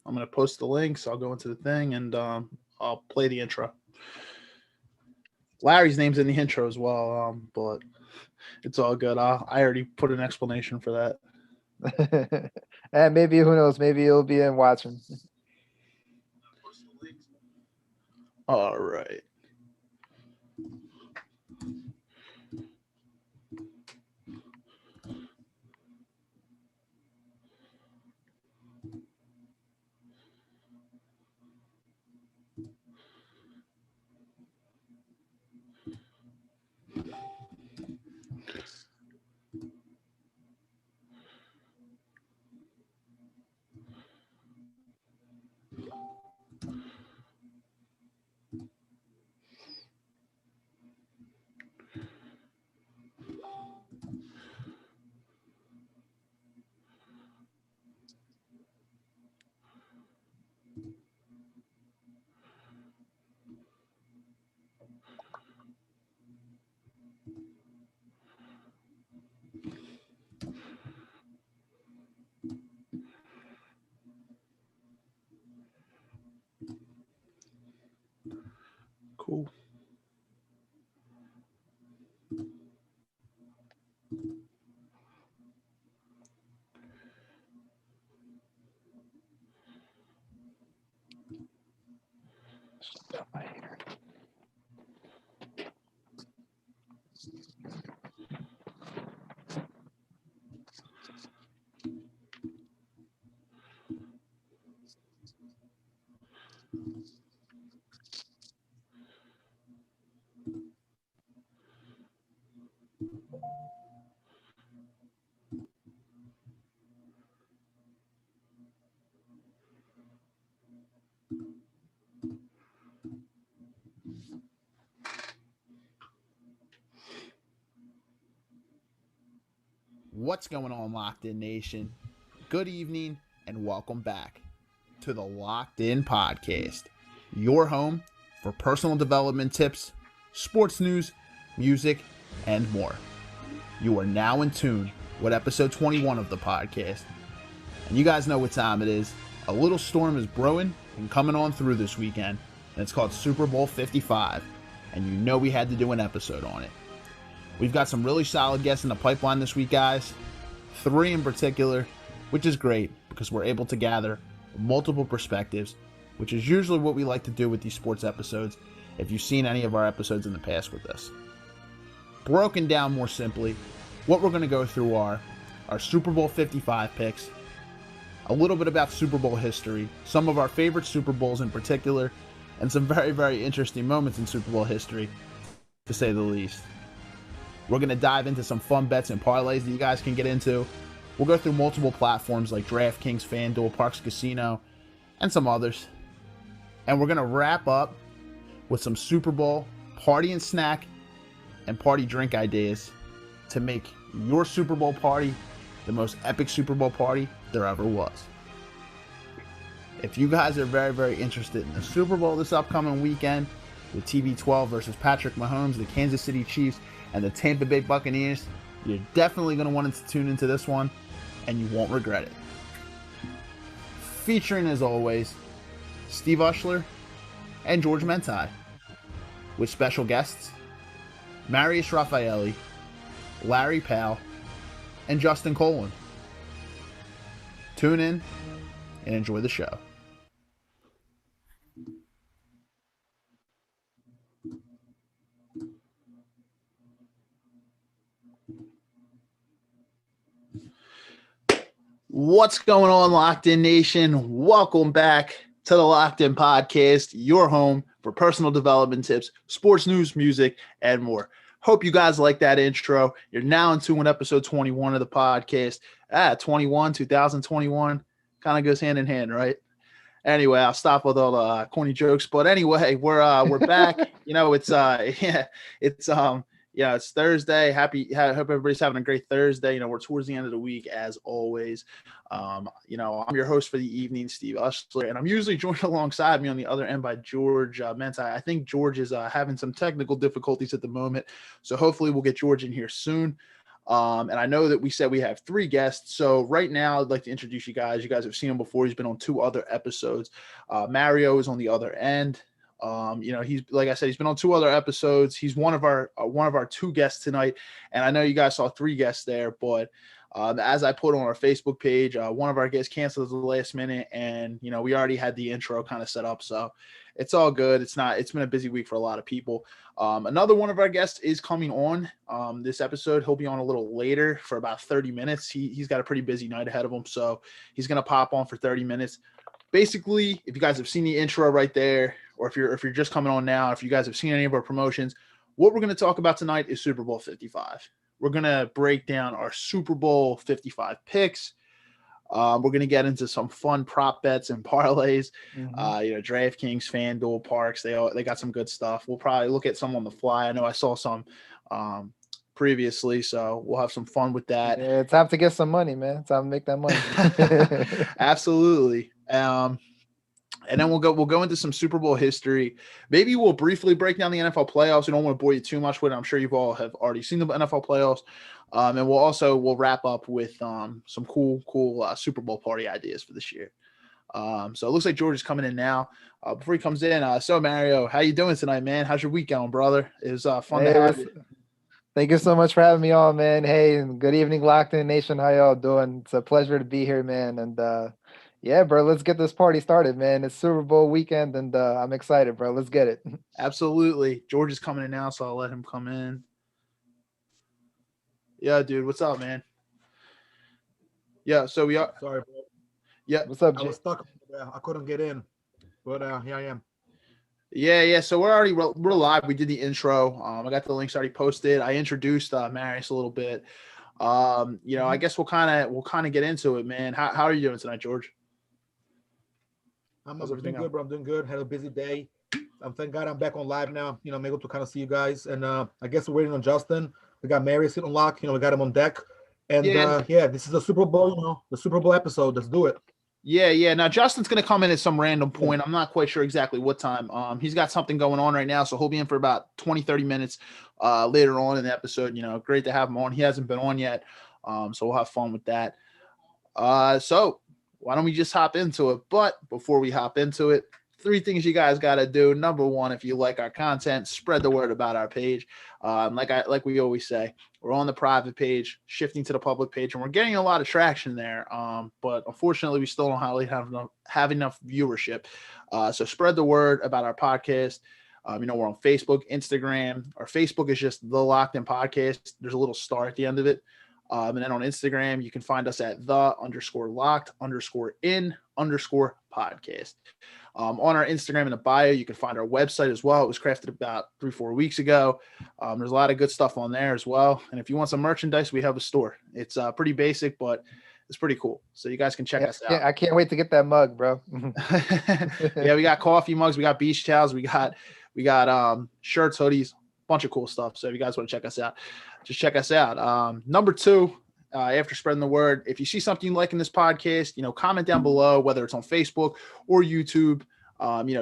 I'm going to post the links. I'll go into the thing and I'll play the intro. Larry's name's in the intro as well, but it's all good. I already put an explanation for that. And maybe who knows? Maybe you'll be in watching. All right. Cool. What's going on, Locked In Nation? Good evening and welcome back to the Locked In Podcast, your home for personal development tips, sports news, music, and more. You are now in tune with episode 21 of the podcast. And you guys know what time it is. A little storm is brewing and coming on through this weekend, and it's called Super Bowl 55. And you know we had to do an episode on it. We've got some really solid guests in the pipeline this week, guys. 3 in particular, which is great because we're able to gather multiple perspectives, which is usually what we like to do with these sports episodes if you've seen any of our episodes in the past with us. Broken down more simply, what we're going to go through are our Super Bowl 55 picks, a little bit about Super Bowl history, some of our favorite Super Bowls in particular, and some very, very interesting moments in Super Bowl history, to say the least. We're going to dive into some fun bets and parlays that you guys can get into. We'll go through multiple platforms like DraftKings, FanDuel, Parx Casino, and some others. And we're going to wrap up with some Super Bowl party and snack and party drink ideas to make your Super Bowl party the most epic Super Bowl party there ever was. If you guys are very, very interested in the Super Bowl this upcoming weekend with TB12 versus Patrick Mahomes, the Kansas City Chiefs, and the Tampa Bay Buccaneers, you're definitely going to want to tune into this one, and you won't regret it. Featuring, as always, Steve Ushler and George Mentai, with special guests Marius Raffaelli, Larry Powell, and Justin Colin. Tune in and enjoy the show. What's going on, Locked In Nation? Welcome back to the Locked In Podcast, your home for personal development tips, sports news, music, and more. Hope you guys like that intro. You're now into episode 21 of the podcast. 2021, kind of goes hand in hand, right? Anyway, I'll stop with all the corny jokes. But anyway, we're back. It's Thursday. Hope everybody's having a great Thursday. We're towards the end of the week as always. I'm your host for the evening, Steve Ushler, and I'm usually joined alongside me on the other end by George Mentai. I think George is having some technical difficulties at the moment, so hopefully we'll get George in here soon. And I know that we said we have 3 guests. So right now, I'd like to introduce you guys. You guys have seen him before. He's been on 2 other episodes. Mario is on the other end. He's, like I said, he's been on 2 other episodes. He's one of our 2 guests tonight. And I know you guys saw 3 guests there, but as I put on our Facebook page, one of our guests canceled at the last minute, and we already had the intro kind of set up, so it's all good. It's been a busy week for a lot of people. Another one of our guests is coming on this episode. He'll be on a little later for about 30 minutes. He's got a pretty busy night ahead of him, so he's gonna pop on for 30 minutes. Basically, if you guys have seen the intro right there, or if you're just coming on now, if you guys have seen any of our promotions, what we're going to talk about tonight is Super Bowl 55. We're going to break down our Super Bowl 55 picks. We're going to get into some fun prop bets and parlays. DraftKings, FanDuel, Parks, they got some good stuff. We'll probably look at some on the fly. I know I saw some previously, so we'll have some fun with that. Yeah, it's time to get some money, man. It's time to make that money. Absolutely. And then we'll go into some Super Bowl history. Maybe we'll briefly break down the NFL playoffs. We don't want to bore you too much with it. I'm sure you all have already seen the NFL playoffs. And we'll wrap up with some cool Super Bowl party ideas for this year. So it looks like George is coming in now. Before he comes in, so Mario, how you doing tonight, man? How's your week going, brother? It was fun to have you. Thank you so much for having me on, man. Hey, good evening, Locked In Nation. How y'all doing? It's a pleasure to be here, man. And yeah, bro, let's get this party started, man. It's Super Bowl weekend, and I'm excited, bro. Let's get it. Absolutely. George is coming in now, so I'll let him come in. Yeah, dude. What's up, man? Yeah, so we are. Sorry, bro. Yeah. What's up, Jay? I was stuck. I couldn't get in, but here I am. Yeah. So we're live. We did the intro. I got the links already posted. I introduced Marius a little bit. I guess we'll kind of get into it, man. How are you doing tonight, George? I'm doing good, bro. I'm doing good. Had a busy day. Thank God I'm back on live now. I'm able to kind of see you guys. And I guess we're waiting on Justin. We got Marius sitting on lock. We got him on deck. And this is the Super Bowl, the Super Bowl episode. Let's do it. Yeah. Now Justin's gonna come in at some random point. I'm not quite sure exactly what time. He's got something going on right now, so he'll be in for about 20-30 minutes later on in the episode. Great to have him on. He hasn't been on yet. So we'll have fun with that. So why don't we just hop into it? But before we hop into it, 3 things you guys got to do. Number 1, if you like our content, spread the word about our page. Like we always say, we're on the private page, shifting to the public page, and we're getting a lot of traction there. But unfortunately, we still don't have enough viewership. So spread the word about our podcast. We're on Facebook, Instagram. Our Facebook is just the Locked In Podcast. There's a little star at the end of it. And then on Instagram, you can find us at the_locked_in_podcast. On our Instagram in the bio, you can find our website as well. It was crafted about 3-4 weeks ago. There's a lot of good stuff on there as well. And if you want some merchandise, we have a store. It's pretty basic, but it's pretty cool. So you guys can check us out. I can't wait to get that mug, bro. Yeah, we got coffee mugs. We got beach towels. We got shirts, hoodies, bunch of cool stuff. So if you guys want to check us out, just check us out. Number 2, after spreading the word, if you see something you like in this podcast, comment down below, whether it's on Facebook or YouTube.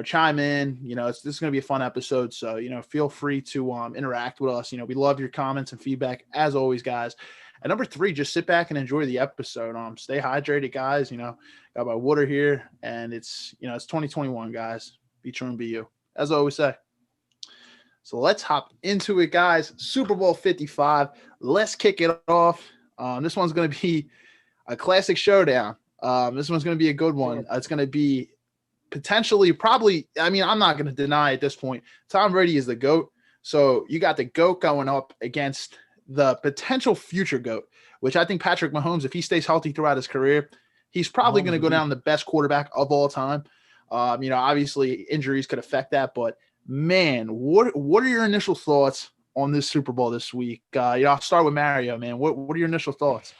Chime in. This is going to be a fun episode, so feel free to interact with us. We love your comments and feedback as always, guys. And number 3, just sit back and enjoy the episode. Stay hydrated, guys. Got my water here, and it's 2021, guys. Be true and be you, as I always say. So let's hop into it, guys. Super Bowl 55. Let's kick it off. This one's going to be a classic showdown. This one's going to be a good one. It's going to be potentially I'm not going to deny at this point, Tom Brady is the GOAT. So you got the GOAT going up against the potential future GOAT, which I think Patrick Mahomes, if he stays healthy throughout his career, he's probably going to go down the best quarterback of all time. Obviously injuries could affect that, but man, what are your initial thoughts on this Super Bowl this week? I'll start with Mario, man. What are your initial thoughts?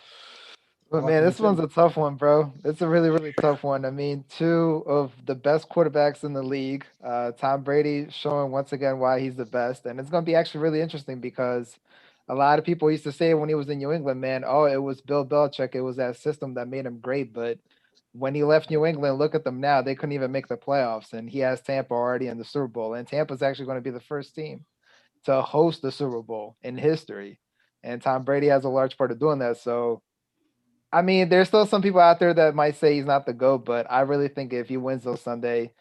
But man, this one's a tough one, bro. It's a really, really tough one. 2 of the best quarterbacks in the league. Tom Brady showing once again why he's the best. And it's going to be actually really interesting because a lot of people used to say when he was in New England, man, it was Bill Belichick. It was that system that made him great. But when he left New England, look at them now. They couldn't even make the playoffs. And he has Tampa already in the Super Bowl. And Tampa's actually going to be the first team to host the Super Bowl in history. and Tom Brady has a large part of doing that. So, I mean, there's still some people out there that might say he's not the GOAT, but I really think if he wins those Sunday,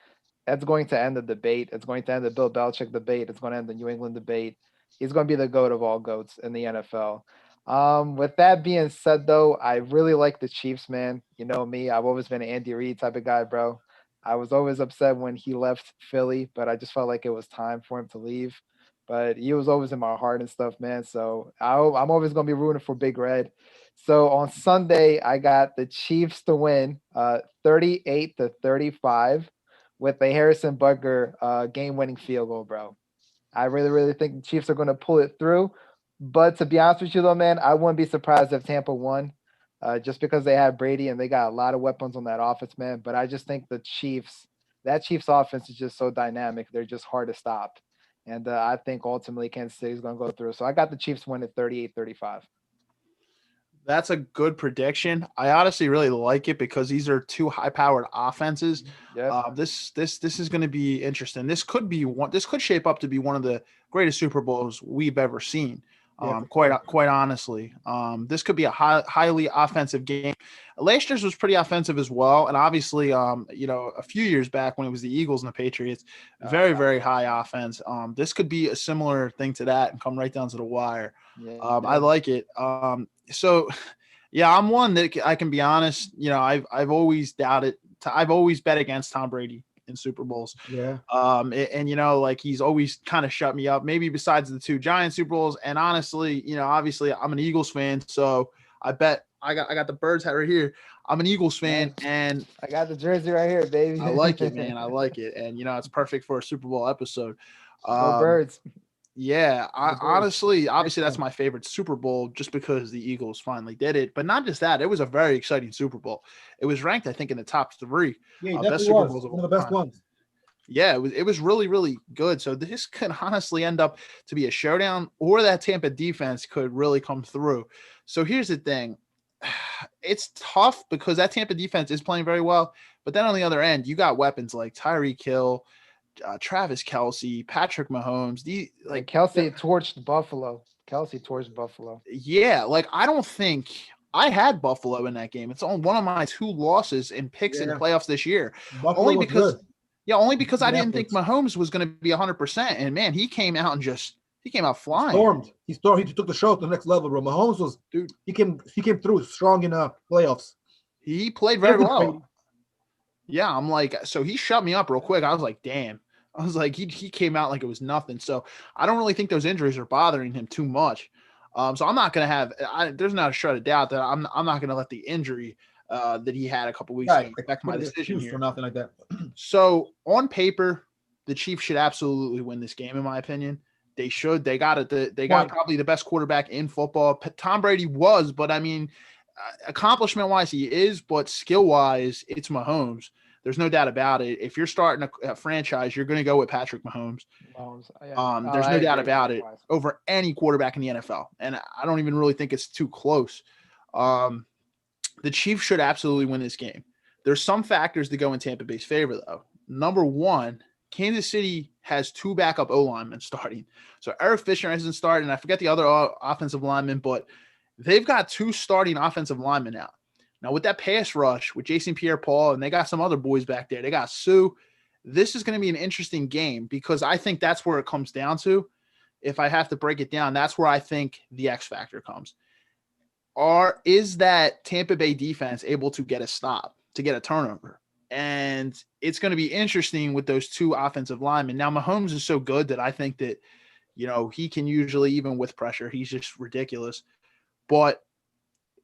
that's going to end the debate. It's going to end the Bill Belichick debate. It's going to end the New England debate. He's going to be the GOAT of all GOATs in the NFL. With that being said, though, I really like the Chiefs, man. You know me, I've always been an Andy Reid type of guy, bro. I was always upset when he left Philly, but I just felt like it was time for him to leave. But he was always in my heart and stuff, man. So I'm always going to be rooting for Big Red. So on Sunday, I got the Chiefs to win 38-35 with a Harrison Butker game-winning field goal, bro. I really, really think the Chiefs are going to pull it through. But to be honest with you, though, man, I wouldn't be surprised if Tampa won, just because they have Brady and they got a lot of weapons on that offense, man. But I just think that Chiefs offense is just so dynamic. They're just hard to stop. And I think ultimately Kansas City is going to go through. So I got the Chiefs win at 38-35. That's a good prediction. I honestly really like it because these are two high-powered offenses. Yep. This is going to be interesting. This could shape up to be one of the greatest Super Bowls we've ever seen. Quite honestly, this could be a highly offensive game. Last year's was pretty offensive as well, and obviously, a few years back when it was the Eagles and the Patriots, very very high offense. This could be a similar thing to that and come right down to the wire. Yeah. I like it. So, yeah, I'm one that I can be honest. I've always doubted. I've always bet against Tom Brady in Super Bowls. Yeah. And he's always kind of shut me up. Maybe besides the two Giants Super Bowls. And honestly, obviously I'm an Eagles fan, so I bet I got the Birds hat right here. I'm an Eagles fan, and I got the jersey right here, baby. I like it, man. I like it, and it's perfect for a Super Bowl episode. Go Birds. Yeah, obviously, that's my favorite Super Bowl just because the Eagles finally did it. But not just that, it was a very exciting Super Bowl. It was ranked, I think, in the top 3 best Super Bowls of one of the best ones. Yeah, it was really, really good. So this could honestly end up to be a showdown, or that Tampa defense could really come through. So here's the thing. It's tough because that Tampa defense is playing very well. But then on the other end, you got weapons like Tyreek Hill, Travis Kelce, Patrick Mahomes. Kelce torched Buffalo. Yeah, I don't think I had Buffalo in that game. It's on one of my 2 losses in picks in the playoffs this year. Only because I didn't think Mahomes was going to be 100%. And man, he came out flying. He took the show to the next level, bro. Mahomes was, dude. He came through strong in playoffs. He played very well. Yeah, I'm so he shut me up real quick. I was like, damn. I was like, he came out like it was nothing. So I don't really think those injuries are bothering him too much. So I'm not going to have there's not a shred of doubt that I'm not going to let the injury that he had a couple weeks ago affect my decision here. Or nothing like that. So on paper, the Chiefs should absolutely win this game, in my opinion. They should. They got it. They got probably the best quarterback in football. Tom Brady was, but I mean, accomplishment-wise, he is, but skill-wise, it's Mahomes. There's no doubt about it. If you're starting a franchise, you're going to go with Patrick Mahomes. There's no doubt about it over any quarterback in the NFL. And I don't even really think it's too close. The Chiefs should absolutely win this game. There's some factors that go in Tampa Bay's favor, though. Number one, Kansas City has 2 backup O-linemen starting. So Eric Fisher isn't starting. I forget the other offensive linemen, but they've got 2 starting offensive linemen now. Now, with that pass rush, with Jason Pierre-Paul, and they got some other boys back there. They got Sue. This is going to be an interesting game because I think that's where it comes down to. If I have to break it down, that's where I think the X factor comes. Is that Tampa Bay defense able to get a stop, to get a turnover? And it's going to be interesting with those 2 offensive linemen. Now, Mahomes is so good that I think that, he can usually, even with pressure, he's just ridiculous. But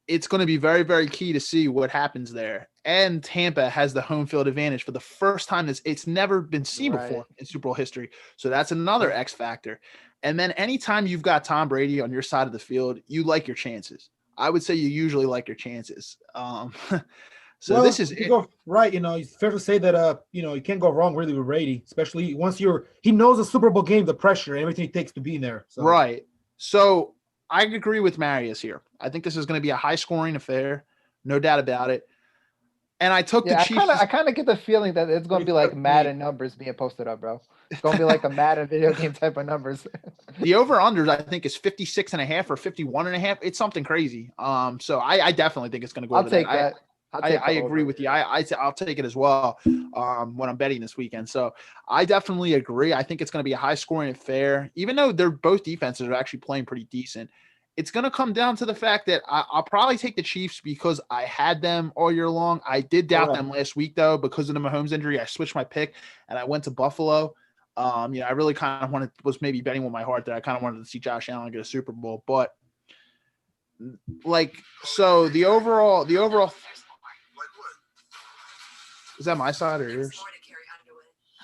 it's going to be very, very key to see what happens there. And Tampa has the home field advantage for the first time. It's never been seen before in Super Bowl history. So that's another X factor. And then anytime you've got Tom Brady on your side of the field, you like your chances. I would say you usually like your chances. This is it. Right. It's fair to say that, you can't go wrong really with Brady, especially once he knows the Super Bowl game, the pressure, and everything it takes to be in there. So. Right. So I agree with Marius here. I think this is going to be a high-scoring affair, no doubt about it. And I took the Chiefs. I kind of get the feeling that it's going to be like Madden numbers being posted up, bro. It's going to be like a Madden video game type of numbers. The over-under, I think, is 56.5 or 51.5. It's something crazy. So I definitely think it's going to go over that. I agree with you. I'll take it as well when I'm betting this weekend. So I definitely agree. I think it's going to be a high-scoring affair, even though they're both defenses are actually playing pretty decent. It's going to come down to the fact that I'll probably take the Chiefs because I had them all year long. I did doubt them last week, though, because of the Mahomes injury. I switched my pick, and I went to Buffalo. I really kind of was maybe betting with my heart that I kind of wanted to see Josh Allen get a Super Bowl. But, so the overall – is that my side or yours?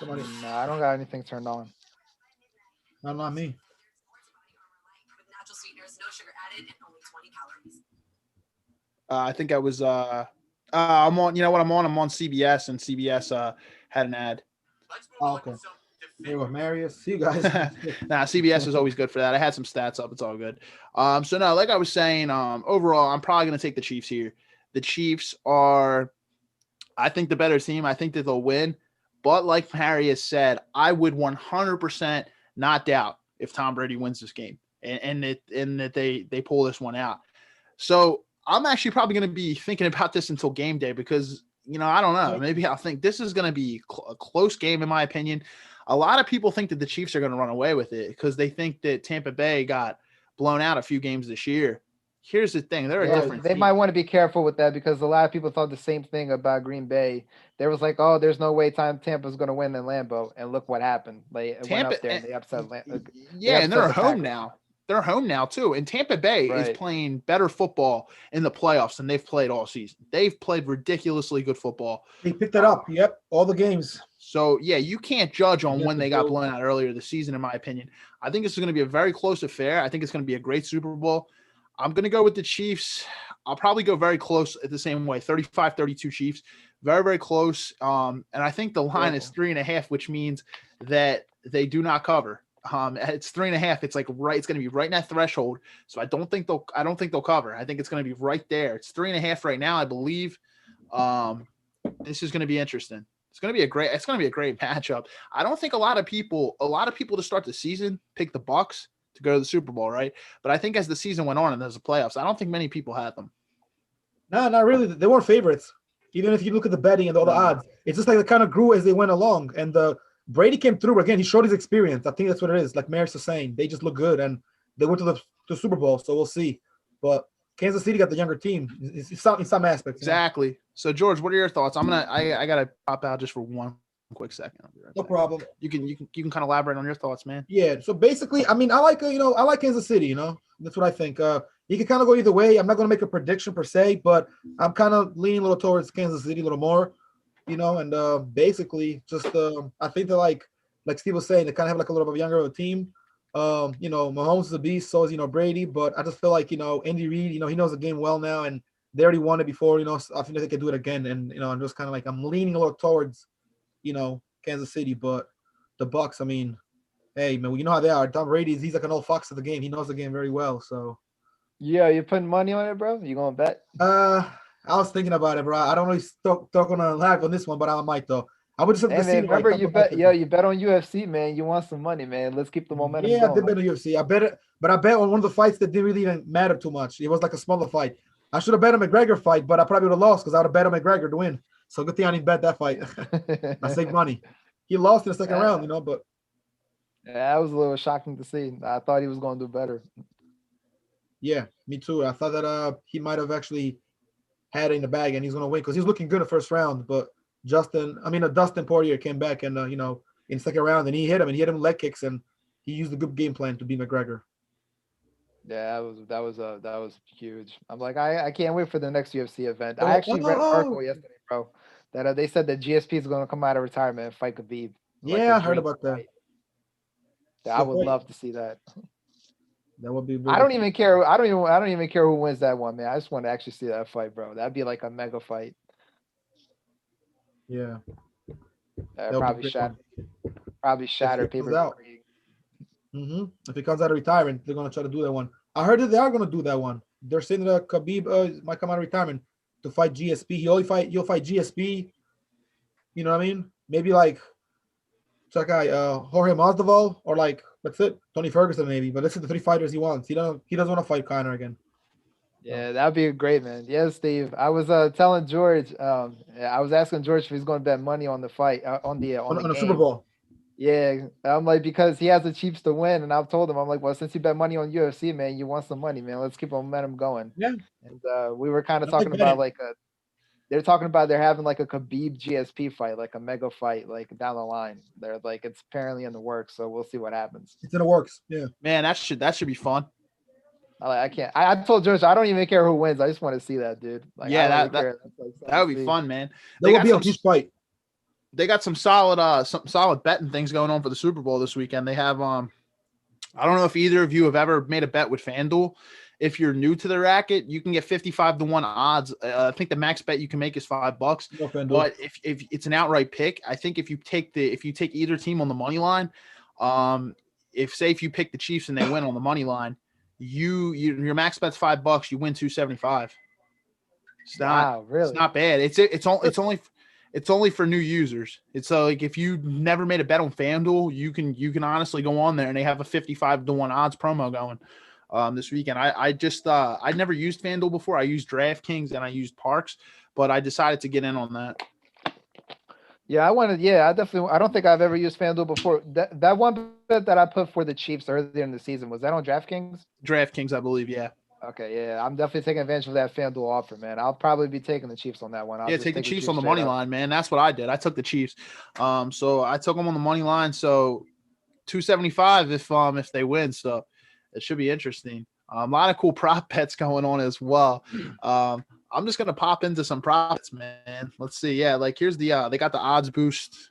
No, I don't got anything turned on. No, not me. I think I was I'm on, you know what I'm on? I'm on CBS, and CBS had an ad. Oh, okay. There with Marius. See you guys. CBS is always good for that. I had some stats up. It's all good. So no, like I was saying, overall, I'm probably going to take the Chiefs here. The Chiefs are, I think, the better team. I think that they'll win. But like Marius said, I would 100% not doubt if Tom Brady wins this game and that they pull this one out. So I'm actually probably going to be thinking about this until game day because, I don't know. Maybe I'll think this is going to be a close game, in my opinion. A lot of people think that the Chiefs are going to run away with it because they think that Tampa Bay got blown out a few games this year. Here's the thing. They're a different team. Might want to be careful with that because a lot of people thought the same thing about Green Bay. There was like, oh, there's no way Tampa's going to win in Lambeau. And look what happened. They went up there and they upset and they're home now. They're home now, too. And Tampa Bay is playing better football in the playoffs than they've played all season. They've played ridiculously good football. They picked it up. Yep. All the games. So, you can't judge on when they got blown out earlier this season, in my opinion. I think this is going to be a very close affair. I think it's going to be a great Super Bowl. I'm going to go with the Chiefs. I'll probably go very close at the same way, 35-32 Chiefs. Very, very close. And I think the line is 3.5, which means that they do not cover. It's 3.5. It's like it's going to be right in that threshold. So I don't think they'll cover. I think it's going to be right there. It's 3.5 right now, I believe. This is going to be interesting. It's going to be a great matchup. I don't think a lot of people to start the season pick the Bucs to go to the Super Bowl, right? But I think as the season went on and there's the playoffs, I don't think many people had them. No, not really. They weren't favorites. Even if you look at the betting and all the odds, it's just like it kind of grew as they went along. And Brady came through again. He showed his experience. I think that's what it is. Like Maris was saying, they just look good and they went to the Super Bowl. So we'll see. But Kansas City got the younger team in some aspects. Exactly. So George, what are your thoughts? I gotta pop out just for one quick second. I'll be right back. Problem. You can kind of elaborate on your thoughts, man. Yeah. So basically, I like Kansas City. That's what I think. You can kind of go either way. I'm not going to make a prediction per se, but I'm kind of leaning a little towards Kansas City a little more. And basically just I think that like Steve was saying, they kind of have like a little bit younger of a team. Mahomes is a beast, so is Brady, but I just feel like Andy Reid, he knows the game well now, and they already won it before. So I think they can do it again, and I'm just kind of like I'm leaning a little towards Kansas City, but the Bucs, hey man, you know how they are. Tom Brady, he's like an old fox of the game. He knows the game very well. So yeah, you putting money on it, bro? You gonna bet? I was thinking about it, bro. I don't really talk on a live on this one, but I might though. I would just have to see. Remember, you bet on UFC, man. You want some money, man. Let's keep the momentum going. I did bet on UFC. I bet it, but I bet on one of the fights that didn't really even matter too much. It was like a smaller fight. I should have bet on McGregor fight, but I probably would have lost because I would have bet on McGregor to win. So good thing I didn't bet that fight. I saved money. He lost in the second round, but that was a little shocking to see. I thought he was going to do better. Yeah, me too. I thought that he might have actually had it in the bag and he's going to win because he was looking good in the first round. But Dustin Poirier came back and in the second round and he hit him leg kicks and he used a good game plan to beat McGregor. Yeah, that was huge. I'm like, I can't wait for the next UFC event. I actually read an article yesterday, bro, that they said that GSP is going to come out of retirement and fight Khabib. Yeah, I heard about that. Yeah, I would love to see that. That would be. I don't even care. I don't even care who wins that one, man. I just want to actually see that fight, bro. That'd be like a mega fight. Yeah. Probably shatter paper. If he comes out of retirement, they're gonna try to do that one. I heard that they are gonna do that one. They're saying that Khabib might come out of retirement. to fight GSP. You'll fight GSP. You know what I mean? Maybe like that guy, Jorge Masvidal, or like that's it, Tony Ferguson maybe. But this is the 3 fighters he wants. He doesn't want to fight Conor again. Yeah, that'd be great, man. Yes, Steve. I was telling George. I was asking George if he's going to bet money on the fight on the game. Super Bowl. Yeah, I'm like, because he has the Chiefs to win, and I've told him, I'm like, well, since you bet money on UFC, man, you want some money, man. Let's keep momentum going. Yeah. And we were kind of talking about they're talking about they're having like a Khabib GSP fight, like a mega fight, like down the line. They're like, it's apparently in the works, so we'll see what happens. It's in the works. Yeah. Man, that should be fun. I can't. I told George I don't even care who wins. I just want to see that, dude. Like, yeah, that would be fun, man. That would be a huge fight. They got some solid betting things going on for the Super Bowl this weekend. They have I don't know if either of you have ever made a bet with FanDuel. If you're new to the racket, you can get 55-1 odds. I think the max bet you can make is $5. No, but if it's an outright pick, I think if you take either team on the money line, if you pick the Chiefs and they win on the money line, your max bet's $5. You win $275. It's not bad. It's only for new users. It's like if you never made a bet on FanDuel, you can honestly go on there and they have a 55-1 odds promo going this weekend. I never used FanDuel before. I used DraftKings and I used Parks, but I decided to get in on that. Yeah, I don't think I've ever used FanDuel before. That one bet that I put for the Chiefs earlier in the season, was that on DraftKings? DraftKings, I believe, yeah. Okay, yeah, I'm definitely taking advantage of that FanDuel offer, man. I'll probably be taking the Chiefs on that one. Take the Chiefs on the money line, man. That's what I did. I took the Chiefs. So I took them on the money line. So $275 if they win. So it should be interesting. A lot of cool prop bets going on as well. I'm just gonna pop into some props, man. Let's see. Yeah, like here's the they got the odds boost.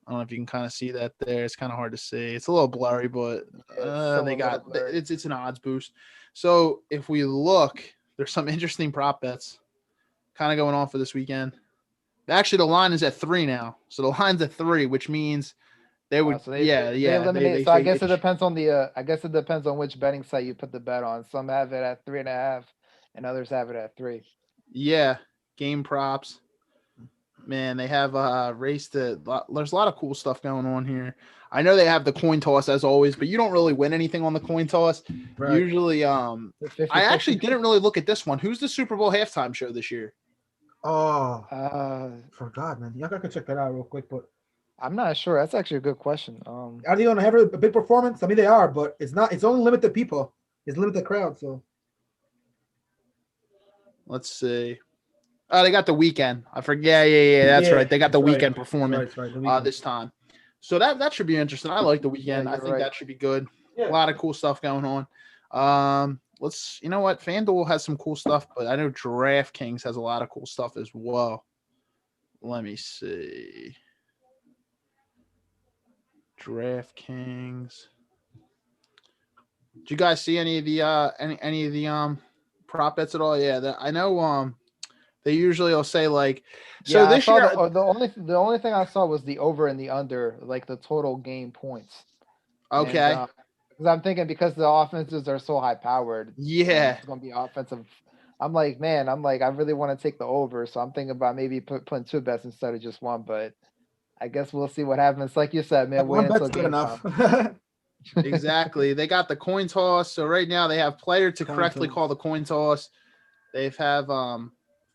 I don't know if you can kind of see that there. It's kind of hard to see. It's a little blurry, but they got it's an odds boost. So if we look, there's some interesting prop bets kind of going on for this weekend. Actually, the line is at 3 now. So the line's at 3, which means they would they eliminate. I guess it depends on which betting site you put the bet on. Some have it at 3.5, and others have it at 3. Yeah, game props. Man, they have there's a lot of cool stuff going on here. I know they have the coin toss as always, but you don't really win anything on the coin toss. Right. Usually, I actually didn't really look at this one. Who's the Super Bowl halftime show this year? Forgot, man. Y'all gotta check that out real quick, but I'm not sure. That's actually a good question. Are they gonna have a big performance? I mean, they are, but it's only limited people. It's limited crowd, so. Let's see. Oh, they got the weekend. I forget. Yeah. That's right. They got the weekend performance this time. So that should be interesting. I like the weekend. I think that should be good. Yeah. A lot of cool stuff going on. You know what? FanDuel has some cool stuff, but I know DraftKings has a lot of cool stuff as well. Let me see. DraftKings. Did you guys see any of the prop bets at all? Yeah, I know. They usually will say like, so this year the only thing I saw was the over and the under, like the total game points. Okay. Because I'm thinking because the offenses are so high powered. Yeah. It's gonna be offensive. I'm like, I really want to take the over, so I'm thinking about maybe putting 2 bets instead of just 1. But I guess we'll see what happens. Like you said, man, one bet's good enough. Exactly. They got the coin toss. So right now they have player to correctly call the coin toss. They have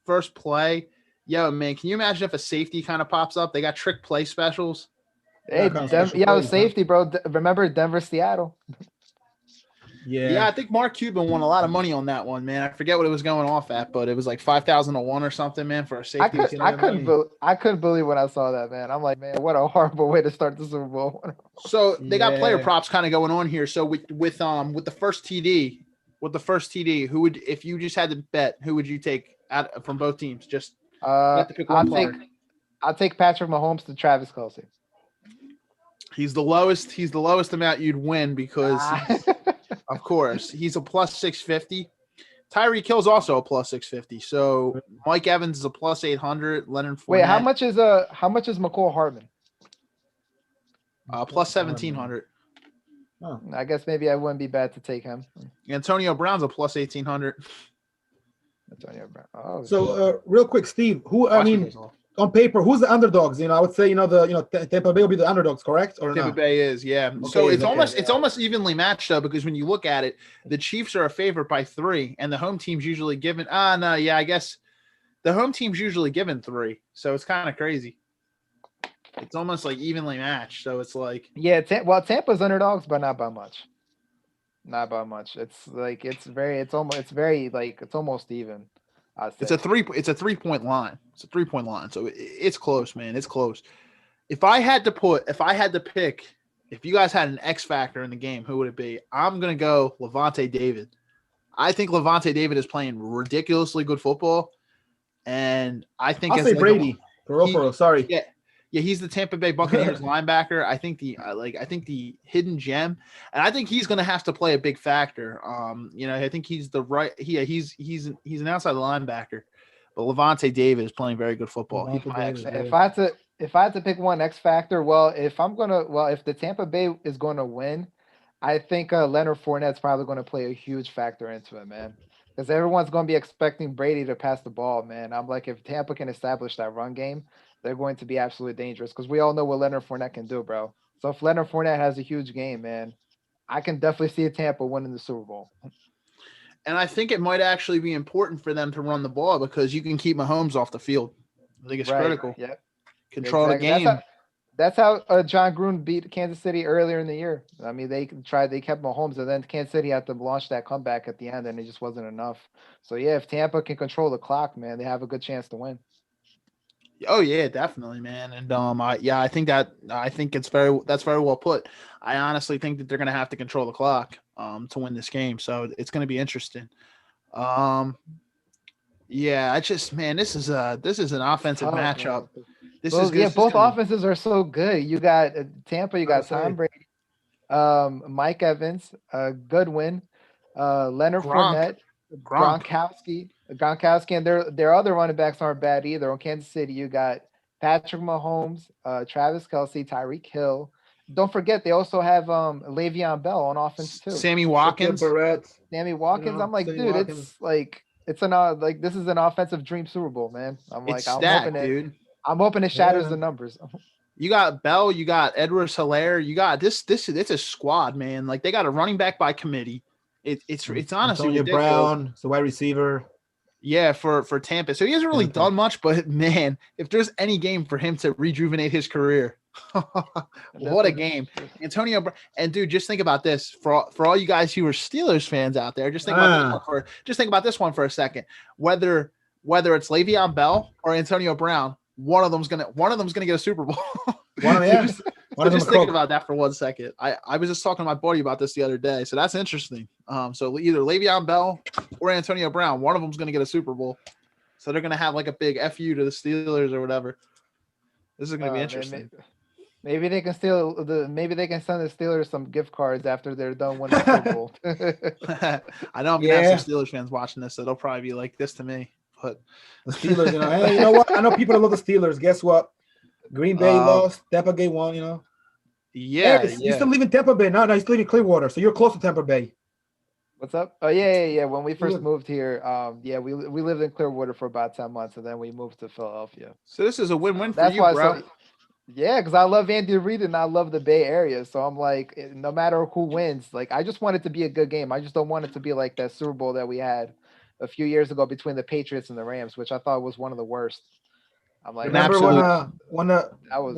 first play. Yo, man, can you imagine if a safety kind of pops up? They got trick play specials. Hey, safety, bro. Remember Denver, Seattle? Yeah, I think Mark Cuban won a lot of money on that one, man. I forget what it was going off at, but it was like 5,000 to 1 or something, man, for a safety. I couldn't believe when I saw that, man. I'm like, man, what a horrible way to start the Super Bowl. So they got player props kind of going on here. So with the first TD, who would, if you just had to bet, who would you take from both teams? Just have to pick one player. I'll take Patrick Mahomes to Travis Kelce. He's the lowest amount you'd win because of course he's a plus 650. Tyreek Hill's also a plus 650. So Mike Evans is a plus 800. Leonard Fournette. Wait, how much is McCall Hardman? Plus 1,700. Oh. I guess maybe I wouldn't be bad to take him. Antonio Brown's a plus 1,800. Antonio Brown. Oh, So, real quick, Steve, on paper, who's the underdogs? I would say, Tampa Bay will be the underdogs, correct? Or Tampa no? Bay is, yeah. Okay, So it's okay. almost evenly matched though, because when you look at it, the Chiefs are a favorite by 3, and the home team's usually given. I guess the home team's usually given 3, so it's kind of crazy. It's almost like evenly matched, so it's like Tampa's underdogs, but not by much. Not by much. It's almost even. it's a 3-point line. It's a 3-point line, so it's close, man. It's close. If I had to pick, if you guys had an X factor in the game, who would it be? I'm gonna go Levante David. I think Levante David is playing ridiculously good football, and I think I'll say Brady. For real. Sorry. Yeah, he's the Tampa Bay Buccaneers linebacker. I think the hidden gem, and I think he's going to have to play a big factor. I think he's the right. Yeah, he's an outside linebacker, but Levante David is playing very good football. If I had to pick one X factor, if the Tampa Bay is going to win, I think Leonard Fournette's probably going to play a huge factor into it, man. Because everyone's going to be expecting Brady to pass the ball, man. I'm like, if Tampa can establish that run game, they're going to be absolutely dangerous. Because we all know what Leonard Fournette can do, bro. So if Leonard Fournette has a huge game, man, I can definitely see Tampa winning the Super Bowl. And I think it might actually be important for them to run the ball because you can keep Mahomes off the field. I think it's critical. Yep. Control the game. That's how John Gruden beat Kansas City earlier in the year. I mean, they kept Mahomes, and then Kansas City had to launch that comeback at the end, and it just wasn't enough. So yeah, if Tampa can control the clock, man, they have a good chance to win. Oh yeah, definitely, man. And I think that's very well put. I honestly think that they're going to have to control the clock to win this game. So it's going to be interesting. Yeah, this is an offensive matchup. Both offenses are so good. You got Tampa, you got Tom Brady, Mike Evans, Goodwin, Leonard Fournette, Gronkowski, and their other running backs aren't bad either. On Kansas City, you got Patrick Mahomes, Travis Kelce, Tyreek Hill. Don't forget they also have Le'Veon Bell on offense too. Sammy Watkins. I'm like, dude, Watkins. It's like this is an offensive dream Super Bowl, man. I'm hoping it shatters the numbers. You got Bell, you got Edwards Helaire, you got this. It's a squad, man. Like they got a running back by committee. It's honestly Antonio Brown, the wide receiver. Yeah, for Tampa. So he hasn't really done much, but man, if there's any game for him to rejuvenate his career, what a game. Antonio Brown. And dude, just think about this. For all you guys who are Steelers fans out there, just think about this one for a second. Whether it's Le'Veon Bell or Antonio Brown, one of them's gonna get a Super Bowl. Just think about that for 1 second. I was just talking to my buddy about this the other day, so that's interesting. So either Le'Veon Bell or Antonio Brown, one of them's going to get a Super Bowl. So they're going to have like a big FU to the Steelers or whatever. This is going to be interesting. Maybe they can send the Steelers some gift cards after they're done winning the Super Bowl. I know I'm going to have some Steelers fans watching this, so they'll probably be like this to me. But the Steelers, hey, you know what? I know people that love the Steelers. Guess what? Green Bay lost. Tampa Bay won. Yeah. You still live in Tampa Bay? No, you still live in Clearwater, so you're close to Tampa Bay. What's up? Oh yeah. When we first moved here, we lived in Clearwater for about 10 months, and then we moved to Philadelphia. So this is a win-win for you, bro. Because I love Andy Reid and I love the Bay Area, so I'm like, no matter who wins, like I just want it to be a good game. I just don't want it to be like that Super Bowl that we had a few years ago between the Patriots and the Rams, which I thought was one of the worst. I'm like, remember when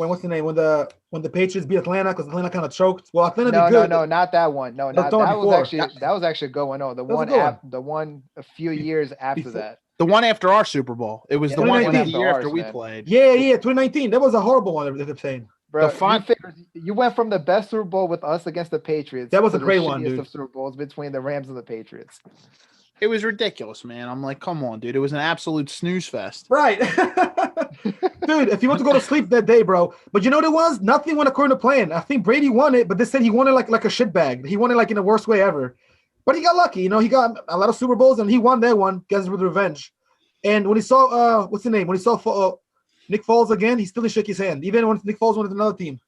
what's the name when the Patriots beat Atlanta because Atlanta kind of choked. Well, Atlanta did good. No, not that one. No, that was actually going on. The one a few years after that. The one after our Super Bowl. It was the one the year after we played. Yeah, 2019. That was a horrible one. They're saying. Bro, you went from the best Super Bowl with us against the Patriots. That was a great one, dude. Of Super Bowls between the Rams and the Patriots. It was ridiculous, man. I'm like, come on, dude. It was an absolute snooze fest. Right. Dude, if you want to go to sleep that day, bro. But you know what it was? Nothing went according to plan. I think Brady won it, but they said he won it like a shitbag. He won it like in the worst way ever. But he got lucky. He got a lot of Super Bowls, and he won that one. Guys with revenge. And when he saw, what's the name? When he saw Nick Foles again, he still didn't shake his hand. Even when Nick Foles went to another team.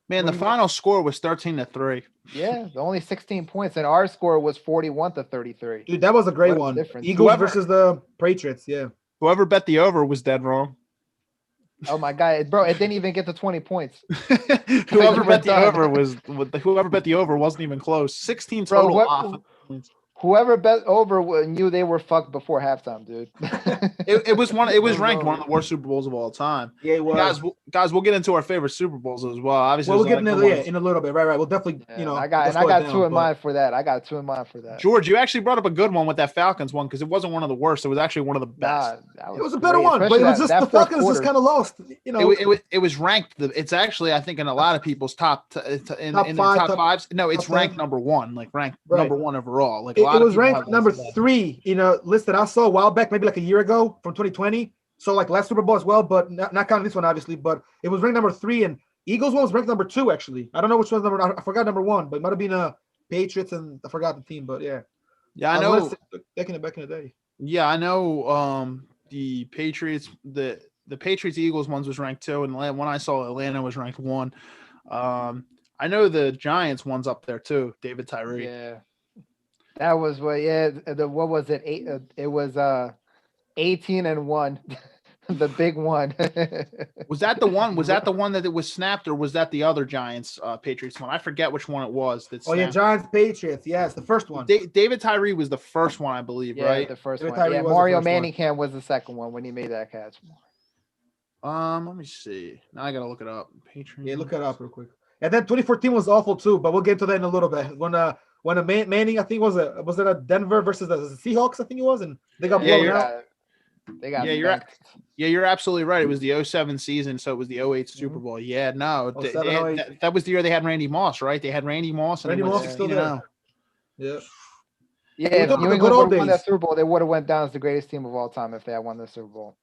Man, the final score was 13-3. Yeah, only 16 points, and our score was 41-33. Dude, that was a great one. Eagles versus the Patriots. Yeah. Whoever bet the over was dead wrong. Oh my God, bro! It didn't even get to 20 points. Whoever bet the over wasn't even close. 16 total. Whoever bet over knew they were fucked before halftime, dude. it was ranked one of the worst Super Bowls of all time. Yeah, it was. Guys, we'll get into our favorite Super Bowls as well. Obviously, we'll get into in a little bit. Right. We'll definitely, I got two in mind for that. George, you actually brought up a good one with that Falcons one because it wasn't one of the worst. It was actually one of the best. It was a better one, but it was just the Falcons just kind of lost. It was ranked. It's actually, I think, in a lot of people's top fives. No, it's ranked number one, number one overall. Like it was ranked number 3, list that I saw a while back, maybe like a year ago from 2020. So like last Super Bowl as well, but not counting this one obviously. But it was ranked number 3, and Eagles one was ranked number 2 actually. I don't know which one's number. I forgot number 1, but it might have been Patriots, and I forgot the team. But yeah, I know. Back in the day. Yeah, I know. The Patriots, the Patriots Eagles ones was ranked 2, and when I saw Atlanta was ranked 1. I know the Giants one's up there too. David Tyree. Yeah. That was what was it? It was 18-1, the big one. Was that the one? Was that the one that it was snapped, or was that the other Giants Patriots one? I forget which one it was. Giants Patriots. Yeah, it's the first one. David Tyree was the first one, I believe, right? The first one. Yeah, Mario Manningham was the second one when he made that catch. Let me see. Now I gotta look it up. Patriots. Yeah, look it up real quick. And then 2014 was awful too, but we'll get to that in a little bit. When Manning, I think was it a Denver versus the Seahawks? I think it was, and they got blown out. You're absolutely right. It was the 07 season, so it was the 08 Super Bowl. Yeah, no, that was the year they had Randy Moss, right? They had Randy Moss, and Randy Moss is still there. Yeah. Yeah, if New England would have won that Super Bowl, they would have went down as the greatest team of all time if they had won the Super Bowl.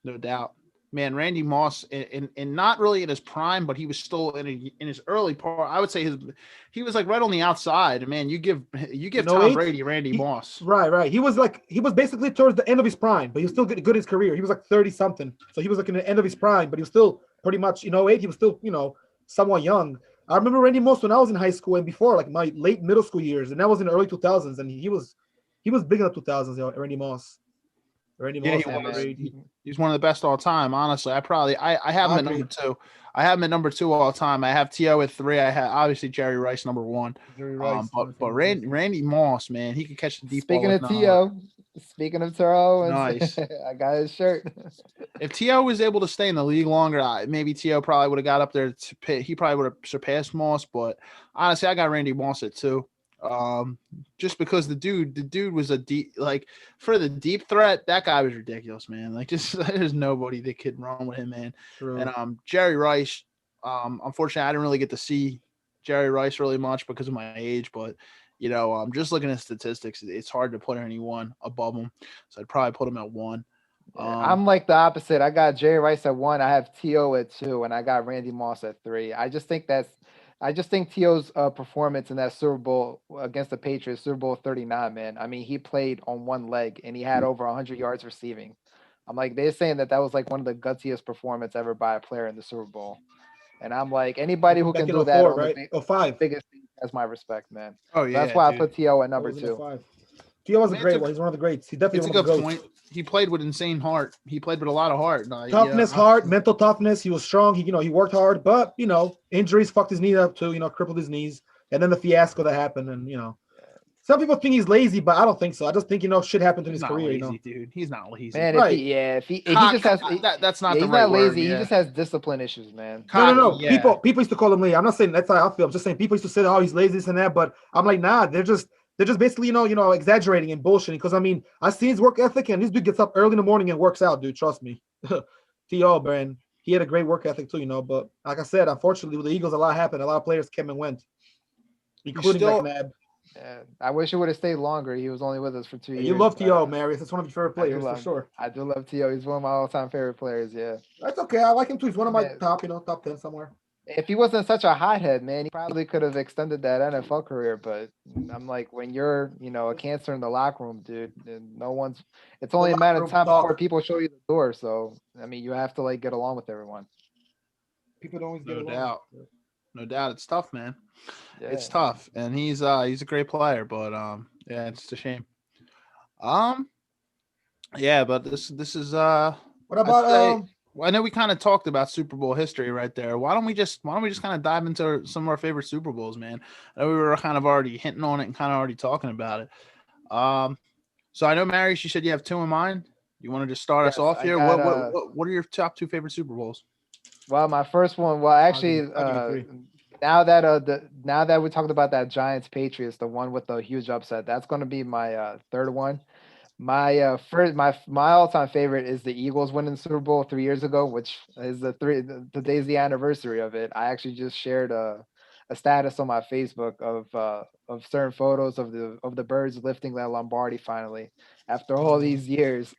No doubt. Man, Randy Moss, in not really in his prime, but he was still in his early part. I would say he was like right on the outside. And man, you give Tom Brady Randy Moss. Right. He was basically towards the end of his prime, but he was still good in his career. He was like 30 something, so he was like in the end of his prime, but he was still pretty much in 08. He was still somewhat young. I remember Randy Moss when I was in high school and before, like my late middle school years, and that was in the early 2000s, and he was big in the 2000s. Randy Moss. He's one of the best all time. Honestly, I have him at number 2. I have him at number 2 all time. I have T.O. at 3. I have obviously Jerry Rice number 1. But Randy Moss, man, he could catch the deep. Speaking of T.O., speaking of Taro, nice. I got his shirt. If T.O. was able to stay in the league longer, maybe T.O. probably would have got up there. He probably would have surpassed Moss. But honestly, I got Randy Moss at 2. Just because the dude was for the deep threat, that guy was ridiculous, man. Like, just there's nobody that could run with him, man. True. And Jerry Rice, unfortunately I didn't really get to see Jerry Rice really much because of my age, but just looking at statistics, it's hard to put anyone above him, so I'd probably put him at 1. I'm like the opposite. I got Jerry Rice at 1, I have T.O. at 2, and I got Randy Moss at 3. I just think T.O.'s performance in that Super Bowl against the Patriots, Super Bowl 39, man. I mean, he played on one leg and he had over 100 yards receiving. I'm like, they're saying that was like one of the gutsiest performance ever by a player in the Super Bowl. And I'm like, anybody who can do that, right? 05. Biggest thing has my respect, man. Oh yeah, so that's why I put T.O. at number 2. T.O. was a great one. He's one of the greats. He definitely was a good point. He played with insane heart. He played with a lot of heart. Toughness, heart, mental toughness. He was strong. He worked hard, but injuries fucked his knee up too. Crippled his knees, and then the fiasco that happened. And some people think he's lazy, but I don't think so. I just think shit happened in his career. Lazy, dude. He's not lazy. Man, if he just has that's not the right word. He's not lazy. He just has discipline issues, man. No. Yeah. People used to call him lazy. I'm not saying that's how I feel. I'm just saying people used to say, "Oh, he's lazy, this and that." But I'm like, nah. They're just basically, exaggerating and bullshitting. Because I mean, I see his work ethic, and this dude gets up early in the morning and works out, dude. Trust me. T.O., man, he had a great work ethic too, But like I said, unfortunately, with the Eagles, a lot happened. A lot of players came and went, including McNabb. Yeah, I wish he would have stayed longer. He was only with us for 2 years. You love T.O., Marius. That's one of your favorite players for sure. I do love T.O. He's one of my all-time favorite players. Yeah, that's okay. I like him too. He's one of my top 10 somewhere. If he wasn't such a hothead, man, he probably could have extended that NFL career. But I'm like, when you're, a cancer in the locker room, dude, and it's only a matter of time before people show you the door. So, I mean, you have to get along with everyone. People don't always get along. Doubt. No doubt. It's tough, man. Yeah. It's tough. And he's a great player, but yeah, it's a shame. Yeah, but this is What about I know we kind of talked about Super Bowl history right there. Why don't we just kind of dive into some of our favorite Super Bowls, man? I know we were kind of already hinting on it and kind of already talking about it. So I know, Mary, she said you have two in mind. You want to just start us off here? What are your top two favorite Super Bowls? Well, my first one. Well, actually, now that we talked about that Giants Patriots, the one with the huge upset, that's going to be my third one. My all-time favorite is the Eagles winning the Super Bowl 3 years ago, which is today's the anniversary of it. I actually just shared a status on my Facebook of certain photos of the birds lifting that Lombardi finally after all these years.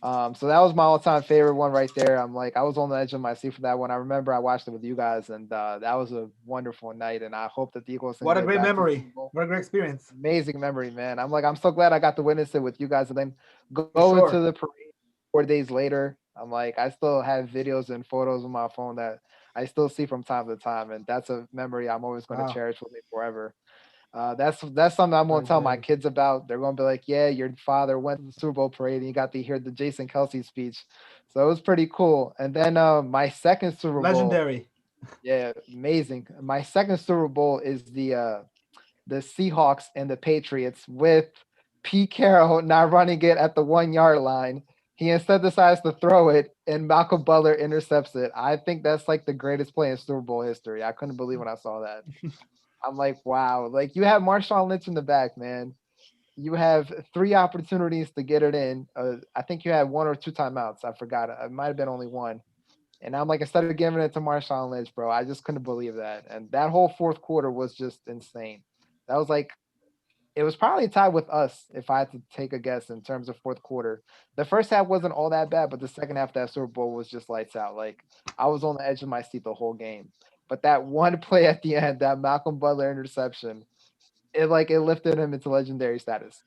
So that was my all-time favorite one right there. I was on the edge of my seat for that one. I remember I watched it with you guys, and that was a wonderful night. And I hope that the Eagles. What a great memory! What a great experience! Amazing memory, man. I'm so glad I got to witness it with you guys, and then go into the parade 4 days later. I still have videos and photos on my phone that I still see from time to time, and that's a memory I'm always going to cherish with me forever. That's something I'm going to tell my kids about. They're going to be like, yeah, your father went to the Super Bowl parade and you got to hear the Jason Kelsey speech. So it was pretty cool. And then my second Super Bowl. Legendary. Yeah, amazing. My second Super Bowl is the Seahawks and the Patriots with Pete Carroll not running it at the 1 yard line. He instead decides to throw it and Malcolm Butler intercepts it. I think that's like the greatest play in Super Bowl history. I couldn't believe when I saw that. I'm like, wow. Like, you have Marshawn Lynch in the back, man. You have 3 opportunities to get it in. I think you had 1 or 2 timeouts. I forgot. It might have been only 1. And I'm like, instead of giving it to Marshawn Lynch, bro, I just couldn't believe that. And that whole fourth quarter was just insane. That was like, it was probably tied with us, if I had to take a guess in terms of fourth quarter. The first half wasn't all that bad, but the second half of that Super Bowl was just lights out. Like, I was on the edge of my seat the whole game. But that one play at the end, that Malcolm Butler interception, it lifted him into legendary status.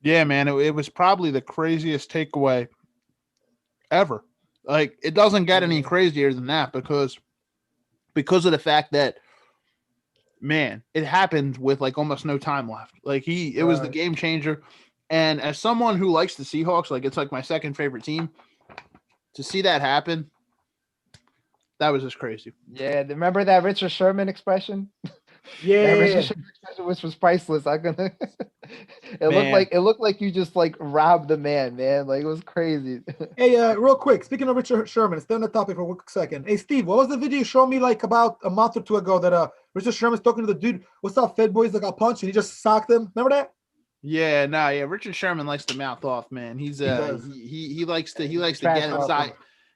Yeah, man, it was probably the craziest takeaway ever. Like, it doesn't get any crazier than that because of the fact that, man, it happened with like almost no time left. Like it was the game changer. And as someone who likes the Seahawks, like it's like my second favorite team, to see that happen, that was just crazy. Yeah, remember that Richard Sherman expression? Yeah, Richard Sherman expression, which was priceless. It looked like you just like robbed the man. Like, it was crazy. Hey, real quick, speaking of Richard Sherman, stay on the topic for a quick second. Hey, Steve, what was the video you showed me like about a month or two ago that Richard Sherman's talking to the dude? What's up, Fed boys that got punched and he just socked him? Remember that? Yeah, Richard Sherman likes to mouth off, man. He likes to get inside.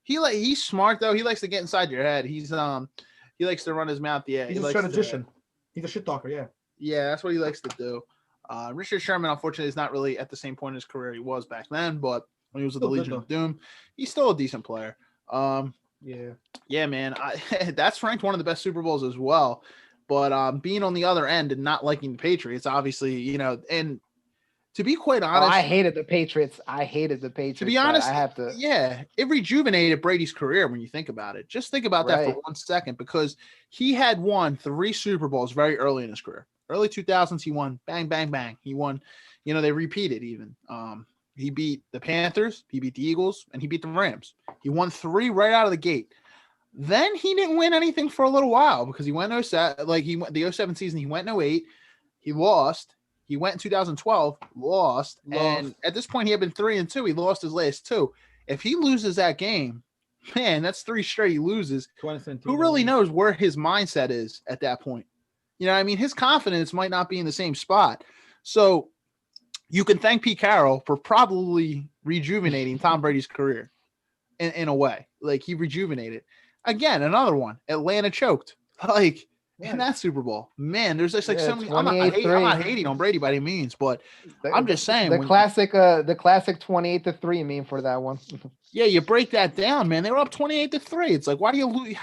He's smart though. He likes to get inside your head. He likes to run his mouth. Yeah, he's a strategician. He's a shit talker. Yeah. Yeah, that's what he likes to do. Richard Sherman, unfortunately, is not really at the same point in his career he was back then, but when he was with the Legion of Doom, he's still a decent player. Yeah, man. That's ranked one of the best Super Bowls as well. But being on the other end and not liking the Patriots, obviously, and to be quite honest, I hated the Patriots. To be honest, it rejuvenated Brady's career when you think about it. Just think about that for 1 second, because he had won 3 Super Bowls very early in his career. Early 2000s, he won, bang, bang, bang. He won, they repeated even. He beat the Panthers, he beat the Eagles, and he beat the Rams. He won 3 right out of the gate. Then he didn't win anything for a little while because he went the 07 season, he went in 08, he lost. He went in 2012, lost. And at this point, he had been 3-2. He lost his last 2. If he loses that game, man, that's 3 straight he loses. Who really knows where his mindset is at that point? You know what I mean? His confidence might not be in the same spot. So you can thank Pete Carroll for probably rejuvenating Tom Brady's career in a way. Like, he rejuvenated. Again, another one. Atlanta choked. In that Super Bowl, man, there's just like so many. I'm not hating on Brady by any means, but I'm just saying the classic 28-3 meme for that one. Yeah, you break that down, man. They were up 28-3. It's like, how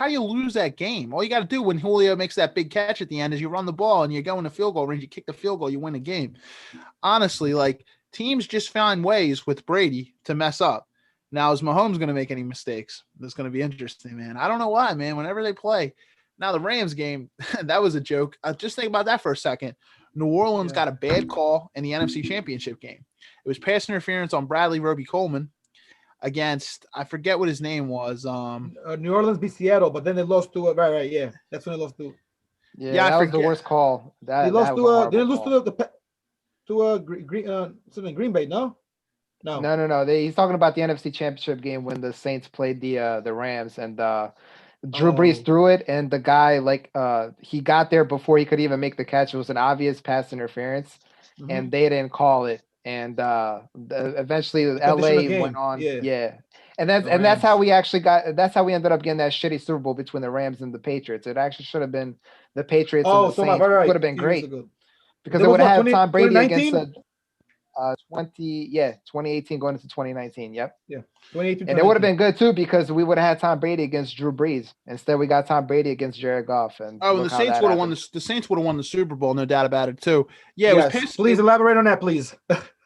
do you lose that game? All you got to do when Julio makes that big catch at the end is you run the ball and you go in the field goal range, you kick the field goal, you win the game. Honestly, like, teams just find ways with Brady to mess up. Now, is Mahomes going to make any mistakes? That's going to be interesting, man. I don't know why, man. Whenever they play. Now, the Rams game, that was a joke. Just think about that for a second. New Orleans got a bad call in the NFC Championship game. It was pass interference on Bradley Roby-Coleman against, I forget what his name was. New Orleans beat Seattle, but then they lost to right. Yeah, that's when they lost to. Yeah, that was the worst call. They lost to they lost to Green Bay. No. He's talking about the NFC Championship game when the Saints played the Rams, and Drew Brees threw it, and the guy he got there before he could even make the catch. It was an obvious pass interference, and they didn't call it. And eventually LA went on. Yeah. And that's how we ended up getting that shitty Super Bowl between the Rams and the Patriots. It actually should have been the Patriots and the Saints. It would have been great because it would have had Tom Brady against 2018 going into 2019. Yep. Yeah. 2018. And it would have been good too because we would have had Tom Brady against Drew Brees. Instead, we got Tom Brady against Jared Goff. And the Saints would have won the Saints would have won the Super Bowl, no doubt about it too. Yeah, yes. Please elaborate on that, please.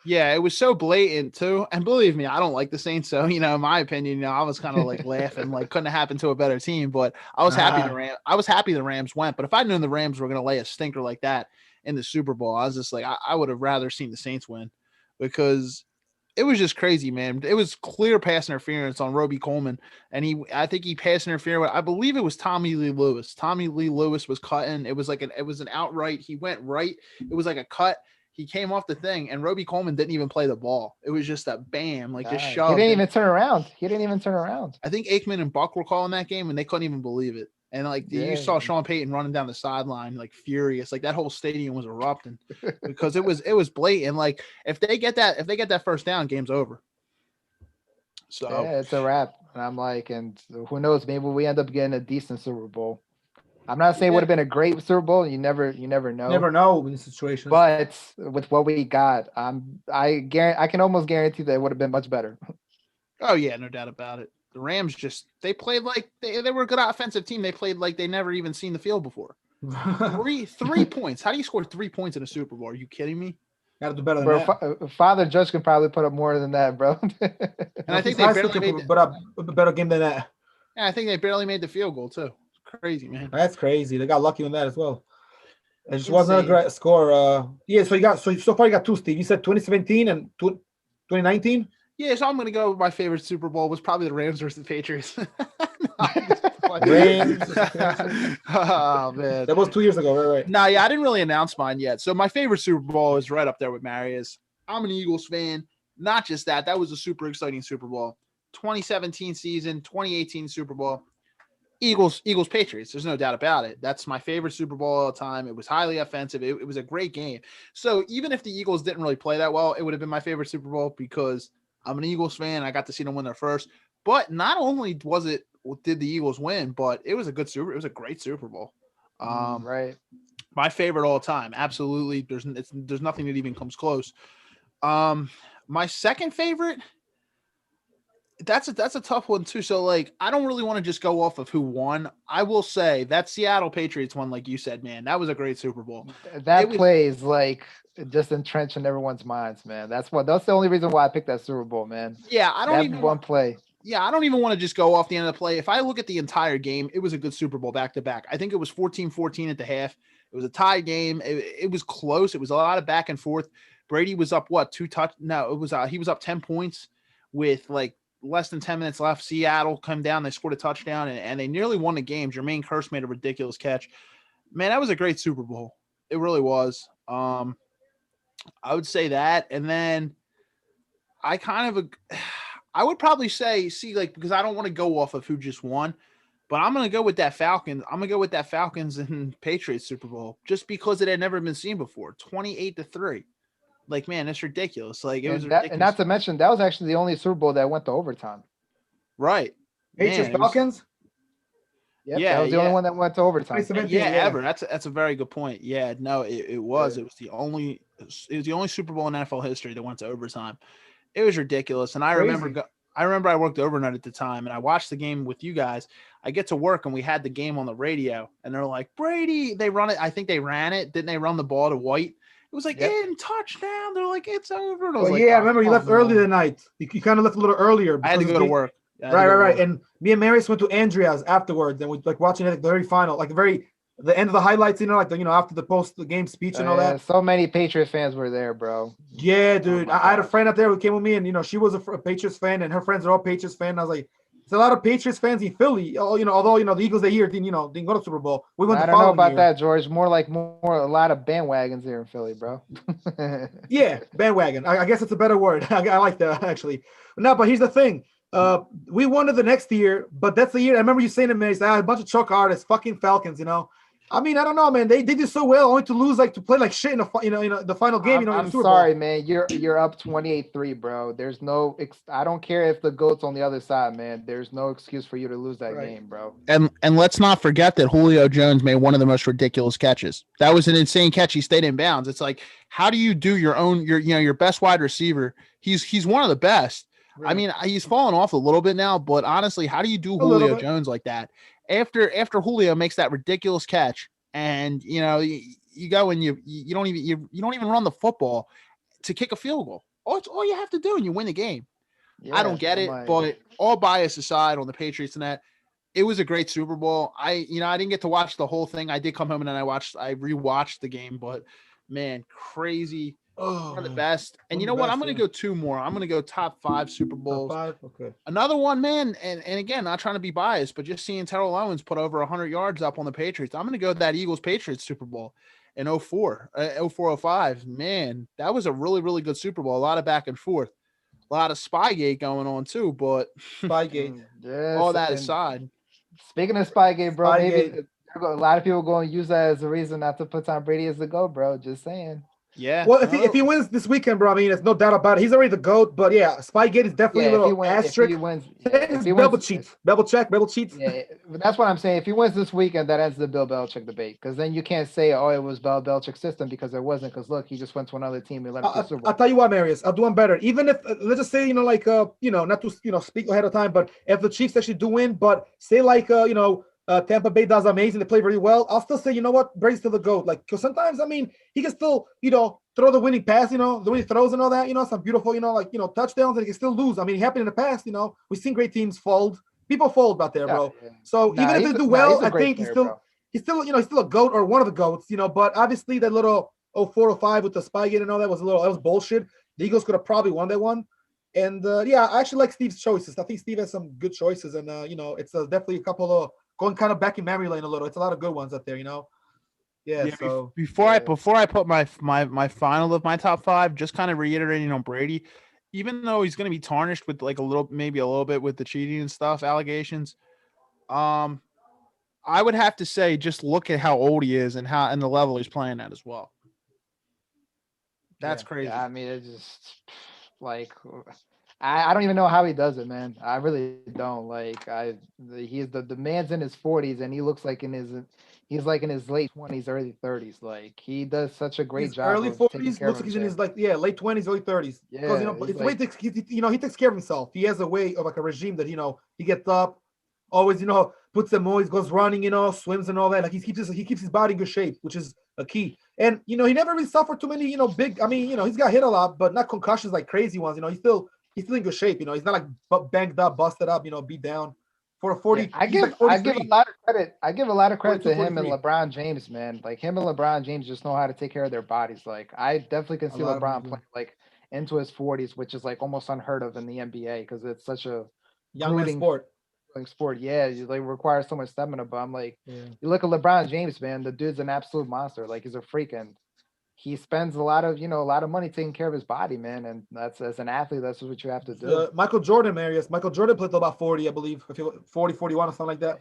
Yeah, it was so blatant too. And believe me, I don't like the Saints. So, in my opinion, I was kind of laughing, couldn't have happened to a better team. But I was happy the Rams went. But if I'd known the Rams were going to lay a stinker like that in the Super Bowl, I was just I would have rather seen the Saints win because it was just crazy, man. It was clear pass interference on Roby-Coleman. And I think he pass interfered with, I believe it was Tommy Lee Lewis. Tommy Lee Lewis was cutting. It was an outright. He went right. It was like a cut. He came off the thing, and Roby-Coleman didn't even play the ball. It was just a bam, just shoved. He didn't even turn around. I think Aikman and Buck were calling that game, and they couldn't even believe it. And you saw Sean Payton running down the sideline, furious. That whole stadium was erupting because it was blatant. If they get that first down, game's over. So yeah, it's a wrap. And I'm and who knows? Maybe we end up getting a decent Super Bowl. I'm not saying it would have been a great Super Bowl. You never know. Never know in this situation. But with what we got, I can almost guarantee that it would have been much better. Oh yeah, no doubt about it. The Rams they played they were a good offensive team. They played like they never even seen the field before. Three points. How do you score 3 points in a Super Bowl? Are you kidding me? Got to do better than that. Father Judge can probably put up more than that, bro. And I think they barely made a better game than that. Yeah, I think they barely made the field goal too. Crazy, man. That's crazy. They got lucky on that as well. It just wasn't a great score. So far you got two, Steve. You said 2017 and 2019. Yeah, so I'm gonna go with my favorite Super Bowl was probably the Rams versus the Patriots. Rams. Oh man, that was 2 years ago, right? No, yeah, I didn't really announce mine yet. So my favorite Super Bowl is right up there with Marius. I'm an Eagles fan. Not just that. That was a super exciting Super Bowl. 2017 season, 2018 Super Bowl. Eagles, Patriots. There's no doubt about it. That's my favorite Super Bowl of all time. It was highly offensive. It was a great game. So even if the Eagles didn't really play that well, it would have been my favorite Super Bowl because I'm an Eagles fan. I got to see them win their first. But not only did the Eagles win, but it was a great Super Bowl. Right. My favorite all time. Absolutely. There's nothing that even comes close. My second favorite. That's a tough one too. So I don't really want to just go off of who won. I will say that Seattle Patriots one, like you said, man, that was a great Super Bowl. That plays just entrenched in everyone's minds, man. That's the only reason why I picked that Super Bowl, man. Yeah, I don't even one play. Yeah, I don't even want to just go off the end of the play. If I look at the entire game, it was a good Super Bowl back to back. I think it was 14-14 at the half. It was a tie game. It was close. It was a lot of back and forth. Brady was up he was up 10 points with less than 10 minutes left. Seattle come down. They scored a touchdown, and they nearly won the game. Jermaine Kearse made a ridiculous catch. Man, that was a great Super Bowl. It really was. I would say that. And then I would probably say, because I don't want to go off of who just won, but I'm going to go with that Falcons. I'm going to go with that Falcons and Patriots Super Bowl just because it had never been seen before. 28-3. Man, it's ridiculous. It was ridiculous. And not to mention, that was actually the only Super Bowl that went to overtime. Right. Patriots Falcons? Yep, yeah, that was the only one that went to overtime. Ever. That's a very good point. Yeah, no, it was. Yeah. It was the only Super Bowl in NFL history that went to overtime. It was ridiculous. And I remember I worked overnight at the time, and I watched the game with you guys. I get to work, and we had the game on the radio, and they're like, Brady, they run it. I think they ran it. Didn't they run the ball to White? It was like in touchdown. They're like, it's over. And I was Well, like, I remember you left early the night. You kind of left a little earlier. I had to go to work. Right. And me and Marius went to Andrea's afterwards, and we like watching the very final, like the end of the highlights, like after the game speech and all that. So many Patriots fans were there, bro. Yeah, dude. I had a friend out there who came with me, and she was a Patriots fan, and her friends are all Patriots fan. And I was like, there's a lot of Patriots fans in Philly. Although the Eagles that year didn't go to Super Bowl. We went. I don't know about that, George. More a lot of bandwagons here in Philly, bro. Yeah, bandwagon. I guess it's a better word. I like that actually. But here's the thing. We won it the next year, but that's the year. I remember you saying to me, a bunch of choke artists, fucking Falcons, I mean, I don't know, man. They did so well, only to lose, to play like shit in the final game. I'm sorry, man. You're up 28-3, bro. There's no. I don't care if the GOAT's on the other side, man. There's no excuse for you to lose that game, bro. And let's not forget that Julio Jones made one of the most ridiculous catches. That was an insane catch. He stayed in bounds. It's like, how do you do your best wide receiver? He's one of the best. Right. I mean, he's fallen off a little bit now, but honestly, how do you do Julio Jones like that? After Julio makes that ridiculous catch, and you go and you don't even run the football to kick a field goal. All you have to do, and you win the game. Yeah, I don't get it, but all bias aside on the Patriots and that, it was a great Super Bowl. I didn't get to watch the whole thing. I did come home and then I rewatched the game, but man, crazy. One of the best. And you know what? I'm going to go two more. I'm going to go top 5 Super Bowls. Top 5? Okay. Another one, man. And again, not trying to be biased, but just seeing Terrell Owens put over 100 yards up on the Patriots. I'm going to go that Eagles-Patriots Super Bowl in 04-05. Man, that was a really, really good Super Bowl. A lot of back and forth. A lot of Spygate going on too, but Spygate. Yes, all that aside. Speaking of Spygate, bro, maybe a lot of people going to use that as a reason not to put Tom Brady as the GOAT, bro. Just saying. Yeah. Well, if he wins this weekend, bro, I mean, there's no doubt about it. He's already the GOAT, but yeah, Spygate is definitely a little asterisk. If he wins, double cheats. Yeah, that's what I'm saying. If he wins this weekend, that ends the Bill Belichick debate, because then you can't say, oh, it was Bill Belichick's system, because it wasn't. Because look, he just went to another team and let him to the Super Bowl. I'll tell you what, Marius, I'll do one better. Even if let's just say, not to speak ahead of time, but if the Chiefs actually do win, but say Tampa Bay does amazing. They play really well. I'll still say, you know what? Brady's still the GOAT. Because sometimes, I mean, he can still, throw the winning pass, the way he throws and all that, some beautiful, touchdowns, and he can still lose. I mean, it happened in the past, we've seen great teams fold. People fold out there, bro. Yeah. So even if they do well, I think he's still a GOAT or one of the GOATs, but obviously that little 04-05 with the Spygate and all that was bullshit. The Eagles could have probably won that one. And I actually like Steve's choices. I think Steve has some good choices, and it's definitely a couple of going kind of back in memory lane a little. It's a lot of good ones out there, Yeah. So before I put my final of my top 5, just kind of reiterating on Brady, even though he's going to be tarnished with maybe a little bit with the cheating and stuff allegations, I would have to say just look at how old he is and the level he's playing at as well. That's crazy. Yeah, I mean, it's just like. I don't even know how he does it, man. I really don't. He's the man's in his 40s, and he looks like he's like in his late 20s, early 30s. Like, he does such a great job. Early 40s, looks like he's in his late 20s, early 30s. Because it's the way he takes care of himself. He has a way of a regime that he gets up, always puts them on, goes running, swims and all that. Like he keeps his body in good shape, which is a key. And he never really suffered too many big. I mean he's got hit a lot, but not concussions like crazy ones. He's still in good shape. He's not like banged up, busted up, beat down. For a 40, I give a lot of credit. I give a lot of credit to him and LeBron James, man. Like, him and LeBron James just know how to take care of their bodies. Like, I definitely can see LeBron playing into his 40s, which is almost unheard of in the NBA, because it's such a young sport. Yeah, you requires so much stamina. But I'm you look at LeBron James, man. The dude's an absolute monster. Like, he's a freak, and he spends a lot of money taking care of his body, man. And that's, as an athlete, that's what you have to do. Michael Jordan, Marius. Michael Jordan played till about 40, I believe. 40, 41 or something like that.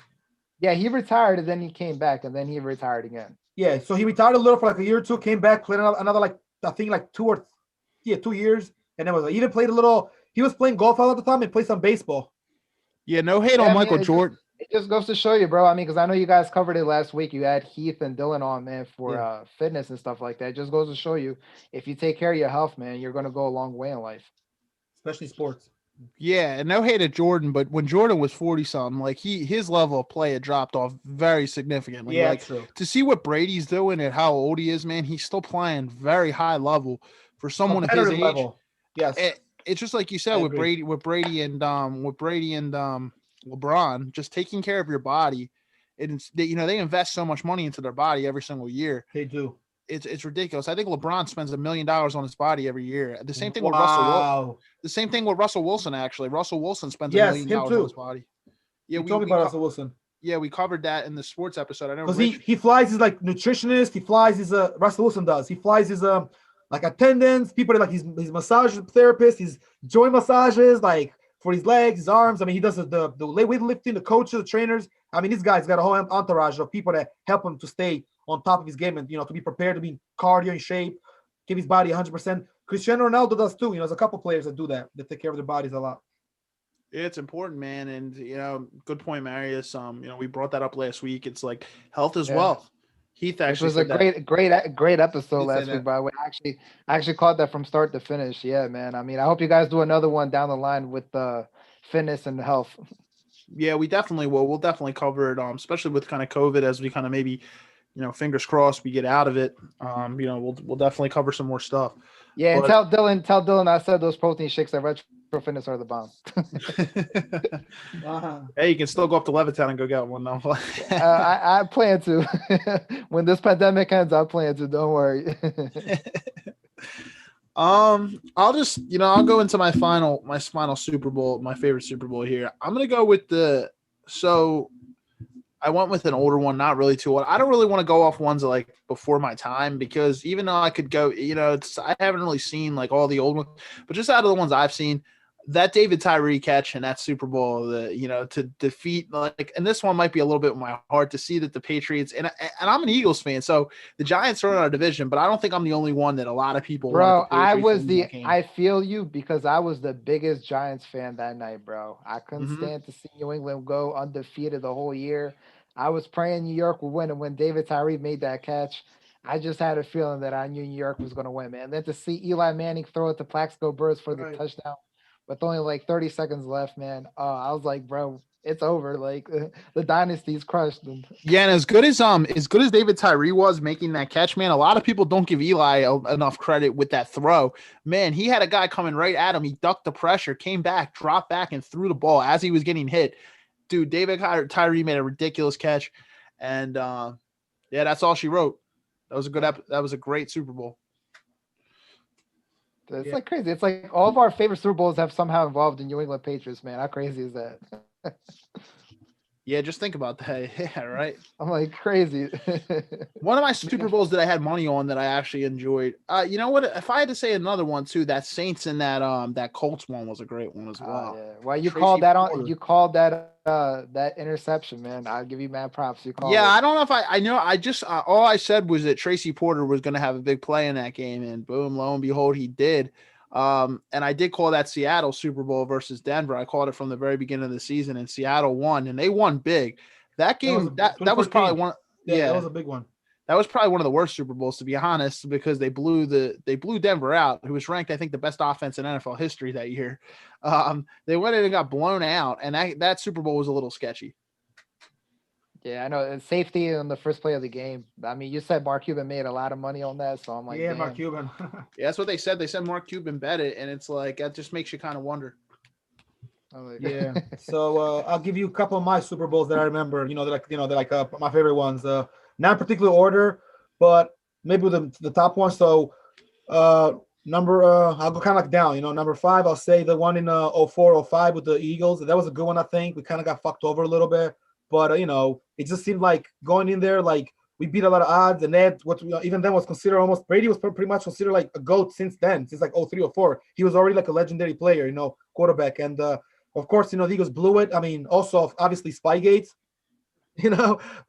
Yeah, he retired and then he came back and then he retired again. Yeah, so he retired a little for a year or two, came back, played another I think 2 years. And then he even played a little. He was playing golf all the time and played some baseball. Yeah, no hate on Michael Jordan. It just goes to show you, bro. I mean, because I know you guys covered it last week. You had Heath and Dylan on, man, for fitness and stuff like that. It just goes to show you, if you take care of your health, man, you're going to go a long way in life. Especially sports. Yeah, and no hate at Jordan, but when Jordan was 40-something, like his level of play had dropped off very significantly. Yeah, Like true. to see what Brady's doing and how old he is, man, he's still playing very high level for someone of his Competitive age. level. Yes. It's just like you said I with agree. Brady and LeBron, just taking care of your body. It's they, they invest so much money into their body every single year. They do. It's ridiculous. I think LeBron spends $1 million on his body every year. The same thing with Wow. The same thing with Russell Wilson. Actually, Russell Wilson spends $1 Yes, million him on his too. body. Yeah, You told me about Russell Wilson. Yeah, we covered that in the sports episode. I know because Rich. he flies his like nutritionist. He flies his Russell Wilson does. He flies his like attendants, people that like his massage therapist, his joint massages like for his legs, his arms. I mean, he does the weightlifting, the coaches, the trainers. I mean, this guy's got a whole entourage of people that help him to stay on top of his game and to be prepared to be cardio in shape, give his body 100%. Cristiano Ronaldo does too. There's a couple players that do that. They take care of their bodies a lot. It's important, man, and good point, Marius. We brought that up last week. It's like health is wealth. Heath actually was a great episode last week, by the way. I actually caught that from start to finish. Yeah, man. I mean, I hope you guys do another one down the line with fitness and health. Yeah, we definitely will. We'll definitely cover it, especially with kind of COVID as we kind of maybe, fingers crossed we get out of it. We'll definitely cover some more stuff. Yeah, and tell Dylan I said those protein shakes at Retro Fitness are the bomb. Hey, you can still go up to Levittown and go get one though. I plan to. When this pandemic ends, I plan to. Don't worry. I'll just I'll go into my final Super Bowl, my favorite Super Bowl here. I'm gonna go with I went with an older one, not really too old. I don't really want to go off ones like before my time because even though I could go, I haven't really seen like all the old ones, but just out of the ones I've seen, that David Tyree catch in that Super Bowl, to defeat and this one might be a little bit in my heart to see that the Patriots and I'm an Eagles fan, so the Giants are in our division, but I don't think I'm the only one that a lot of people. Bro, I feel you because I was the biggest Giants fan that night, bro. I couldn't stand to see New England go undefeated the whole year. I was praying New York would win, and when David Tyree made that catch, I just had a feeling that I knew New York was going to win, man. And then to see Eli Manning throw it to Plaxico Burress for the touchdown with only like 30 seconds left, man. I was like, bro, it's over. Like the dynasty's crushed. Yeah, and as good as David Tyree was making that catch, man, a lot of people don't give Eli enough credit with that throw. Man, he had a guy coming right at him. He ducked the pressure, came back, dropped back, and threw the ball as he was getting hit. Dude, David Tyree made a ridiculous catch, and that's all she wrote. That was a great Super Bowl. It's like crazy. It's like all of our favorite Super Bowls have somehow involved in New England Patriots, man. How crazy is that? Yeah, just think about that. Yeah, right. I'm like crazy. One of my Super Bowls that I had money on that I actually enjoyed. You know what? If I had to say another one too, that Saints and that Colts one was a great one as well. Yeah. Well, you called that interception, man. I'll give you mad props. You called. Yeah, I don't know if I know. I just all I said was that Tracy Porter was going to have a big play in that game, and boom, lo and behold, he did. And I did call that Seattle Super Bowl versus Denver. I called it from the very beginning of the season, and Seattle won, and they won big. That game, that was probably one. Yeah, that was a big one. That was probably one of the worst Super Bowls, to be honest, because they blew Denver out, who was ranked, I think, the best offense in NFL history that year. They went in and got blown out, and that Super Bowl was a little sketchy. Yeah, I know. Safety on the first play of the game. I mean, you said Mark Cuban made a lot of money on that, so I'm like, damn. Mark Cuban. Yeah, that's what they said. They said Mark Cuban bet it, and it's like that just makes you kind of wonder. Yeah. So I'll give you a couple of my Super Bowls that I remember. They're like my favorite ones. Not in particular order, but maybe the top one. So I'll go kind of like down. Number 5, I'll say the one in 04-05 with the Eagles. That was a good one, I think. We kind of got fucked over a little bit. But, it just seemed like going in there, like we beat a lot of odds. And then even then was considered almost, Brady was pretty much considered like a GOAT since then, since like 03-04. He was already like a legendary player, quarterback. And of course, the Eagles blew it. I mean, also obviously Spygates,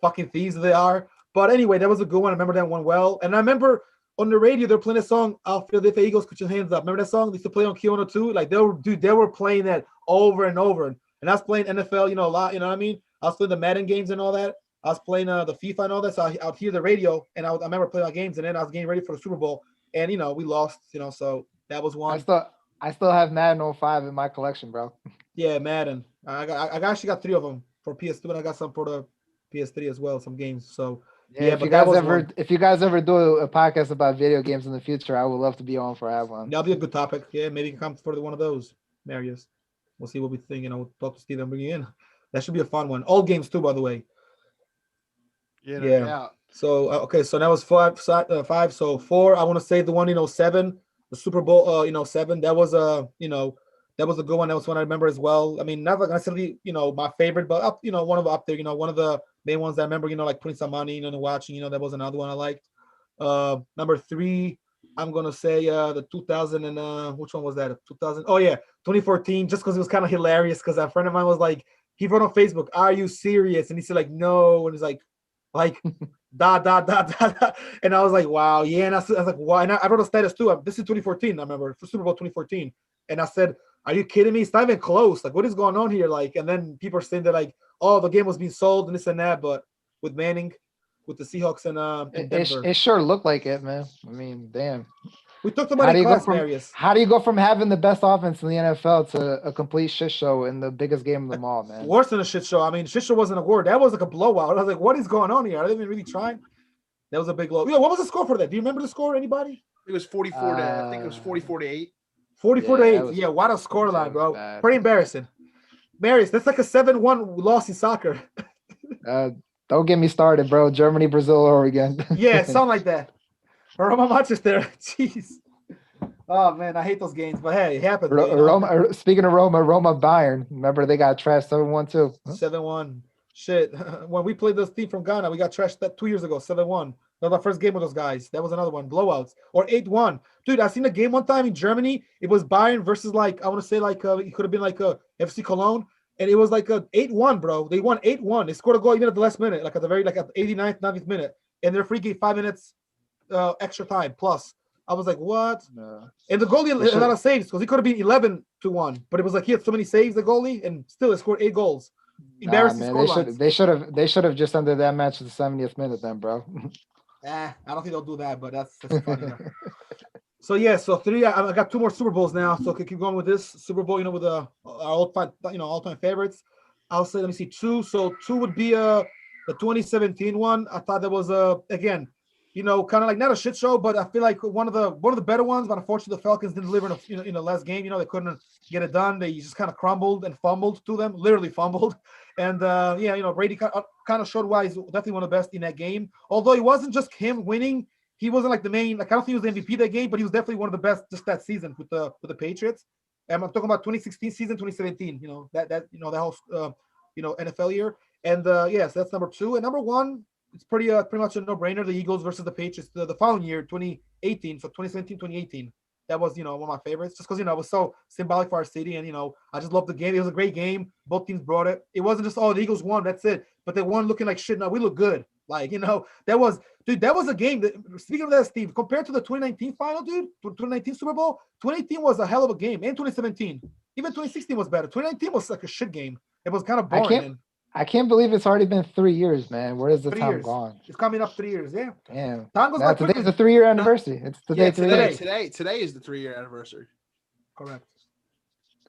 fucking thieves they are. But anyway, that was a good one. I remember that one well. And I remember on the radio, they're playing a song, "I'll Feel the Eagles, Put Your Hands Up." Remember that song? They used to play on Q102. Like they were playing that over and over. And I was playing NFL, a lot, you know what I mean? I was playing the Madden games and all that. I was playing the FIFA and all that. So I would hear the radio, and I remember playing my games, and then I was getting ready for the Super Bowl. And, we lost, so that was one. I still have Madden 05 in my collection, bro. Yeah, Madden. I actually got 3 of them for PS2, and I got some for the PS3 as well. Some games. So Yeah, but that was one. if you guys ever do a podcast about video games in the future, I would love to be on for that one. That'll be a good topic. Yeah, maybe you can come for one of those, Marius. We'll see what we think. We'll talk to Steve and bring you in. That should be a fun one. Old games too, by the way. Yeah. So okay, so that was 5. 5. So 4. I want to say the one 7, the Super Bowl 7. That was that was a good one. That was one I remember as well. I mean, not necessarily my favorite, but up one of up there. One of the main ones that I remember. Like putting some money and watching. That was another one I liked. Number 3. I'm gonna say the 2000 and which one was that? 2000. Oh yeah, 2014. Just because it was kind of hilarious. Because a friend of mine was like, he wrote on Facebook, "Are you serious?" And he said like, "No," and he's like da. And I was like, wow, yeah. And I was like, why? And I wrote a status too. This is 2014. I remember for Super Bowl 2014. And I said, are you kidding me? It's not even close. Like, what is going on here? Like, and then people are saying that like, oh, the game was being sold and this and that. But with Manning, with the Seahawks and Denver, it sure looked like it, man. I mean, damn. We talked about it cost, Marius. How do you go from having the best offense in the NFL to a complete shit show in the biggest game of them all, man? Worse than a shit show. I mean, shit show wasn't a word. That was like a blowout. I was like, what is going on here? Are they even really trying? That was a big blow. Yeah, what was the score for that? Do you remember the score? Anybody? It was 44 to I think it was 44 to 8. 44 to 8. Yeah, what a score line, bro. Bad. Pretty embarrassing. Marius, that's like a 7-1 loss in soccer. Don't get me started, bro. Germany, Brazil, Oregon. Yeah, something like that. Roma Manchester. Jeez. Oh man, I hate those games, but hey, it happens. Roma. Speaking of Roma Bayern. Remember they got trashed 7-1 too. 7-1. Shit. When we played this team from Ghana, we got trashed that 2 years ago. 7-1. That was our first game with those guys. That was another one. Blowouts or 8-1. Dude, I seen a game one time in Germany. It was Bayern versus like I want to say like it could have been like a FC Cologne, and it was like a 8-1, bro. They won 8-1. They scored a goal even at the last minute, like at the at the 89th, 90th minute, and their free gave 5 minutes extra time plus. I was like, what? No. And the goalie had a lot of saves because he could have been 11-1, but it was like he had so many saves, the goalie, and still he scored 8 goals. Embarrassing man. They should have just ended that match at the 70th minute then, bro. I don't think they'll do that, but that's funny. So yeah, so 3. I got 2 more Super Bowls now, so I can keep going with this Super Bowl. With our all-time favorites. I'll say, let me see, 2. So 2 would be the 2017 one. I thought that was again, kind of like not a shit show, but I feel like one of the better ones. But unfortunately, the Falcons didn't deliver in the last game. They couldn't get it done. They just kind of crumbled and fumbled to them, literally fumbled. And Brady kind of showed why he's definitely one of the best in that game. Although it wasn't just him winning, he wasn't like the main. Like I don't think he was the MVP that game, but he was definitely one of the best just that season with the Patriots. And I'm talking about 2016 season, 2017. That whole NFL year. And yes, that's number 2. And number 1. It's pretty much a no-brainer. The Eagles versus the Patriots the following year, 2018. So 2017, 2018. That was, one of my favorites. Just because, it was so symbolic for our city. And, I just loved the game. It was a great game. Both teams brought it. It wasn't just, the Eagles won. That's it. But they won looking like shit. No, we look good. Like, that was a game. Speaking of that, Steve, compared to the 2019 final, dude, 2019 Super Bowl, 2018 was a hell of a game. And 2017. Even 2016 was better. 2019 was like a shit game. It was kind of boring. I can't believe it's already been 3 years, man. Where is the time gone? It's coming up 3 years, yeah. Damn. Time goes by quickly. Today's the 3-year anniversary. It's today. Today is the 3-year anniversary. Correct.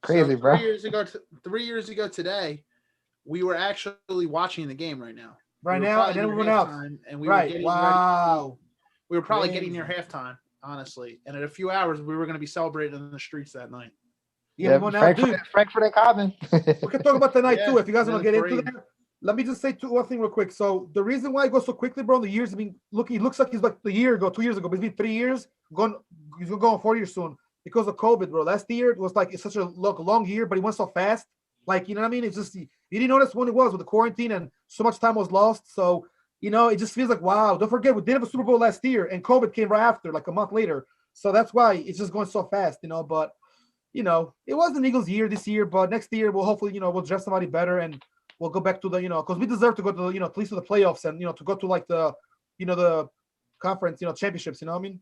Crazy, so bro. 3 years ago today, we were actually watching the game right now. And then we went out. And we were getting ready. We were probably getting near halftime, honestly. And in a few hours, we were going to be celebrating in the streets that night. Yeah, Frankfurt and Cobbin. We can talk about the night too if you guys want to get into that. Let me just say one thing real quick. So the reason why it goes so quickly, bro, the years have been looking. It looks like he's like 2 years ago, but it's been 3 years. He's gonna go on 4 years soon because of COVID, bro. Last year it was like it's such a long year, but it went so fast. Like, you know what I mean? It's just you didn't notice when it was with the quarantine and so much time was lost. So it just feels like wow. Don't forget we did have a Super Bowl last year and COVID came right after, like a month later. So that's why it's just going so fast, But it wasn't Eagles' year this year, but next year we'll hopefully, we'll draft somebody better and we'll go back to the, because we deserve to go to, at least to the playoffs and, to go to like the, the conference, championships, what I mean?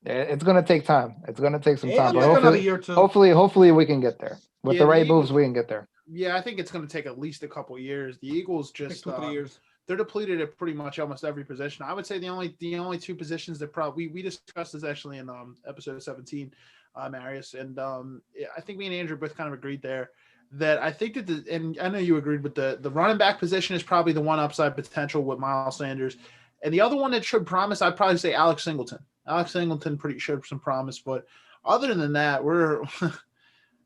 It's going to take time. It's going to take some time. But hopefully, a year or two. hopefully we can get there. With the right moves, we can get there. Yeah, I think it's going to take at least a couple of years. The Eagles just 2-3 years. They're depleted at pretty much almost every position. I would say the only 2 positions that probably we discussed this actually in episode 17. Marius. And I think me and Andrew both kind of agreed there that I think that and I know you agreed with the running back position is probably the one upside potential with Miles Sanders. And the other one that should promise, I'd probably say Alex Singleton. Alex Singleton showed some promise, but other than that,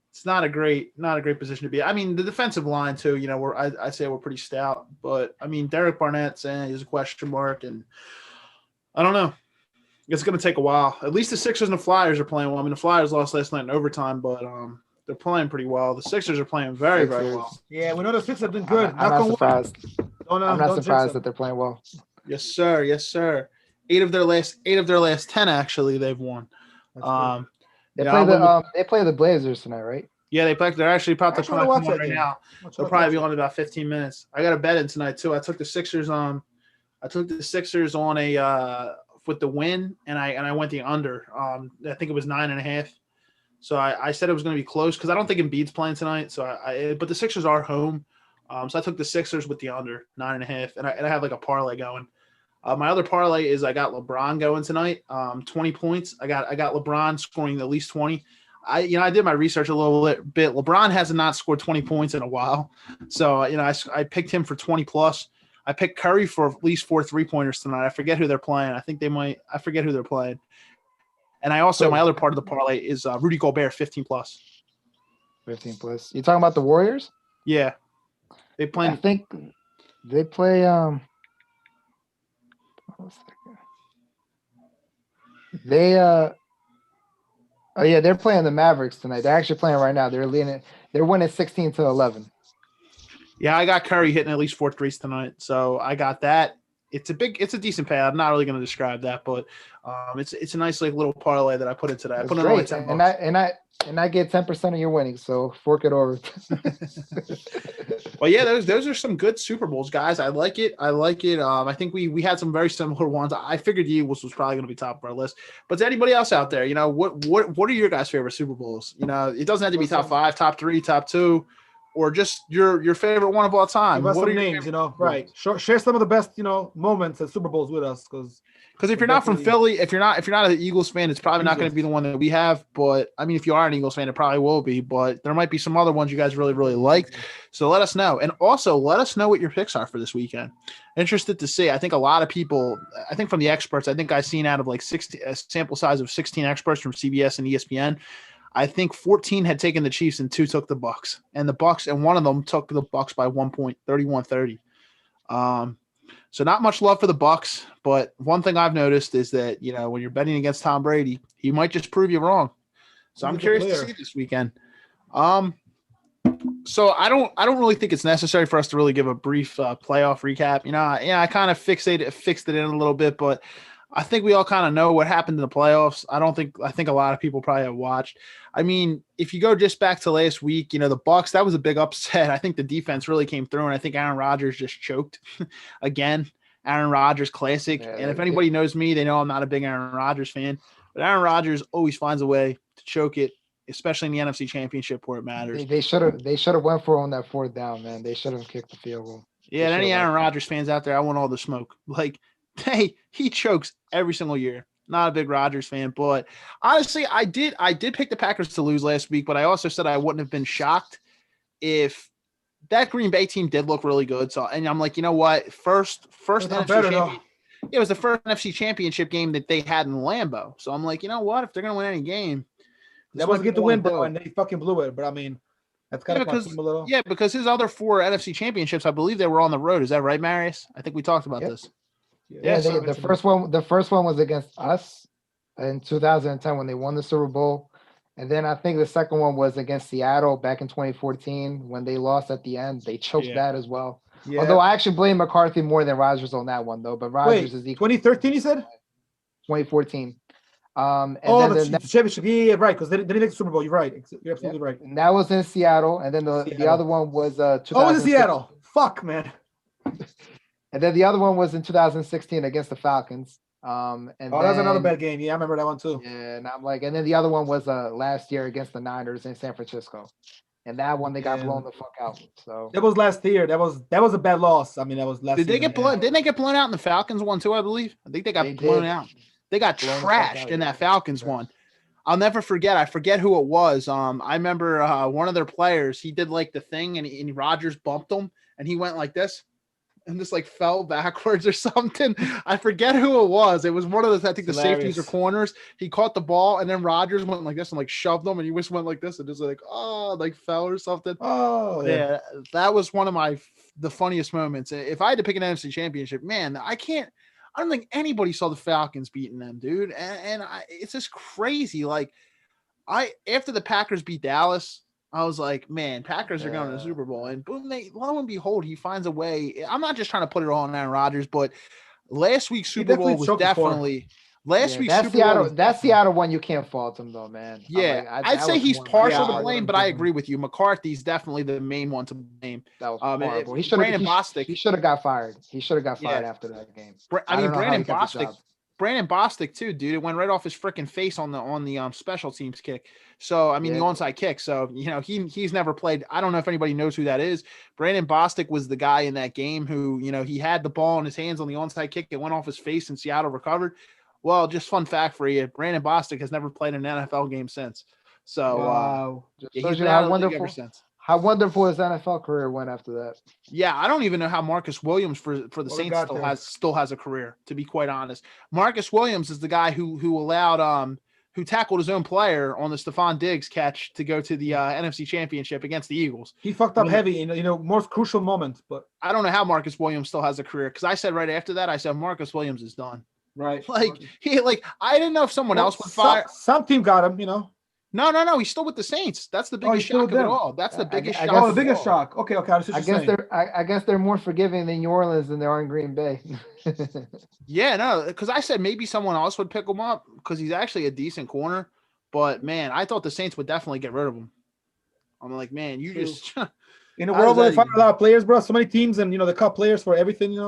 it's not a great position to be. I mean, the defensive line too. I say we're pretty stout, but I mean, Derek Barnett's is a question mark, and I don't know. It's going to take a while. At least the Sixers and the Flyers are playing well. I mean, the Flyers lost last night in overtime, but they're playing pretty well. The Sixers are playing very well. Yeah, we know the Sixers have been good. I'm not surprised. I'm not surprised that they're playing well. Yes, sir. Yes, sir. 8 of their last 10 actually they've won. They play the Blazers tonight, right? Yeah, they're actually about to come on right now. They'll probably be on in about 15 minutes. I got a bet in tonight too. I took the Sixers on a with the win, and I went the under. I think it was 9.5. So I said it was going to be close because I don't think Embiid's playing tonight. So but the Sixers are home. So I took the Sixers with the under 9.5, and I have like a parlay going. My other parlay is I got LeBron going tonight. 20 points. I got LeBron scoring at least 20. I did my research a little bit. LeBron has not scored 20 points in a while, so I picked him for 20 plus. I picked Curry for at least 4 3-pointers tonight. I forget who they're playing. I forget who they're playing. And I also my other part of the parlay is Rudy Gobert 15 plus. 15 plus. You talking about the Warriors? Yeah, they play. I think they play. They're playing the Mavericks tonight. They're actually playing right now. They're winning 16-11. Yeah, I got Curry hitting at least 4 threes tonight, so I got that. It's a decent pay. I'm not really going to describe that, but it's a nice little parlay that I put in today. I put in only $10. And I get 10% of your winnings, so fork it over. Well, yeah, those are some good Super Bowls, guys. I like it. I think we had some very similar ones. I figured the Eagles was probably going to be top of our list. But to anybody else out there, what are your guys' favorite Super Bowls? It doesn't have to be top 5, top 3, top 2, or just your favorite one of all time. Give us some names, right? Share some of the best, moments at Super Bowls with us, because if you're not from Philly, if you're not an Eagles fan, it's probably not going to be the one that we have. But I mean, if you are an Eagles fan, it probably will be. But there might be some other ones you guys really, really liked. So let us know, and also let us know what your picks are for this weekend. Interested to see. I think a lot of people. I think from the experts, I think I've seen out of like 60 a sample size of 16 experts from CBS and ESPN. I think 14 had taken the Chiefs and 2 took the Bucks, and one of them took the Bucks by 1 point, 31-30. So not much love for the Bucks, but one thing I've noticed is that when you're betting against Tom Brady, he might just prove you wrong. So I'm curious to see this weekend. So I don't really think it's necessary for us to really give a brief playoff recap. I kind of fixed it in a little bit, but I think we all kind of know what happened in the playoffs. I think a lot of people probably have watched. I mean, if you go just back to last week, the Bucks, that was a big upset. I think the defense really came through, and I think Aaron Rodgers just choked again. Aaron Rodgers classic. Yeah, and if anybody knows me, they know I'm not a big Aaron Rodgers fan, but Aaron Rodgers always finds a way to choke it, especially in the NFC Championship where it matters. They should have went for it on that 4th down, man. They should have kicked the field goal. Yeah, and any Aaron Rodgers fans out there, I want all the smoke. Hey, he chokes every single year. Not a big Rodgers fan, but honestly, I did pick the Packers to lose last week, but I also said I wouldn't have been shocked if that Green Bay team did look really good. So, and I'm like, you know what? First NFC it was the first NFC Championship game that they had in Lambeau. So I'm like, you know what? If they're gonna win any game, that was get the win, bro, and they fucking blew it. But I mean, that's kind of my team a little. Yeah, because his other 4 NFC Championships, I believe they were on the road. Is that right, Marius? I think we talked about this. Yeah, the first one was against us in 2010 when they won the Super Bowl, and then I think the second one was against Seattle back in 2014 when they lost at the end. They choked that as well. Yeah. Although I actually blame McCarthy more than Rodgers on that one though. But Rodgers is equal. 2013, you said? 2014. The championship. Yeah, right. Because they didn't make the Super Bowl. You're right. You're absolutely right. And that was in Seattle, and then the other one was 2006. Oh, it was in Seattle. Fuck, man. And then the other one was in 2016 against the Falcons. That was another bad game. Yeah, I remember that one too. Yeah, and I'm like, and then the other one was last year against the Niners in San Francisco, and that one they got blown the fuck out. So that was last year. That was a bad loss. I mean, that was last. Did they get blown? Didn't they get blown out in the Falcons one too? I believe. I think they got blown out. They got trashed in that Falcons one. I'll never forget. I forget who it was. I remember one of their players. He did like the thing, and Rodgers bumped him, and he went like this, and just like fell backwards or something. I forget who it was. It was one of those. I think the safeties or corners. He caught the ball, and then Rodgers went like this and like shoved him, and he just went like this and just like like fell or something. Oh yeah, that was one of the funniest moments. If I had to pick an NFC Championship, man, I don't think anybody saw the Falcons beating them, dude. And it's just crazy. Like after the Packers beat Dallas, I was like, man, Packers are going to the Super Bowl. And boom, lo and behold, he finds a way. I'm not just trying to put it all on Aaron Rodgers, but last week's Super Bowl was definitely that Seattle one. You can't fault him though, man. Yeah, I'd say he's partial to blame, but I agree with you. McCarthy's definitely the main one to blame. That was horrible. He should have got fired. He should have got fired after that game. Brandon Bostic too, dude. It went right off his freaking face on the special teams kick. So I mean the onside kick. So he's never played. I don't know if anybody knows who that is. Brandon Bostic was the guy in that game who he had the ball in his hands on the onside kick. It went off his face and Seattle recovered. Well, just fun fact for you, Brandon Bostic has never played an NFL game since. So wow. He's been out of the league ever since. How wonderful his NFL career went after that. Yeah, I don't even know how Marcus Williams for the Saints still has a career, to be quite honest. Marcus Williams is the guy who allowed who tackled his own player on the Stephon Diggs catch to go to the NFC Championship against the Eagles. He fucked up heavy in most crucial moments, but I don't know how Marcus Williams still has a career, because I said right after that, I said Marcus Williams is done. Right. I didn't know if someone else would fire. Some team got him, No. He's still with the Saints. That's the biggest shock of it all. That's the biggest shock. Oh, the biggest shock. Okay. I guess they're more forgiving than New Orleans than they are in Green Bay. Yeah, no, because I said maybe someone else would pick him up because he's actually a decent corner. But man, I thought the Saints would definitely get rid of him. I'm like, man, just in a world where they fire a lot of players, bro. So many teams, and they cut players for everything.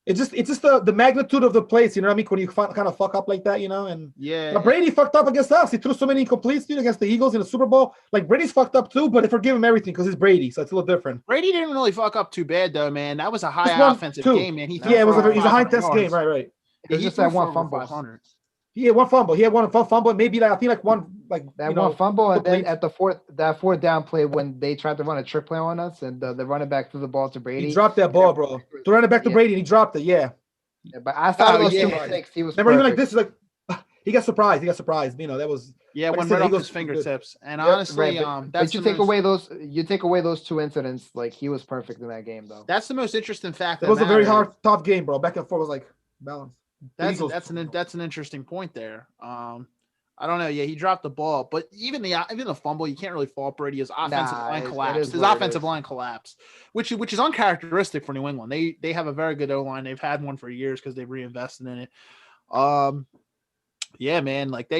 It's just the magnitude of the plays, what I mean? When you kind of fuck up like that, and But Brady fucked up against us. He threw so many incompletes, against the Eagles in the Super Bowl. Like Brady's fucked up too, but they forgive him everything because he's Brady, so it's a little different. Brady didn't really fuck up too bad though, man. That was a high offensive game, man. He's a high test game, right. He just had one fumble. He had one fumble. He had one fumble, maybe one fumble, and then at the fourth down play when they tried to run a trick play on us, and the running back threw the ball to Brady. He dropped that ball, bro. To run it back to Brady, and he dropped it. Yeah. Yeah, but I thought those 2 mistakes. He was never even like this. Like he got surprised. That was went right off his fingertips. And honestly, but you take away those 2 incidents, like he was perfect in that game, though. That's the most interesting fact. It was a very hard, tough game, bro. Back and forth was like balanced. That's an interesting point there. I don't know. Yeah, he dropped the ball, but even the fumble, you can't really fault Brady. His offensive line collapsed. His offensive line collapsed, which is uncharacteristic for New England. They have a very good O-line. They've had one for years because they've reinvested in it. Yeah, man. Like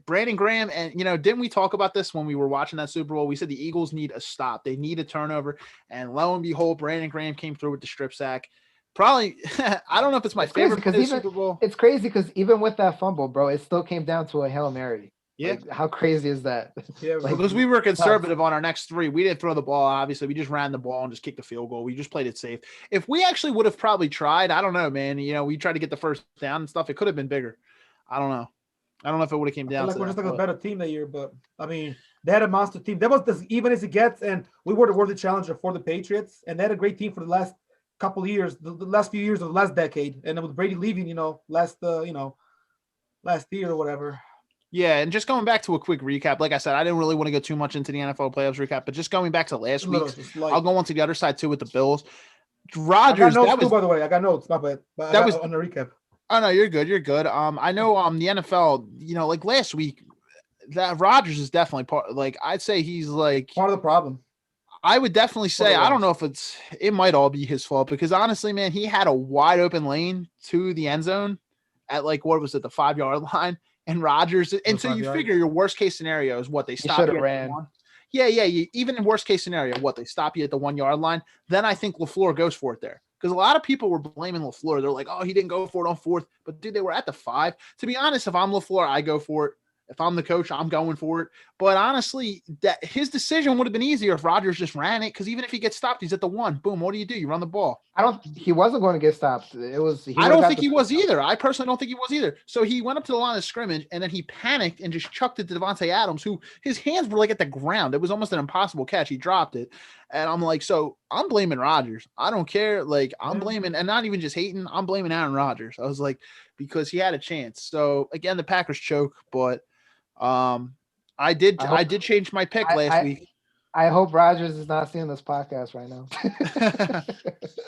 Brandon Graham, and didn't we talk about this when we were watching that Super Bowl? We said the Eagles need a stop. They need a turnover, and lo and behold, Brandon Graham came through with the strip sack. Probably, I don't know if it's my favorite Super Bowl. It's crazy because even with that fumble, bro, it still came down to a Hail Mary. Yeah. Like, how crazy is that? Yeah, because we were conservative on our next 3. We didn't throw the ball, obviously. We just ran the ball and just kicked the field goal. We just played it safe. If we actually would have probably tried, I don't know, man. We tried to get the first down and stuff. It could have been bigger. I don't know. I don't know if it would have came down to we're just like a better team that year, but I mean, they had a monster team. That was as even as it gets, and we were the worthy challenger for the Patriots, and they had a great team for the last couple of years, the last few years of the last decade, and with Brady leaving, last year or whatever. Yeah, and just going back to a quick recap, like I said, I didn't really want to go too much into the NFL playoffs recap, but just going back to last week, I'll go on to the other side too with the Bills. Rodgers, by the way, I got notes, not bad. But that was on the recap. Oh no, you're good. You're good. I know the NFL, like last week, that Rodgers is definitely part. Like I'd say he's like part of the problem. I would definitely say, I don't know if it might all be his fault because honestly, man, he had a wide open lane to the end zone at like, what was it, the 5-yard line, and Rodgers. And so you figure your worst case scenario is what they stop you at. Yeah. Even in worst case scenario, what they stop you at the 1-yard line. Then I think LaFleur goes for it there. Because a lot of people were blaming LaFleur. They're like, oh, he didn't go for it on 4th. But dude, they were at the 5. To be honest, if I'm LaFleur, I go for it. If I'm the coach, I'm going for it. But honestly, that his decision would have been easier if Rodgers just ran it, because even if he gets stopped, he's at the 1. Boom, what do? You run the ball. He wasn't going to get stopped. I don't think he was either. I personally don't think he was either. So he went up to the line of scrimmage, and then he panicked and just chucked it to Devontae Adams, who his hands were like at the ground. It was almost an impossible catch. He dropped it. And I'm like, so I'm blaming Rodgers. I don't care. Like, I'm blaming, and not even just hating, I'm blaming Aaron Rodgers. I was like, because he had a chance. So again, the Packers choke, but I did change my pick last week. I hope Rodgers is not seeing this podcast right now.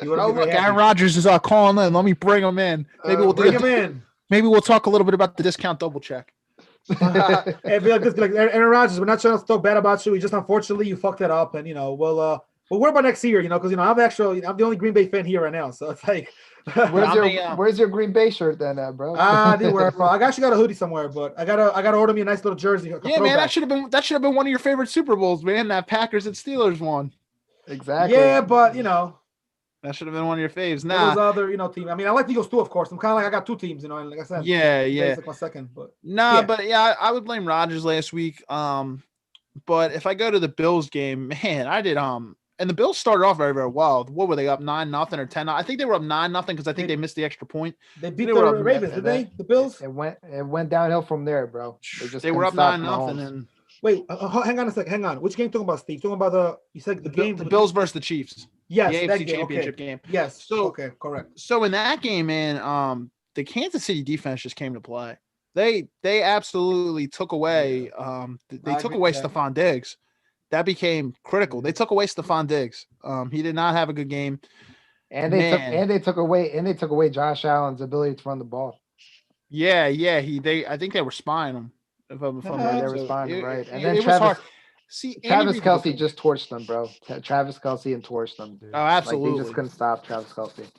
Oh, look, Aaron Rodgers is calling in. Let me bring him in. Maybe we'll bring him in. Maybe we'll talk a little bit about the discount double check. Hey, be like this, like Aaron Rodgers. We're not trying to talk bad about you. We just unfortunately you fucked it up, and we'll worry about next year. Because I'm the only Green Bay fan here right now, so it's like. Where's your Green Bay shirt then, bro? I didn't wear it, bro. I actually got a hoodie somewhere, but I gotta order me a nice little jersey. Yeah, man, that should have been one of your favorite Super Bowls, man. That Packers and Steelers one. Exactly. Yeah, but that should have been one of your faves. Those other teams. I mean, I like the Eagles too, of course. I'm kind of like I got two teams, and like I said. Yeah. It's like my second, but I would blame Rodgers last week. But if I go to the Bills game, man, I did and the Bills started off very, very well. What were they up 9-0 or 10-0? I think they were up 9-0 because I think they missed the extra point. They beat the Ravens, did they? The Bills? It went downhill from there, bro. They were up 9-0 and wait, hang on a second. Hang on. Which game you talking about, Steve? Talking about you said the game? The Bills versus the Chiefs. Yes, the AFC game. Championship game. Yes. So okay, correct. So in that game, man, the Kansas City defense just came to play. They absolutely took away they took away Stephon Diggs. That became critical. They took away Stephon Diggs. He did not have a good game. And they took away Josh Allen's ability to run the ball. Yeah. I think they were spying him. If I'm right. They were spying him, right. And then Travis Kelce just torched them, bro. Travis Kelce and torched them, dude. Oh, absolutely. Like, they just couldn't stop Travis Kelce.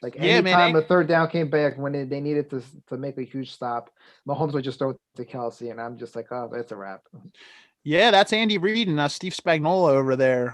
Like anytime the third down came back when they needed to make a huge stop, Mahomes would just throw it to Kelce, and I'm just like, oh, it's a wrap. Yeah, that's Andy Reid and Steve Spagnuolo over there,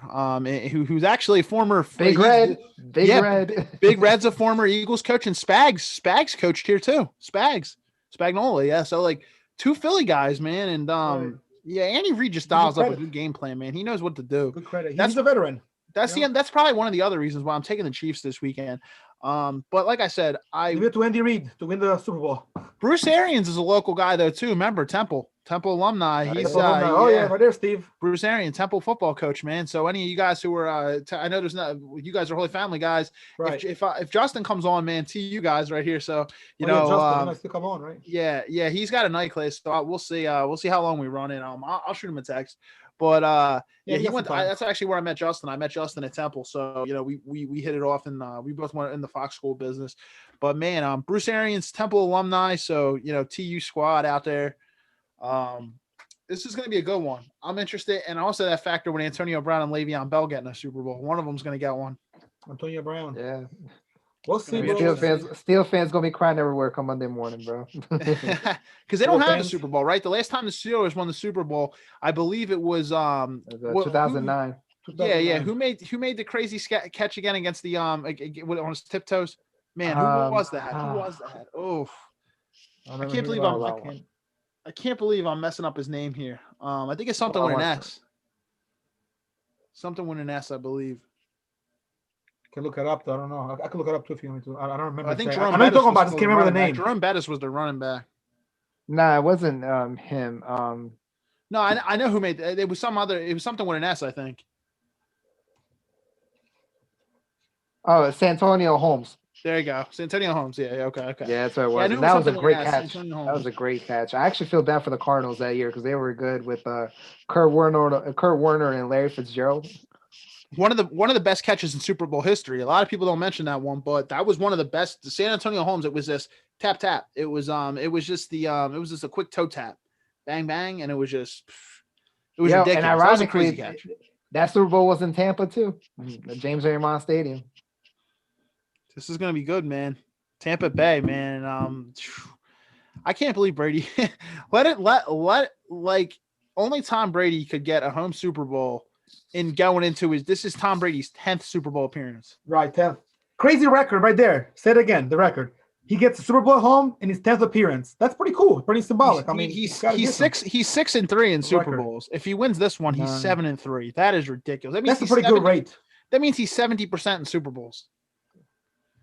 who's actually a former Big Red. Big Red's a former Eagles coach, and Spags coached here too. Spagnuolo, yeah. So like two Philly guys, man, and Andy Reid just dials up a good game plan, man. He knows what to do. Good credit. He's a veteran. That's probably one of the other reasons why I'm taking the Chiefs this weekend. But like I said, give it to Andy Reid to win the Super Bowl. Bruce Arians is a local guy though too. Remember Temple alumni. He's right there, Steve. Bruce Arians, Temple football coach, man. So any of you guys who are, I know there's not. You guys are Holy Family guys. Right. If Justin comes on, man, to you guys right here. So Justin nice to come on, right? Yeah. He's got a night class. So we'll see. We'll see how long we run it. I'll shoot him a text. But he went. That's actually where I met Justin. I met Justin at Temple, so we hit it off, and we both went in the Fox School business. But man, Bruce Arians, Temple alumni, so TU squad out there. This is going to be a good one. I'm interested, and also that factor when Antonio Brown and Le'Veon Bell getting a Super Bowl. One of them's going to get one. Antonio Brown. Yeah. We'll see. Steel fans gonna be crying everywhere come Monday morning, bro. Because they don't have the Super Bowl, right? The last time the Steelers won the Super Bowl, I believe it was 2009. Yeah. Who made the crazy catch again against the on his tiptoes? Man, who was that? Oh, I can't believe I'm messing up his name here. I think it's something with an S. Something with an S, I believe. Can look it up though. I don't know. I can look it up too if you want me to. I don't remember. I think Jerome I know you're talking about. I just can't remember the name. Jerome Bettis was the running back. Nah, it wasn't him. No, I know who made it. It was some other. It was something with an S, I think. Oh, Santonio Holmes. There you go, Santonio Holmes. Yeah. Okay. Yeah, that's what it was. That was a great catch. That was a great catch. I actually feel bad for the Cardinals that year because they were good with Kurt Warner and Larry Fitzgerald. One of the best catches in Super Bowl history. A lot of people don't mention that one, but that was one of the best. The San Antonio Holmes. It was this tap. It was just a quick toe tap, bang bang, and it was ridiculous. And ironically, that Super Bowl was in Tampa too, James Raymond Stadium. This is gonna be good, man. Tampa Bay, man. I can't believe Brady. Only Tom Brady could get a home Super Bowl. In going into this is Tom Brady's 10th Super Bowl appearance. Right, 10th. Crazy record right there. Say it again, the record. he gets a Super Bowl at home in his 10th appearance. That's pretty cool. Pretty symbolic. He's 6-3 in Super Bowls. If he wins this one, he's 7-3. That is ridiculous. That means that's a pretty good rate. That means he's 70% in Super Bowls.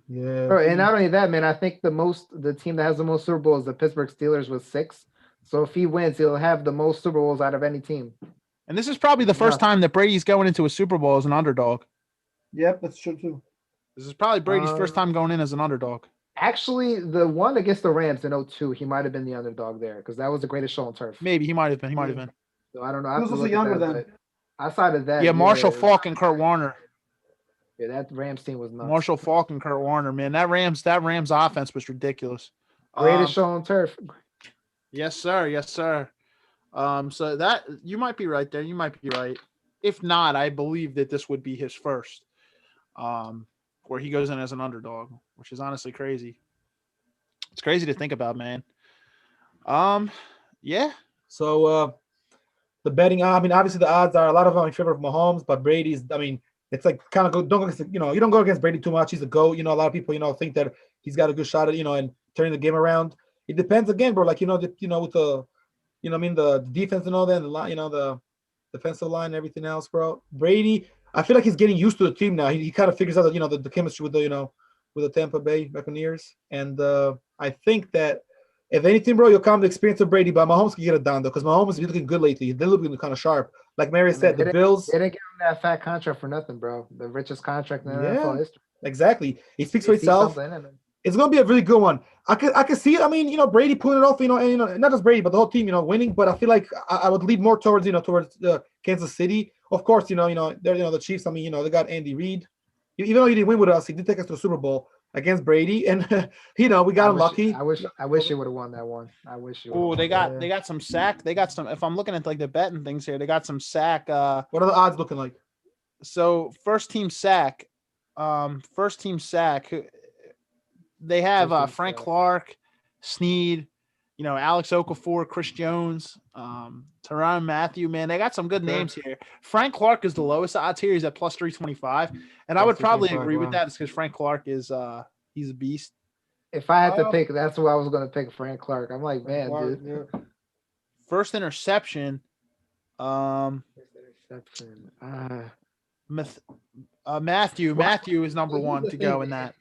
Yeah. Bro, and not only that, man, I think the team that has the most Super Bowls is the Pittsburgh Steelers with 6. So if he wins, he'll have the most Super Bowls out of any team. And this is probably the first time that Brady's going into a Super Bowl as an underdog. Yep, that's true too. This is probably Brady's first time going in as an underdog. Actually, the one against the Rams in 2002, he might have been the underdog there because that was the greatest show on turf. Maybe he might have been. So I don't know. He was also younger then. Outside of that, yeah, Marshall Faulk and Kurt Warner. Yeah, that Rams team was nuts. Marshall Faulk and Kurt Warner, man. That Rams offense was ridiculous. Greatest show on turf. Yes, sir. Yes, sir. So that you might be right there. You might be right. If not, I believe that this would be his first. Where he goes in as an underdog, which is honestly crazy. It's crazy to think about, man. Yeah. So the betting, I mean, obviously the odds are a lot of them in favor of Mahomes, but Brady's, I mean, it's like kind of don't go against, you don't go against Brady too much. He's a GOAT. A lot of people, think that he's got a good shot at, and turning the game around. It depends again, bro. Like, with the, the defense and all that, and the line, the defensive line and everything else, bro. Brady, I feel like he's getting used to the team now. He kind of figures out that, the chemistry with the Tampa Bay Buccaneers. And I think that if anything, bro, you'll come the experience of Brady, but Mahomes can get it down though, because Mahomes is looking good lately. They're looking kind of sharp. Like Mary said, the Bills. They didn't give him that fat contract for nothing, bro. The richest contract in NFL history. Exactly. It speaks for itself. It's gonna be a really good one. I could see it. I mean, Brady pulling it off, and not just Brady, but the whole team, winning. But I feel like I would lead more towards, towards Kansas City. Of course, they're the Chiefs. I mean, they got Andy Reid. Even though he didn't win with us, he did take us to the Super Bowl against Brady, and we got him lucky. I wish he would have won that one. I wish. Oh, they got some sack. They got some. If I'm looking at like the betting things here, they got some sack. What are the odds looking like? So first team sack. They have Frank Clark, Snead, Alex Okafor, Chris Jones, Tyrann Mathieu. Man, they got some good names here. Frank Clark is the lowest odds here. He's at plus 325, and I would probably agree with that because Frank Clark is he's a beast. If I had to pick, that's who I was going to pick. Frank Clark. I'm like, man, dude. Yeah. First interception. Mathieu is number one to go in that.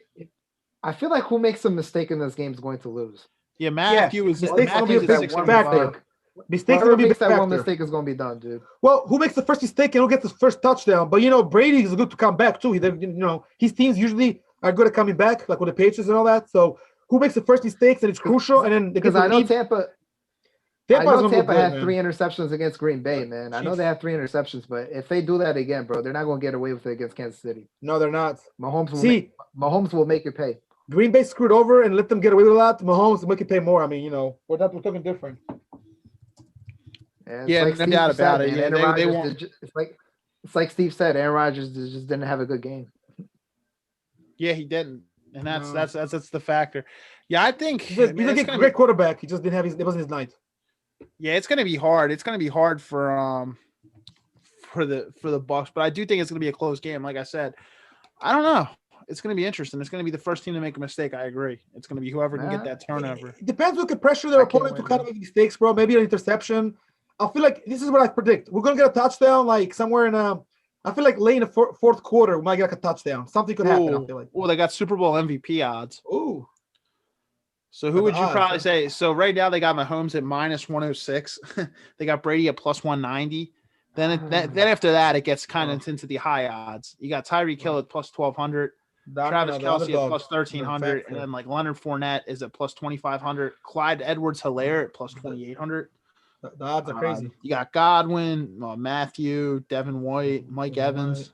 I feel like who makes a mistake in this game is going to lose. Yeah, Mathieu is mistakes Mathieu will be a big factor. Mistakes will be a big factor. One mistake is going to be done, dude. Well, who makes the first mistake and who gets the first touchdown? But Brady is good to come back too. His teams usually are good at coming back, like with the Patriots and all that. So who makes the first mistakes and it's crucial, and then because I know Tampa had 3 interceptions against Green Bay, man. I know they have 3 interceptions, but if they do that again, bro, they're not going to get away with it against Kansas City. No, they're not. Mahomes will make it pay. Green Bay screwed over and let them get away with a lot. Mahomes will make it pay more. I mean, we're talking different. Yeah, no doubt about it. Yeah, they won't. It's like Steve said. Aaron Rodgers just didn't have a good game. Yeah, he didn't, and that's the factor. Yeah, I think he's a great quarterback. He just didn't have it wasn't his night. Yeah, it's going to be hard. It's going to be hard for the Bucs, but I do think it's going to be a close game. Like I said, I don't know. It's going to be interesting. It's going to be the first team to make a mistake. I agree. It's going to be whoever can get that turnover. It depends who can pressure their opponent to kind of make mistakes, bro. Maybe an interception. I feel like this is what I predict. We're going to get a touchdown like somewhere in I feel like late in the fourth quarter, we might get like a touchdown. Something could happen, I feel like. Oh, they got Super Bowl MVP odds. Ooh. So who would you probably say? So right now they got Mahomes at minus 106. They got Brady at plus 190. Then after that, it gets kind of into the high odds. You got Tyreek Hill at plus 1,200. Travis Kelce at plus 1,300. And then like Leonard Fournette is at plus 2,500. Clyde Edwards-Helaire at plus 2,800. The odds are crazy. You got Godwin, Matthew, Devin White, Mike Evans.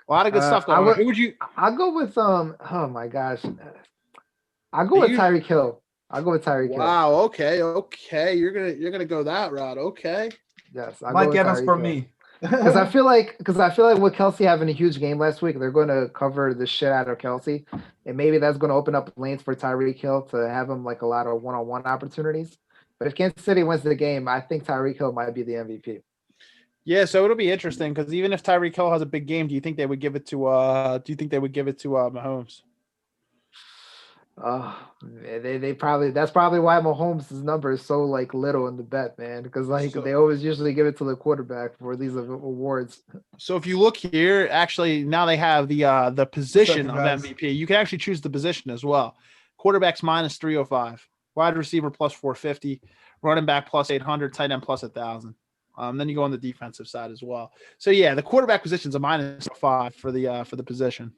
A lot of good stuff going on. Who would you? I'll go with oh my gosh. I'll go with Tyreek Hill. Wow. Okay. You're gonna go that route. Okay. Yes. Mike Evans for me. Because I feel like with Kelce having a huge game last week, they're going to cover the shit out of Kelce, and maybe that's going to open up lanes for Tyreek Hill to have him like a lot of one-on-one opportunities. But if Kansas City wins the game, I think Tyreek Hill might be the MVP. Yeah, so it'll be interesting because even if Tyreek Hill has a big game, do you think they would give it to Mahomes? They probably that's probably why Mahomes' number is so like little in the bet, man. Because like they always usually give it to the quarterback for these awards. So if you look here, actually now they have the position of MVP. You can actually choose the position as well. Quarterbacks minus 305, wide receiver plus 450, running back plus 800, tight end plus 1,000. Then you go on the defensive side as well. So yeah, the quarterback position's a minus 5 for the position.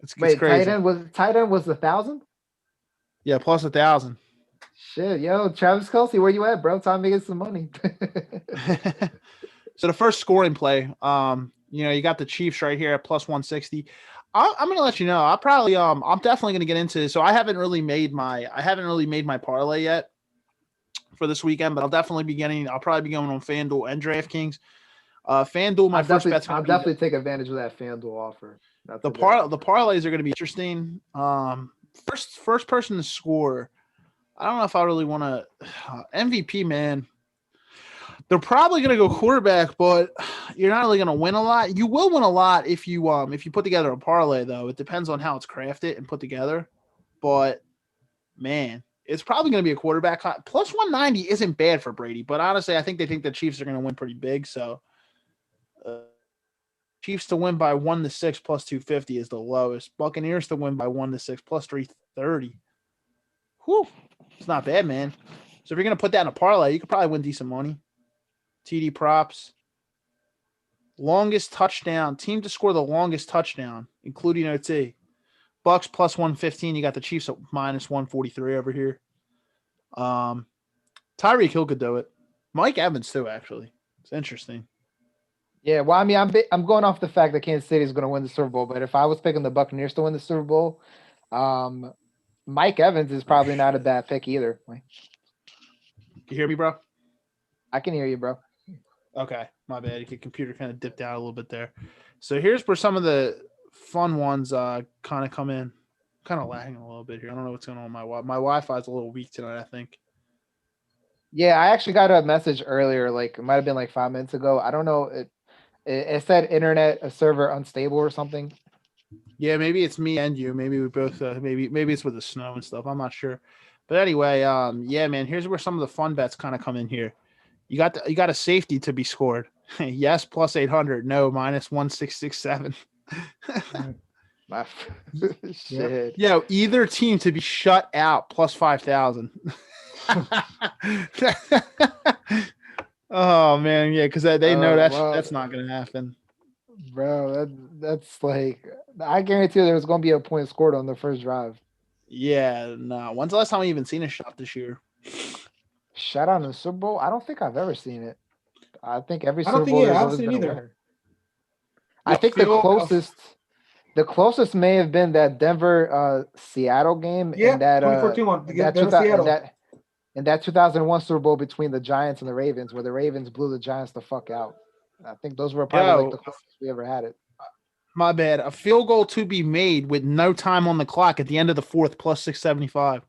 It's Wait, crazy. tight end was 1,000? Yeah, plus 1,000. Shit, yo, Travis Kelce, where you at, bro? Time to get some money. So the first scoring play, you got the Chiefs right here at plus 160. I'm gonna let you know. I'm definitely gonna get into this. So I haven't really made my parlay yet for this weekend, but I'll probably be going on FanDuel and DraftKings. FanDuel, I'll definitely take advantage of that FanDuel offer. The parlays are going to be interesting. First person to score. I don't know if I really want to MVP, man. They're probably going to go quarterback, but you're not really going to win a lot. You will win a lot if you put together a parlay, though. It depends on how it's crafted and put together. But man, it's probably going to be a quarterback. Plus 190 isn't bad for Brady, but honestly, I think they think the Chiefs are going to win pretty big. So. Chiefs to win by 1-6 plus 250 is the lowest. Buccaneers to win by 1-6 plus 330. Whew. It's not bad, man. So if you're going to put that in a parlay, you could probably win decent money. TD props. Longest touchdown. Team to score the longest touchdown, including OT. Bucks plus 115. You got the Chiefs at minus 143 over here. Tyreek Hill could do it. Mike Evans too, actually. It's interesting. Yeah, well, I mean, I'm going off the fact that Kansas City is going to win the Super Bowl, but if I was picking the Buccaneers to win the Super Bowl, Mike Evans is probably not a bad pick either. Can you hear me, bro? I can hear you, bro. Okay, my bad. Your computer kind of dipped out a little bit there. So here's where some of the fun ones kind of come in. Kind of lagging a little bit here. I don't know what's going on with my Wi-Fi. My Wi-Fi is a little weak tonight, I think. Yeah, I actually got a message earlier, like it might have been like 5 minutes ago. I don't know. It said internet server unstable or something. Yeah, maybe it's me and you. Maybe we both. Maybe it's with the snow and stuff. I'm not sure. But anyway, yeah, man. Here's where some of the fun bets kind of come in here. You got a safety to be scored. Yes, plus 800. No, minus 1667. Shit. Yeah, either team to be shut out plus 5,000. Oh man, yeah, because they know that's not gonna happen, bro. That's like I guarantee there was gonna be a point scored on the first drive. Yeah, no. When's the last time we even seen a shot this year? Shot on the Super Bowl? I don't think I've ever seen it. I think every Super Bowl there's always been a winner. I think the closest may have been that Denver Seattle game. Yeah, in that 2014 one. In that 2001 Super Bowl between the Giants and the Ravens, where the Ravens blew the Giants the fuck out. I think those were probably like the closest we ever had it. My bad. A field goal to be made with no time on the clock at the end of the fourth plus 675.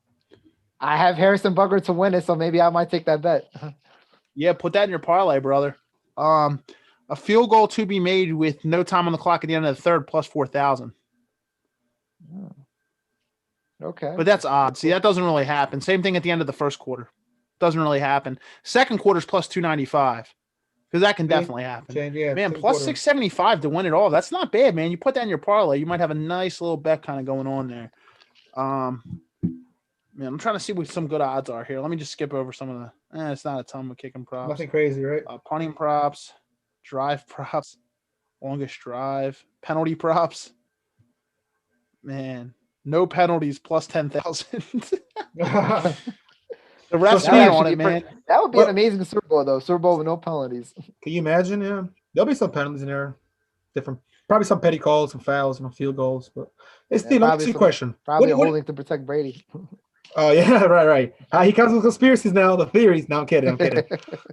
I have Harrison Butker to win it, so maybe I might take that bet. Yeah, put that in your parlay, brother. A field goal to be made with no time on the clock at the end of the third plus 4,000. Oh. Okay. But that's odd. See, that doesn't really happen. Same thing at the end of the first quarter. Doesn't really happen. Second quarter's plus 295. Because that can definitely happen. Man, plus 675 to win it all. That's not bad, man. You put that in your parlay, you might have a nice little bet kind of going on there. Man, I'm trying to see what some good odds are here. Let me just skip over some of the it's not a ton of kicking props. Nothing crazy, right? Punting props, drive props, longest drive, penalty props. Man. No penalties plus 10,000. The rest on it, man. That would be an amazing Super Bowl, though. Super Bowl with no penalties. Can you imagine? Yeah, there'll be some penalties in there. Different, probably some petty calls, some fouls, some field goals. But hey, Steve, let me ask you a question. Probably holding to protect Brady. Oh yeah, right. He comes with conspiracies now, the theories. No, I'm kidding.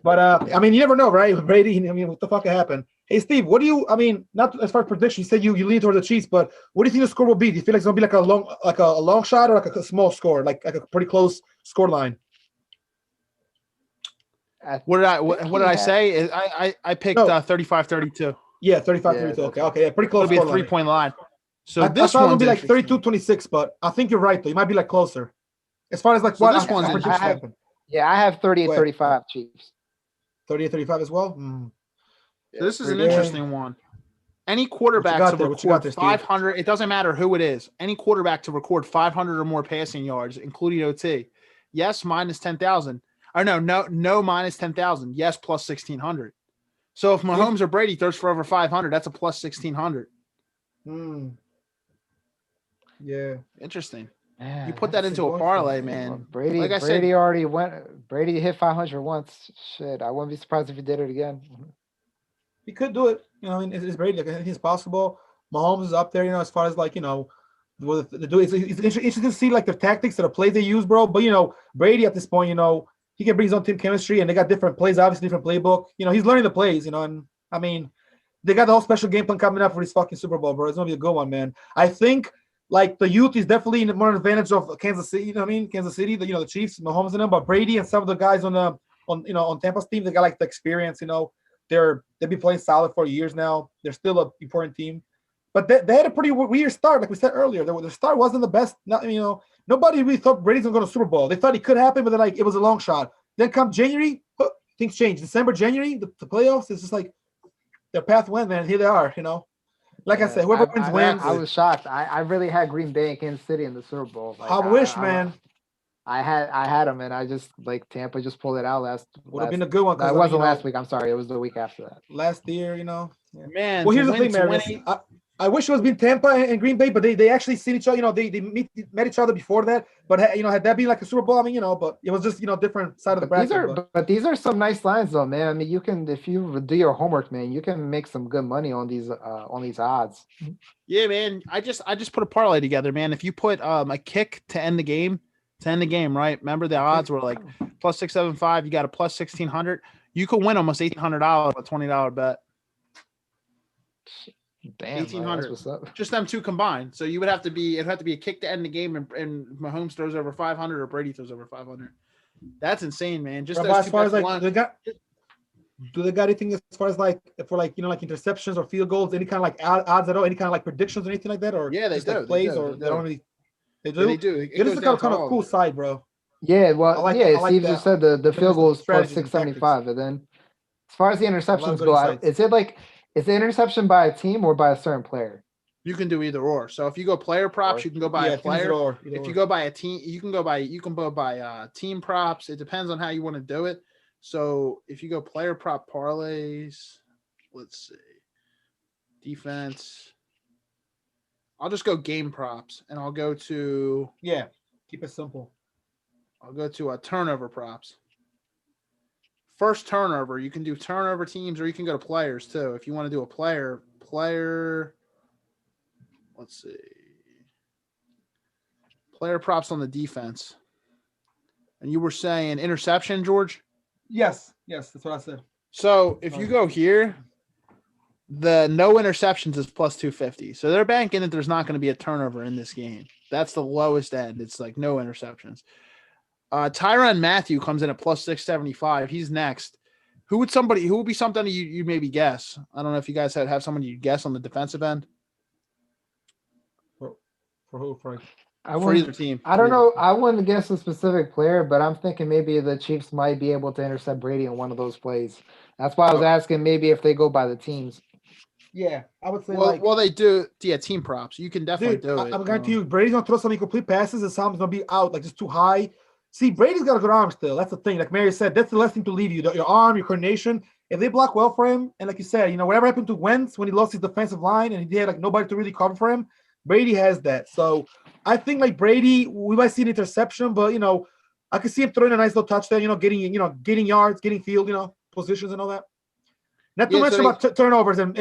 But I mean, you never know, right? Brady. I mean, what the fuck happened? Hey, Steve, what do you? I mean, not as far as predictions. You said you lean towards the Chiefs, but what do you think the score will be? Do you feel like it's gonna be like a long shot or like a small score, like a pretty close score line? What did I say? I picked 35-32. Yeah, 35-32. Okay, yeah, pretty close. It'll be a 3-point line. So I this thought it one's would be like interesting. 32-26, but I think you're right though. You might be like closer. As far as like So what this one's prediction I have, happen. yeah, I have 30 and Go ahead. 35 Chiefs. 30-35 as well. So this is an 30. interesting one. Any quarterback got to there? What you got record there, Steve? 500, it doesn't matter who it is. Any quarterback to record 500 or more passing yards, including OT. Yes, minus 10,000. Or no, minus 10,000. Yes, plus 1,600. So if Mahomes or Brady throws for over 500, that's a plus 1,600. Yeah. Interesting. Man, You put that into a parlay, man. Brady, like I Brady said, already went. Brady hit 500 once. Shit, I wouldn't be surprised if he did it again. He could do it. You know, I mean, it's Brady. Like, I think it's possible. Mahomes is up there, you know, as far as like, you know, what they do. It's interesting to see like the tactics or the plays they use, bro. But you know, Brady at this point, you know, he can bring his own team chemistry, and they got different plays, obviously different playbook. You know, he's learning the plays, you know, and I mean, they got the whole special game plan coming up for this fucking Super Bowl, bro. It's gonna be a good one, man. I think like the youth is definitely in more advantage of Kansas City. You know what I mean? Kansas City, the Chiefs, Mahomes and them, but Brady and some of the guys on Tampa's team, they got like the experience. You know, they've been playing solid for years now. They're still an important team, but they had a pretty weird start, like we said earlier. Their start wasn't the best. Nobody really thought Brady's gonna go to Super Bowl. They thought it could happen, but then like it was a long shot. Then come January, things change. December, January, the playoffs. It's just like their path went, man. Here they are. You know. Like I said, whoever wins. I was shocked. I really had Green Bay and Kansas City in the Super Bowl. Like, I wish, man. I had them, and I just like Tampa just pulled it out would have been a good one. That wasn't last week. I'm sorry, it was the week after that. Last year, you know. Yeah. Man. Well, here's the thing, Marius. I wish it was been Tampa and Green Bay, but they actually seen each other. You know, they met each other before that. But you know, had that been like a Super Bowl, I mean, you know, but it was just different side of the bracket. But these are some nice lines, though, man. I mean, you can, if you do your homework, man, you can make some good money on these odds. Yeah, man. I just put a parlay together, man. If you put a kick to end the game, right? Remember the odds were like plus 675. You got a plus 1,600. You could win almost $1,800 with a $20 bet. Damn, 1,800. what's up? Just them two combined. So it'd have to be a kick to end the game, and Mahomes throws over 500 or Brady throws over 500. That's insane, man. Just as far as like do they got anything as far as like for like like interceptions or field goals, any kind of like odds at all, any kind of like predictions or anything like that, or yeah, they do. Like plays they or do. they don't really. They do. Yeah, they do. It is kind of cool side, bro. Yeah, well, Steve just said the field goal is plus 675, and then as far as the interceptions go, is the interception by a team or by a certain player? You can do either or. So if you go player props, you can go by a player. If you go by a team, you can go by team props. It depends on how you want to do it. So if you go player prop parlays, let's see, defense. I'll just go game props, and I'll go to keep it simple. I'll go to turnover props. First turnover, you can do turnover teams, or you can go to players too. If you want to do a player, let's see, player props on the defense. And you were saying interception, George? Yes, that's what I said. So if you go here, the no interceptions is plus 250. So they're banking that there's not going to be a turnover in this game. That's the lowest end. It's like no interceptions. Tyrann Mathieu comes in at plus 675. He's next. Who would be something you maybe guess? I don't know if you guys have someone you guess on the defensive end. For who? For either team. I don't know. I wouldn't guess a specific player, but I'm thinking maybe the Chiefs might be able to intercept Brady in one of those plays. That's why I was asking maybe if they go by the teams. Yeah, I would say well, they do. Yeah, team props. You can definitely do it. I'm guarantee you, Brady's gonna throw some incomplete passes, and some's gonna be out like just too high. See, Brady's got a good arm still. That's the thing. Like Mary said, that's the last thing to leave you. Your arm, your coordination. If they block well for him, and like you said, whatever happened to Wentz when he lost his defensive line and he had like nobody to really cover for him, Brady has that. So I think like Brady, we might see an interception, but I could see him throwing a nice little touchdown. Getting yards, getting field, positions and all that. Not to mention about turnovers and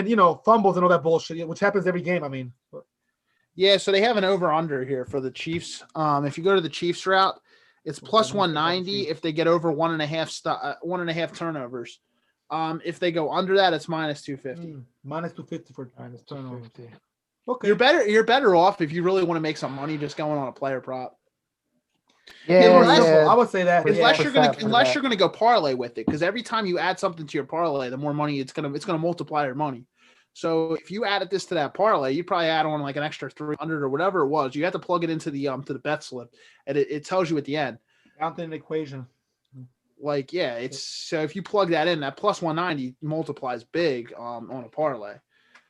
fumbles and all that bullshit, which happens every game. I mean, yeah. So they have an over/under here for the Chiefs. If you go to the Chiefs route, it's plus 190 if they get over 1.5 turnovers. If they go under that, it's minus 250. Minus 250 for minus 250. Okay. You're better off if you really want to make some money just going on a player prop. Yeah, I would say that. Unless you're gonna go parlay with it, because every time you add something to your parlay, the more money it's gonna multiply your money. So if you added this to that parlay, you'd probably add on like an extra 300 or whatever it was. You have to plug it into the bet slip, and it tells you at the end. Out in the equation. Like, yeah, it's so if you plug that in, that plus 190 multiplies big on a parlay.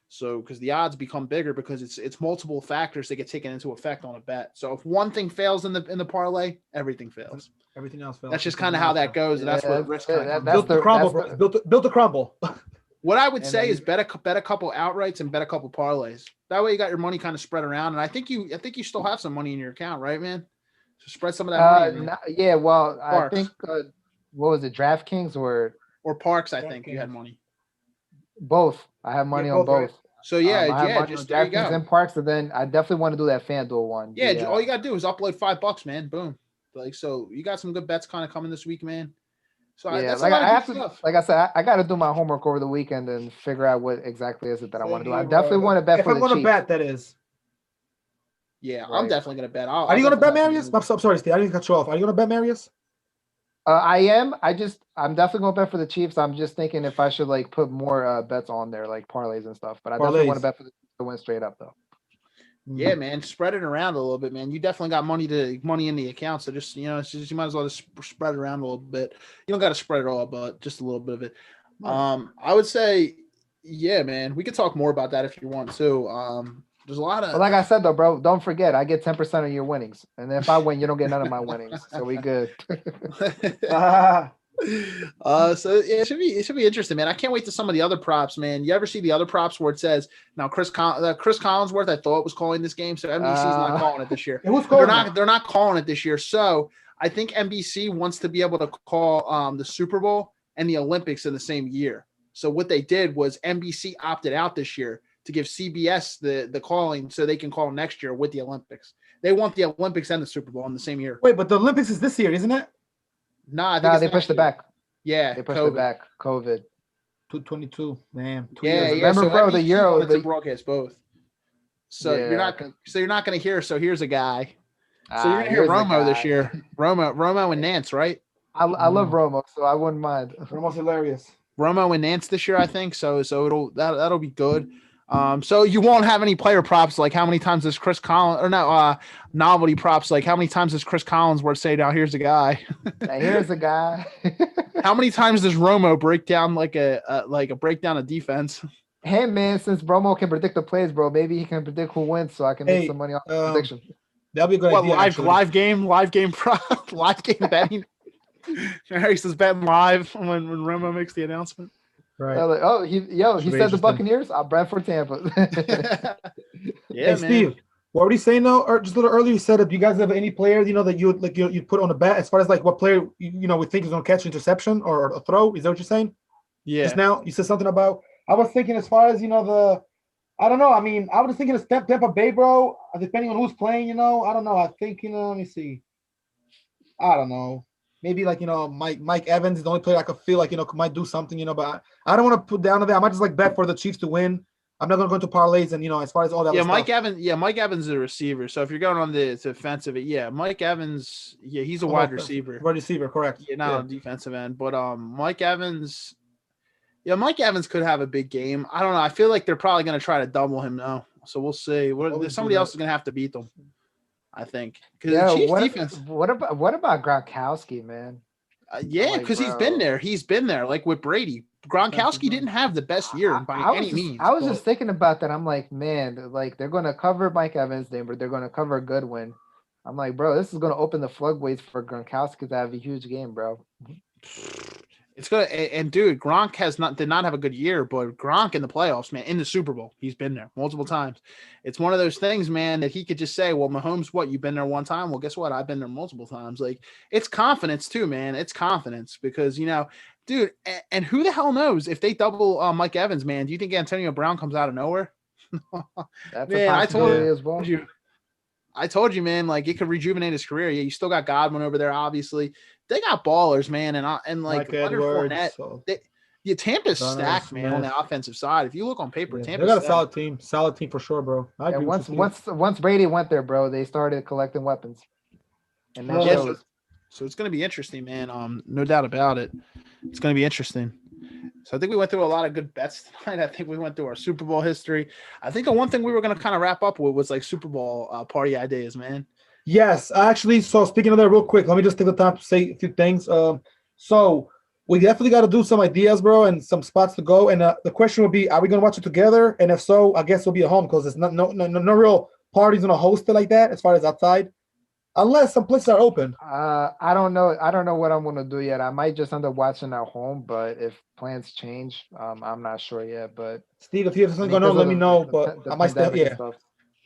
So because the odds become bigger because it's multiple factors that get taken into effect on a bet. So if one thing fails in the parlay, everything fails. Everything else fails. That's just kind of how that goes. And that's what risk kind of built the crumble. Built the crumble. What I would say is bet a couple outrights and bet a couple parlays. That way you got your money kind of spread around. And I think you still have some money in your account, right, man? So spread some of that money. Yeah, well, Parks. I think what was it, DraftKings or Parks? I think you had money. Both. I have money on both. Right? So yeah, I have just there you go. And Parks, and then I definitely want to do that FanDuel one. Yeah, all you gotta do is upload $5, man. Boom. Like, so you got some good bets kind of coming this week, man. So yeah, I have to, like I said, I got to do my homework over the weekend and figure out what exactly is it that I want to do. I definitely want to bet for the Chiefs. If I'm going to bet, that is. Yeah, right. I'm definitely going to bet. Are you going to bet Marius? I'm sorry, Steve. I didn't cut you off. Are you going to bet Marius? I am. I'm definitely going to bet for the Chiefs. I'm just thinking if I should like put more bets on there, like parlays and stuff. But I definitely want to bet for the Chiefs to win straight up, though. Yeah, man, spread it around a little bit, man. You definitely got money in the account, so just you might as well just spread it around a little bit. You don't got to spread it all, but just a little bit of it. I would say, yeah, man, we could talk more about that if you want to. There's a lot of. But like I said though, bro, don't forget, I get 10% of your winnings, and if I win, you don't get none of my winnings, so we good. So yeah, it should be interesting, man. I can't wait to some of the other props, man. You ever see the other props where it says now Chris Collinsworth? I thought was calling this game, so NBC's not calling it this year. They're not calling it this year. So I think NBC wants to be able to call the Super Bowl and the Olympics in the same year. So what they did was NBC opted out this year to give CBS the calling so they can call next year with the Olympics. They want the Olympics and the Super Bowl in the same year. Wait, but the Olympics is this year, isn't it? Nah, they pushed it back. Yeah, they pushed it back. COVID. 222, man. 2 years. Remember, so bro, the Euro to broadcast both. So you're not gonna hear. So here's a guy. So you're gonna hear Romo this year. Romo and Nance, right? I love Romo, so I wouldn't mind. Romo's hilarious. Romo and Nance this year, I think. So that'll be good. So you won't have any player props like how many times does Chris Collins or no novelty props like how many times does Chris Collinsworth say now here's a guy? Here's a guy. How many times does Romo break down like a breakdown of defense? Hey man, since Romo can predict the plays, bro, maybe he can predict who wins, so I can make some money off the prediction. That'll be a good idea. Live game prop, live game betting. Harry says betting live when Romo makes the announcement. Right. Like, he said the Buccaneers. I'll bet for Tampa. Yeah, man. Steve, what were you saying though? Or just a little earlier, you said, do you guys have any player that you put on a bet as far as like what player we think is going to catch interception or a throw? Is that what you're saying? Yeah. Just now you said something about. I was thinking as far as I don't know. I mean, I was thinking of Tampa Bay, bro. Depending on who's playing, I don't know. I think let me see. I don't know. Maybe like Mike Evans is the only player I could feel like might do something, but I don't want to put down to that. I might just like bet for the Chiefs to win. I'm not gonna go into parlays and as far as all that. Yeah, stuff. Mike Evans is a receiver. So if you're going on the offensive, Mike Evans, he's a wide receiver. Wide receiver, correct. Yeah, not on defensive end, but Mike Evans could have a big game. I don't know. I feel like they're probably gonna try to double him now. So we'll see. Somebody else is gonna have to beat them. I think because the Chiefs defense. What about Gronkowski, man? Because he's been there. He's been there, like with Brady. Gronkowski didn't have the best year by any means. I was just thinking about that. I'm like, man, like they're going to cover Mike Evans, they're going to cover Goodwin. I'm like, bro, this is going to open the floodgates for Gronkowski to have a huge game, bro. It's good, and dude, Gronk did not have a good year, but Gronk in the playoffs, man, in the Super Bowl, he's been there multiple times. It's one of those things, man, that he could just say, "Well, Mahomes, what? You've been there one time. Well, guess what? I've been there multiple times." Like it's confidence too, man. It's confidence because dude, and who the hell knows if they double Mike Evans, man? Do you think Antonio Brown comes out of nowhere? That's man, a possibility as well. I told you, man, like it could rejuvenate his career. Yeah, you still got Godwin over there, obviously. They got ballers, man, and like Leonard Fournette. Tampa's stacked, man, on the offensive side. If you look on paper, Tampa's they got a solid team for sure, bro. And once Brady went there, bro, they started collecting weapons. And so it's going to be interesting, man. No doubt about it. It's going to be interesting. So I think we went through a lot of good bets tonight. I think we went through our Super Bowl history. I think the one thing we were going to kind of wrap up with was like Super Bowl party ideas, man. Yes, actually. So speaking of that, real quick, let me just take the time to say a few things. So we definitely got to do some ideas, bro, and some spots to go. And the question would be, are we gonna watch it together? And if so, I guess we'll be at home because there's no real parties gonna host it like that as far as outside, unless some places are open. I don't know. I don't know what I'm gonna do yet. I might just end up watching at home, but if plans change, I'm not sure yet. But Steve, if you have I something mean, going on, because let of me know. But the I might stay. pandemic and Yeah, stuff.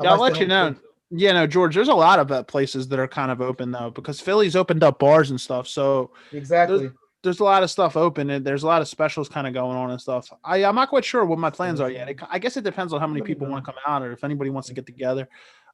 I Yeah, I'll might stay let you home know. too. Yeah, no, George, there's a lot of places that are kind of open though, because Philly's opened up bars and stuff. So Exactly. there's a lot of stuff open and there's a lot of specials kind of going on and stuff. I'm not quite sure what my plans are yet. I guess it depends on how many Let me people want know. to come out or if anybody wants to get together.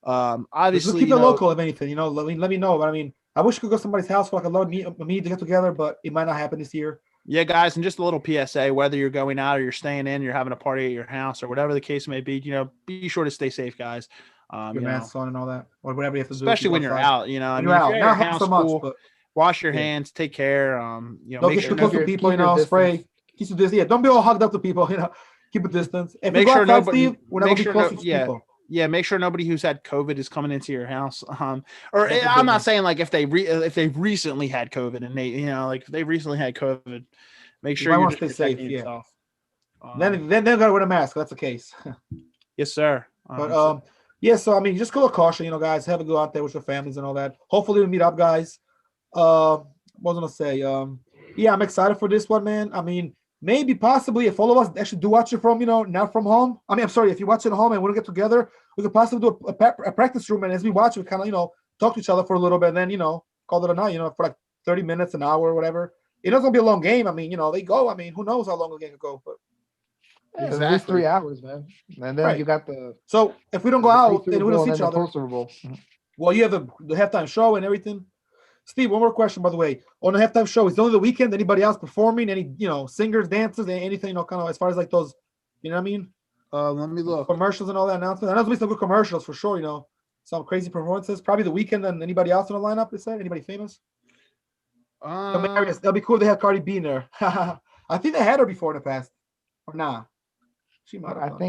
Just Obviously, keep you it know, local, if anything. Let me know. But I mean, I wish we could go to somebody's house for like a lot of me to get together, but it might not happen this year. yeah, guys, and just a little PSA, whether you're going out or you're staying in, you're having a party at your house or whatever the case may be, you know, be sure to stay safe, guys. Your You know, masks on and all that, or whatever you have to do if you especially go when you're outside. out, you know, I When mean, you're if you're out, at your not home house, so much, cool, but wash your yeah. hands, take care. You know, Don't make get sure too close to Keep people. your Spray. distance. Keep your distance. Yeah, don't be all hugged up to people. Keep a distance. If we make go sure outside, nobody Steve, we're not gonna be close to yeah, people. yeah, make sure nobody who's had COVID is coming into your house. Or That's a I'm big not one. saying like if they've recently had COVID and they, you know, like if they recently had COVID, make You sure might you're want to just stay safe. protecting Yeah. yourself. Then they gotta wear a mask. That's the case. Yes, sir. But yeah. So I mean, just go with caution, guys. Have a go out there with your families and all that. Hopefully, we meet up, guys. What was I gonna say? Yeah, I'm excited for this one, man. I mean, maybe possibly if all of us actually do watch it from, not from home. I mean, I'm sorry, if you watch it at home and we don't get together, we could possibly do a practice room, and as we watch, we kind of, talk to each other for a little bit, and then, call it a night, for like 30 minutes, an hour, or whatever. It doesn't be a long game. I mean, they go. I mean, who knows how long the game could go? But Yeah, at least 3 hours, man. And then right. you got the So if we don't go out pre-Super and we don't Bowl see and each then the other, post-Super Bowl. well, you have the halftime show and everything. Steve, one more question, by the way. On the halftime show, is it only the weekend? Anybody else performing? Any, singers, dancers, anything, kind of as far as like those, you know what I mean? Let me look. Commercials and all that announcements. I know there'll be some good commercials for sure, some crazy performances. Probably the weekend and anybody else in the lineup, they said? Anybody famous? That'll be cool if they have Cardi B in there. I think they had her before in the past. Or nah. She might have.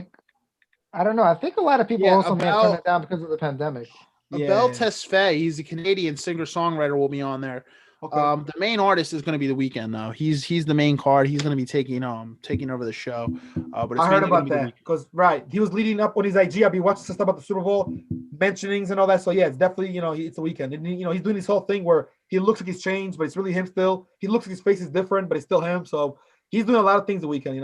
I don't know. I think a lot of people also may have turned it down because of the pandemic. Abel Tesfaye, he's a Canadian singer-songwriter, will be on there. Okay. The main artist is going to be The Weeknd, though. He's the main card. He's going to be taking over the show. But it's I heard mainly about gonna be that because he was leading up on his IG. I'll be watching some stuff about the Super Bowl mentionings and all that. So yeah, it's definitely it's a weekend. And he's doing this whole thing where he looks like he's changed, but it's really him still. He looks like his face is different, but it's still him. So he's doing a lot of things the weekend.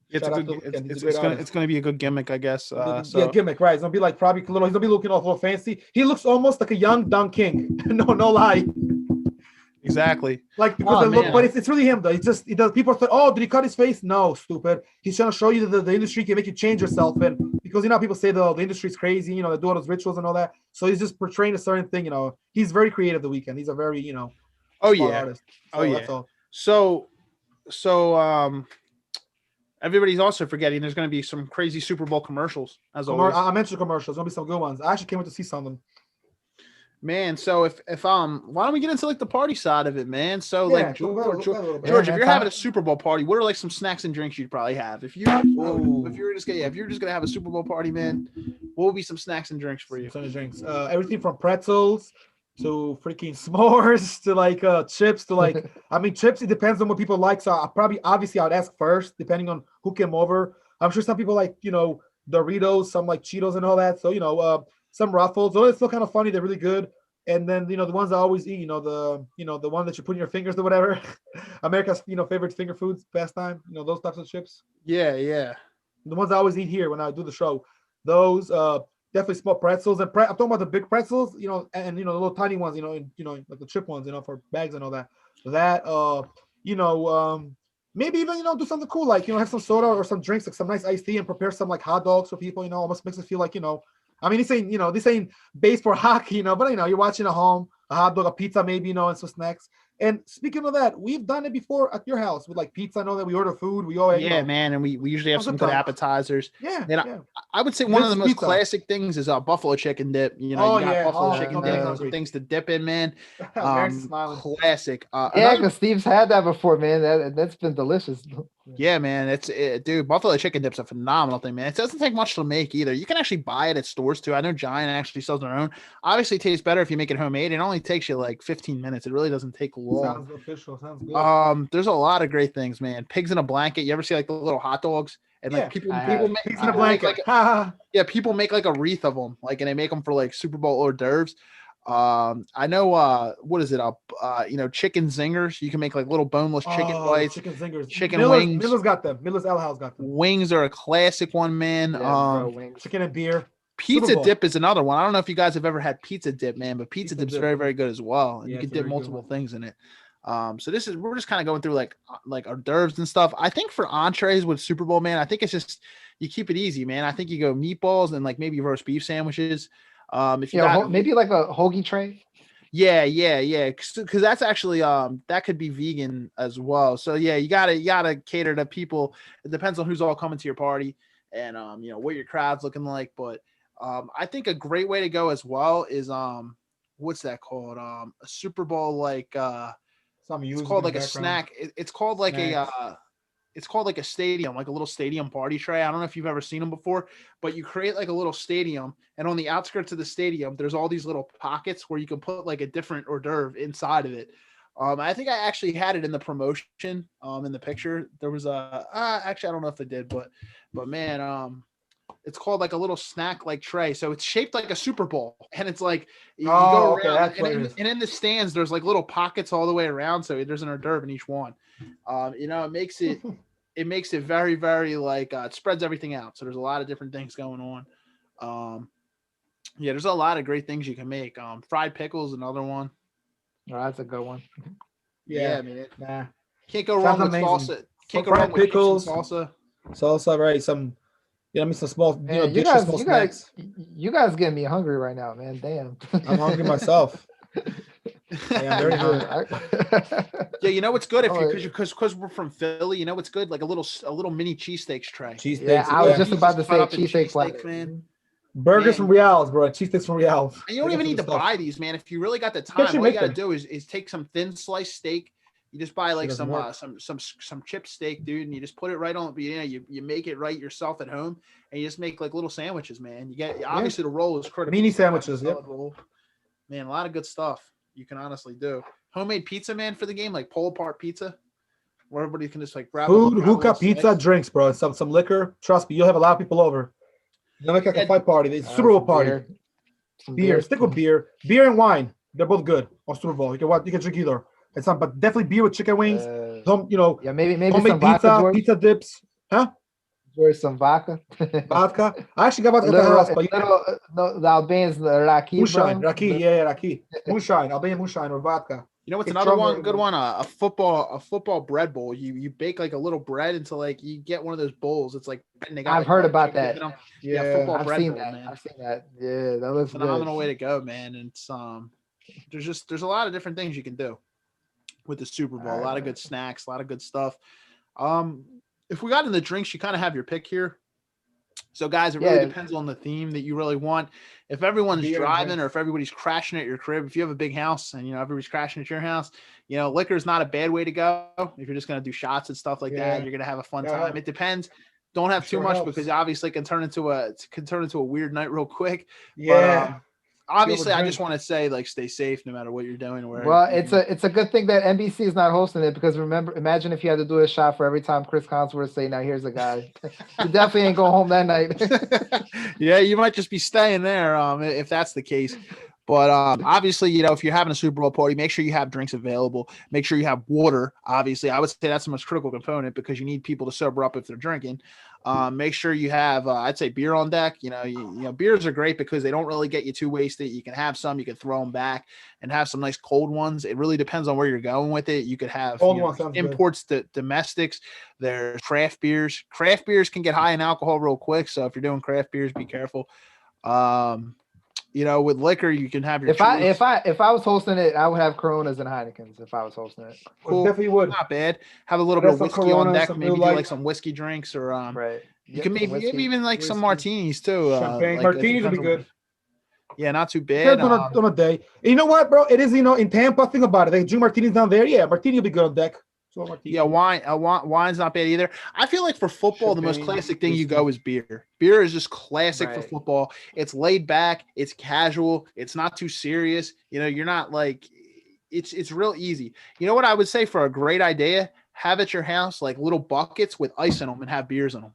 It's gonna be a good gimmick, I guess. Yeah, gimmick, right? It's gonna be like probably a little. He's gonna be looking a little fancy. He looks almost like a young Don King. no lie. Exactly. Like because they look, but it's really him though. He does. People thought, oh, did he cut his face? No, stupid. He's trying to show you that the industry can make you change yourself, and because people say the industry's crazy. They do all those rituals and all that. So he's just portraying a certain thing. He's very creative. The Weeknd. He's a very smart artist. So that's all. So everybody's also forgetting there's going to be some crazy Super Bowl commercials as always. I mentioned commercials. There'll be some good ones. I actually came to see some of them. Man, so if why don't we get into like the party side of it, man? So like George, if you're having a Super Bowl party, what are like some snacks and drinks you'd probably have? If you're just gonna have a Super Bowl party, man, what would be some snacks and drinks for you? Some drinks, everything from pretzels to freaking s'mores to like chips to like I mean chips. It depends on what people like. So obviously I'd ask first, depending on who came over. I'm sure some people like Doritos, some like Cheetos and all that. So some Ruffles. Those are still kind of funny. They're really good. And then the ones I always eat, the one that you put in your fingers or whatever. America's favorite finger foods pastime. Those types of chips. Yeah. The ones I always eat here when I do the show. Those definitely small pretzels. And I'm talking about the big pretzels, and the little tiny ones, like the chip ones, for bags and all that. Maybe even do something cool like have some soda or some drinks, like some nice iced tea, and prepare some like hot dogs for people. Almost makes it feel like I mean, this ain't based for hockey, but you're watching at home, a hot dog, a pizza, maybe, and some snacks. And speaking of that, we've done it before at your house with like pizza. I know that we order food. We all man, and we usually have some good appetizers. Yeah, and I would say one of the most pizza. classic things is buffalo chicken dip. You got buffalo chicken dip and some things to dip in, man. Classic. Because Steve's had that before, man. That's been delicious. Yeah, man, dude. Buffalo chicken dip's a phenomenal thing, man. It doesn't take much to make either. You can actually buy it at stores too. I know Giant actually sells their own. Obviously, it tastes better if you make it homemade. It only takes you like 15 minutes. It really doesn't take long. Sounds official. Sounds good. There's a lot of great things, man. Pigs in a blanket. You ever see like the little hot dogs? And like people make pigs in a blanket. People make like a wreath of them, like, and they make them for like Super Bowl hors d'oeuvres. I know what is it? Chicken zingers. You can make like little boneless chicken bites, chicken zingers, chicken wings. Miller's got them. Miller's Ale House got them. Wings are a classic one, man. Wings. Chicken and beer. Pizza dip is another one. I don't know if you guys have ever had pizza dip, man, but pizza dip's very, very good as well. And you can dip multiple things in it. So we're just kind of going through like hors d'oeuvres and stuff. I think for entrees with Super Bowl, man, I think it's just you keep it easy, man. I think you go meatballs and like maybe roast beef sandwiches. If you maybe like a hoagie tray. Yeah. Because that's actually that could be vegan as well. So yeah, you gotta cater to people. It depends on who's all coming to your party and what your crowd's looking like. But I think a great way to go as well is what's that called? A Super Bowl like it's called like a snack. It's called like it's called like a stadium, like a little stadium party tray. I don't know if you've ever seen them before, but you create like a little stadium, and on the outskirts of the stadium, there's all these little pockets where you can put like a different hors d'oeuvre inside of it. I think I actually had it in the promotion. In the picture, there was actually I don't know if it did, but man, it's called like a little snack like tray. So it's shaped like a Super Bowl, and it's like you go around, and in the stands there's like little pockets all the way around. So there's an hors d'oeuvre in each one. It makes it very, very like it spreads everything out. So there's a lot of different things going on. There's a lot of great things you can make. Fried pickles, another one. Oh, that's a good one. Yeah, man. Can't go wrong with salsa. Can't go wrong with pickles, salsa, right? Some small, you guys, you guys getting me hungry right now, man. Damn. I'm hungry myself. Yeah, very good. Yeah, you know what's good because we're from Philly. You know what's good? Like a little mini cheesesteaks tray. Yeah, I was just about to say cheesesteak, man. Burgers from Real's, bro. Cheesesteaks from Real's. And you don't even need to buy these, man. If you really got the time, all you gotta do is take some thin sliced steak. You just buy like some chip steak, dude, and you just put it right on. You make it right yourself at home, and you just make like little sandwiches, man. You get obviously the roll is critical. Mini sandwiches, man. A lot of good stuff you can honestly do. Homemade pizza, man, for the game, like pull apart pizza, where everybody can just like grab food, hookah, pizza, drinks, bro. Some liquor. Trust me, you'll have a lot of people over. You'll make like a fight party. It's Super Bowl party. Beer. Stick with beer. Beer and wine. They're both good on Super Bowl. You can drink either. It's not, but definitely beer with chicken wings. Maybe some vodka, pizza dips. Huh? Or some vodka. Vodka. I actually got vodka at the house, but the Albanians, the raki. Moonshine, raki. Moonshine, Albanian moonshine or vodka. You know what's another one? Good one. A football bread bowl. You bake like a little bread into like you get one of those bowls. It's like I've heard about that. Football bread bowl, man. I've seen that. Yeah, that looks phenomenal way to go, man. And it's there's a lot of different things you can do with the Super Bowl. A lot of good snacks, a lot of good stuff. If we got in the drinks, you kind of have your pick here. So, guys, it really depends on the theme that you really want. If everyone's driving or if everybody's crashing at your crib, if you have a big house and, everybody's crashing at your house, liquor is not a bad way to go. If you're just going to do shots and stuff like that, you're going to have a fun time. It depends. Don't have too much because obviously it can turn into a weird night real quick. Yeah. But, obviously, I just want to say, like, stay safe no matter what you're doing. It's a good thing that NBC is not hosting it because imagine if you had to do a shot for every time Chris Collinsworth say, "Now here's a guy." You definitely ain't going home that night. Yeah, you might just be staying there if that's the case. But obviously, if you're having a Super Bowl party, make sure you have drinks available. Make sure you have water. Obviously, I would say that's the most critical component because you need people to sober up if they're drinking. Make sure you have, I'd say, beer on deck. Beers are great because they don't really get you too wasted. You can have some, you can throw them back and have some nice cold ones. It really depends on where you're going with it. You could have imports to domestics. There's craft beers. Craft beers can get high in alcohol real quick. So if you're doing craft beers, be careful. with liquor, you can have your If I was hosting it, I would have Coronas and Heinekens if I was hosting it. Cool. Definitely would. Not bad. Have a little bit of whiskey Corona, on deck. Maybe do light. like some whiskey drinks or right. You can maybe even like some martinis too. Champagne. Like, Martinis would be good. Yeah, not too bad. On a day. And you know what, bro? It is, in Tampa. Think about it. They drink martinis down there. Yeah, martini will be good on deck. Yeah, wine's not bad either. I feel like for football, the most classic thing you go is beer. Beer is just classic for football. It's laid back, it's casual, it's not too serious. You're not like it's real easy. You know what I would say for a great idea? Have at your house like little buckets with ice in them and have beers in them.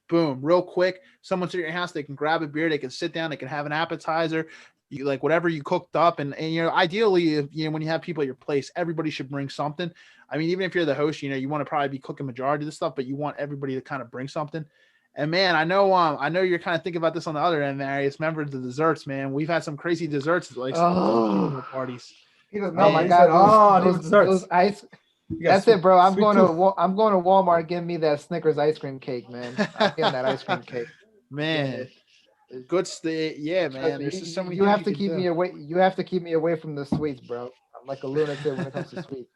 Boom, real quick. Someone's at your house, they can grab a beer, they can sit down, they can have an appetizer. You like whatever you cooked up, and ideally, when you have people at your place, everybody should bring something. I mean, even if you're the host, you want to probably be cooking majority of the stuff, but you want everybody to kind of bring something. And man, I know you're kind of thinking about this on the other end, Marius. Remember the desserts, man. We've had some crazy desserts like parties. Oh my God! Those ice. That's it, bro. I'm going to Walmart and getting me that Snickers ice cream cake, man. I'm getting that ice cream cake, man. Good state, yeah, man. There's just so many. You have to keep me away. You have to keep me away from the sweets, bro. I'm like a lunatic when it comes to sweets.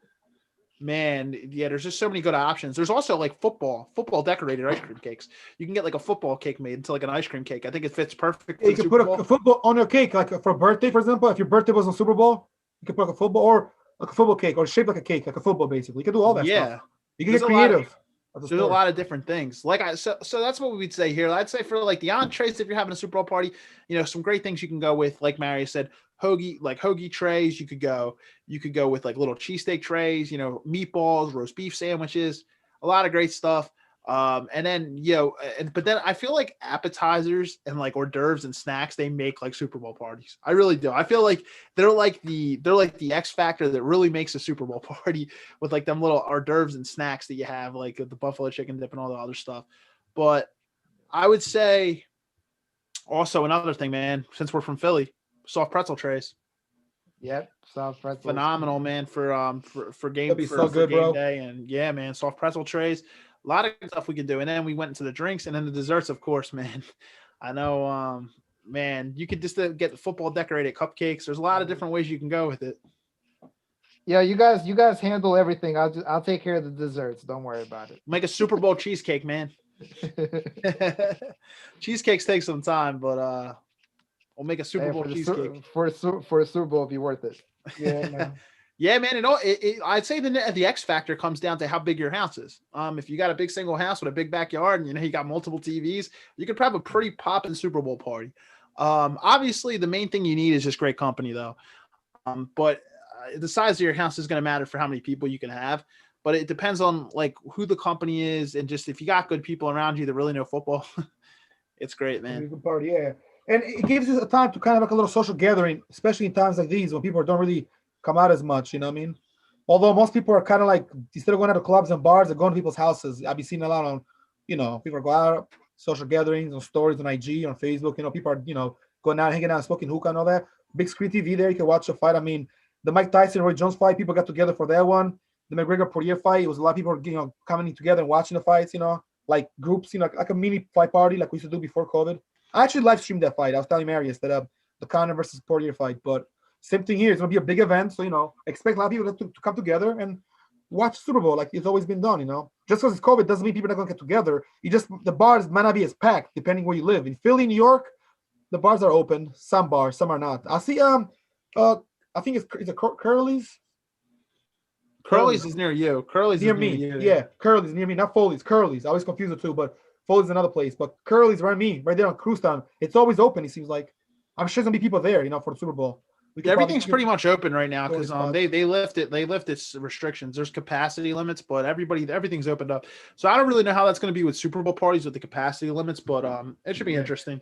Man, yeah, there's just so many good options. There's also like football decorated ice cream cakes. You can get like a football cake made into like an ice cream cake. I think it fits perfect. You can put a football on your cake, like for a birthday, for example. If your birthday was on Super Bowl, you can put a football or like a football cake or shaped like a cake, like a football, basically. You can do all that stuff. You can get creative. There's a lot of different things. So that's what we'd say here. I'd say for like the entrees, if you're having a Super Bowl party, some great things you can go with. Like Marius said, hoagie trays. You could go with like little cheesesteak trays. Meatballs, roast beef sandwiches, a lot of great stuff. And then but then I feel like appetizers and like hors d'oeuvres and snacks, they make like Super Bowl parties. I really do. I feel like they're like the X factor that really makes a Super Bowl party with like them little hors d'oeuvres and snacks that you have, like the buffalo chicken dip and all the other stuff. But I would say also another thing, man, since we're from Philly, soft pretzel trays. Yep, soft pretzel. Phenomenal, man, for game day. And yeah, man, soft pretzel trays. A lot of stuff we can do. And then we went into the drinks and then the desserts, of course, man. I know, man, you could just get the football decorated cupcakes. There's a lot of different ways you can go with it. Yeah, you guys handle everything. I'll take care of the desserts. Don't worry about it. Make a Super Bowl cheesecake, man. Cheesecakes take some time, but we'll make a Super Bowl cheesecake. For a Super Bowl, it'd be worth it. Yeah, man. Yeah, man. I'd say the X factor comes down to how big your house is. If you got a big single house with a big backyard and you got multiple TVs, you could have a pretty poppin' Super Bowl party. Obviously, the main thing you need is just great company, though. But the size of your house is going to matter for how many people you can have. But it depends on like who the company is and just if you got good people around you that really know football, it's great, man. Good party, yeah. And it gives us a time to kind of like a little social gathering, especially in times like these when people don't really come out as much, you know what I mean? Although most people are kind of like, instead of going out to clubs and bars, they're going to people's houses. I've been seeing a lot on, people go out, social gatherings, on stories on IG, on Facebook. People are, going out, hanging out, smoking hookah and all that. Big screen TV there, you can watch the fight. I mean, the Mike Tyson, Roy Jones fight, people got together for that one. The McGregor-Poirier fight, it was a lot of people, coming together and watching the fights, like groups, like a mini fight party like we used to do before COVID. I actually live streamed that fight. I was telling Marius that the Conor versus Poirier fight, but same thing here. It's going to be a big event. So, expect a lot of people to come together and watch Super Bowl like it's always been done, Just because it's COVID doesn't mean people are not going to get together. The bars might not be as packed depending where you live. In Philly, New York, the bars are open. Some bars, some are not. I see, I think it's Curly's. Curly's is near you. Curly's near me. Yeah, Curly's near me. Not Foley's. Curly's. I always confuse the two, but Foley's another place. But Curly's right there on Cruisetown. It's always open, it seems like. I'm sure there's going to be people there, for the Super Bowl. Everything's pretty much open right now because they lifted restrictions. There's capacity limits, but everything's opened up. So I don't really know how that's going to be with Super Bowl parties with the capacity limits, but it should be interesting.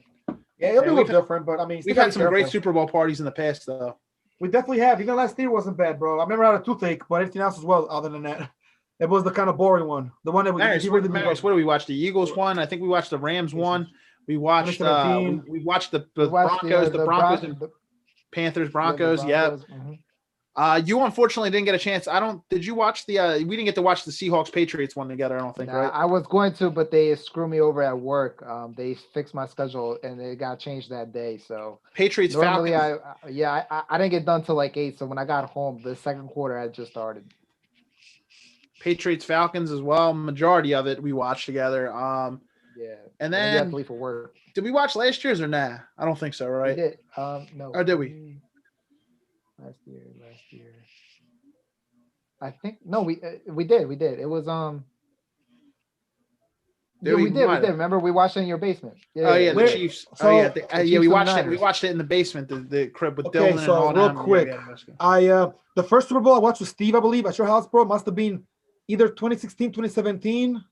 Yeah, it'll be a little different, but I mean, we've had some great Super Bowl parties in the past, though. We definitely have. Even last year wasn't bad, bro. I've never had a toothache, but everything else as well. Other than that, it was the kind of boring one. The one that we. Marius, what did we watch? The Eagles won. I think we watched the Rams won. We watched. We watched the Broncos. The Broncos and Panthers. Broncos. Yep. You unfortunately didn't get a chance. Did you watch we didn't get to watch the Seahawks Patriots one together, I don't think, right? I was going to, but they screwed me over at work. They fixed my schedule and it got changed that day. So Patriots normally Falcons. I didn't get done till like 8. So when I got home, the second quarter had just started. Patriots Falcons as well. Majority of it we watched together. Yeah. And you then have to leave for work. Did we watch last year's or nah? I don't think so, right? We did. No. Or did we? Last year. I think no, we did. It was Yeah, we did. Remember, we watched it in your basement. Yeah, the Chiefs. So, we watched it. We watched it in the basement, the crib with Dylan and all real quick, the first Super Bowl I watched with Steve, I believe, at your house, bro, must have been either 2016, 2017.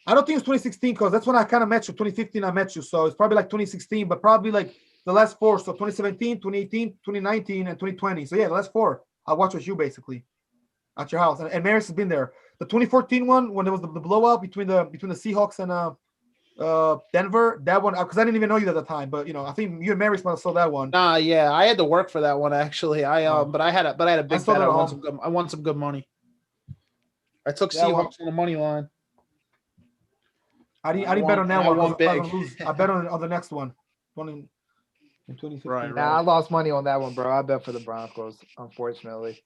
I don't think it's 2016 because that's when I kind of met you. 2015, I met you, so it's probably like 2016, but probably like the last 4. So 2017, 2018, 2019, and 2020. So yeah, the last 4 I watched with you basically at your house, and Maris has been there. The 2014 one when there was the blowout between the Seahawks and Denver, that one because I didn't even know you at the time, but I think you and Maris must have saw that one. Nah, yeah, I had to work for that one actually. But I had a big bet. I won some good money. I took Seahawks on the money line. I didn't bet on that one. I bet on the next one. One in 2015. Right. I lost money on that one, bro. I bet for the Broncos, unfortunately.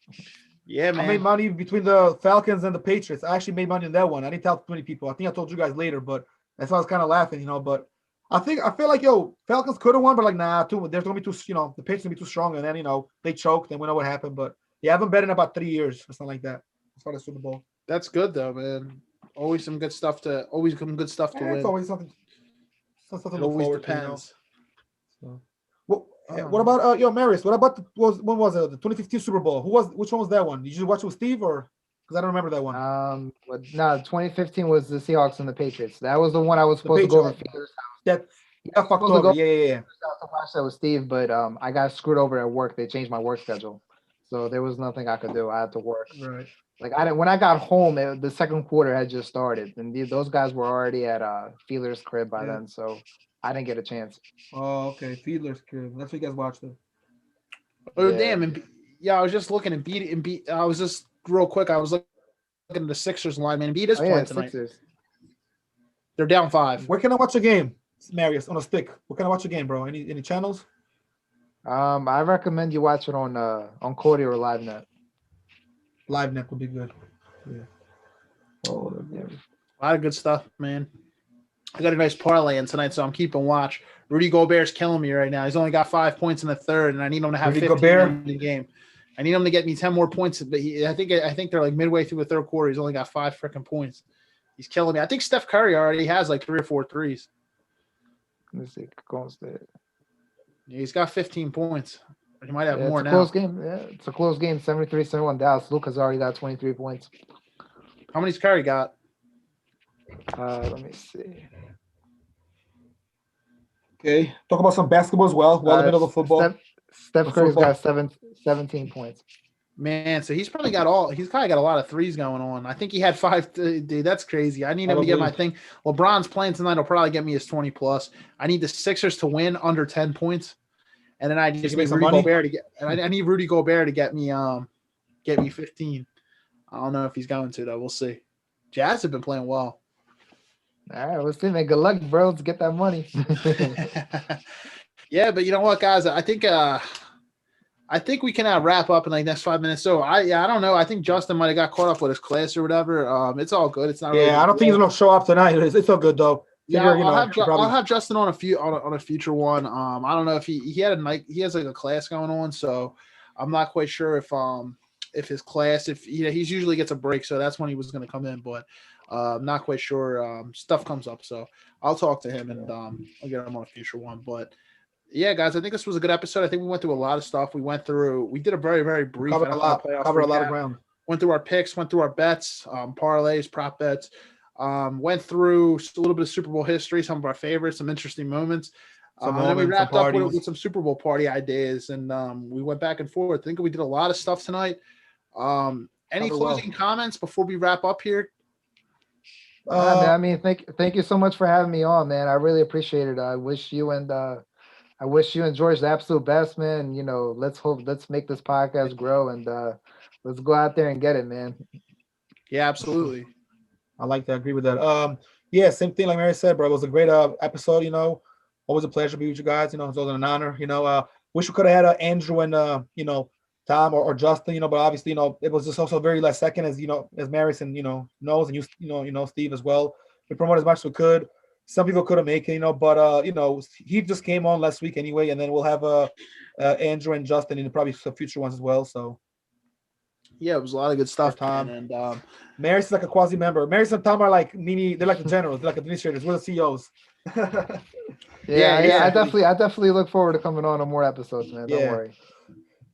Yeah, man. I made money between the Falcons and the Patriots. I actually made money on that one. I didn't tell too many people. I think I told you guys later, but that's why I was kind of laughing, But I feel like Falcons could have won, but like they're gonna be too, the Patriots gonna be too strong, and then they choked, and we know what happened. But yeah, I haven't bet in about 3 years or something like that. As far as Super Bowl. That's good though, man. Always some good stuff to win. It's always something. It always depends. So. What about Maris? What about when was it? The 2015 Super Bowl? Which one was that one? Did you watch it with Steve or? Because I don't remember that one. No, 2015 was the Seahawks and the Patriots. That was the one I was supposed to go over Fielder's house. Yeah, fucked over. Yeah. To watch that with Steve, but I got screwed over at work. They changed my work schedule, so there was nothing I could do. I had to work. Right. Like when I got home, the second quarter had just started, and those guys were already at Fielder's crib by then, so I didn't get a chance. Oh, okay, Fielder's crib. That's what you guys watched it. Oh damn! And I was just looking at I was just real quick. I was looking at the Sixers line, man. Embiid is playing tonight. Sixers. They're down 5. Where can I watch a game, Marius, on a stick? Where can I watch a game, bro? Any channels? I recommend you watch it on Cody or LiveNet. LiveNet would be good. Yeah. Oh, yeah. A lot of good stuff, man. I got a nice parlay in tonight, so I'm keeping watch. Rudy Gobert's killing me right now. He's only got 5 points in the third, and I need him to have 15 in the game. I need him to get me 10 more points. But I think they're like midway through the third quarter. He's only got 5 freaking points. He's killing me. I think Steph Curry already has like 3 or 4 threes. Let's see. Yeah, he's got 15 points. He might have more now. Close game. Yeah, it's a close game. 73-71 Dallas. Luka's already got 23 points. How many's Curry got? Let me see. Okay. Talk about some basketball as well. While in the middle of football. Steph Curry's got 17 points. Man, so he's probably got a lot of threes going on. I think he had 5. Dude, that's crazy. I need him to get my thing. LeBron's playing tonight. He'll probably get me his 20 plus. I need the Sixers to win under 10 points. And then I just need Rudy Gobert to get. And I need Rudy Gobert to get me 15. I don't know if he's going to though. We'll see. Jazz have been playing well. All right, let's see, man. Good luck, bro. Let's get that money. Yeah, but you know what, guys? I think we can wrap up in like next 5 minutes. So I don't know. I think Justin might have got caught up with his class or whatever. It's all good. It's not. Yeah, really I don't think he's gonna show up tonight. It's all good though. Yeah, I'll have Justin on a future one. I don't know if he has like a class going on, so I'm not quite sure if his class he's usually gets a break, so that's when he was going to come in, but I'm not quite sure. Stuff comes up, so I'll talk to him and I'll get him on a future one. But yeah, guys, I think this was a good episode. I think we went through a lot of stuff. We did a very, very brief cover a lot of ground. Went through our picks, went through our bets, parlays, prop bets. Went through a little bit of Super Bowl history, some of our favorites, some interesting moments. And then we wrapped up with some Super Bowl party ideas, and we went back and forth. I think we did a lot of stuff tonight. Any closing comments before we wrap up here? Man, I mean, thank you so much for having me on, man. I really appreciate it. I wish you and I wish you and George the absolute best, man. You know, let's make this podcast grow, and let's go out there and get it, man. Yeah, absolutely. I like that. I agree with that. Yeah, same thing. Like Mary said, bro, it was a great episode. You know, always a pleasure to be with you guys. You know, it's always an honor. You know, wish we could have had Andrew and you know, Tom or Justin. You know, but obviously, you know, it was just also very last second, as you know, as Marison, you know, knows, and you know, Steve as well. We promoted as much as we could. Some people couldn't make it, you know, but you know, he just came on last week anyway, and then we'll have Andrew and Justin and probably some future ones as well. So Yeah, it was a lot of good stuff, Tom. man. And Mary's like a quasi member. Mary's and Tom are like mini. They're like the generals. They're like administrators. We're the CEOs. Yeah, I definitely look forward to coming on more episodes, man. Don't worry.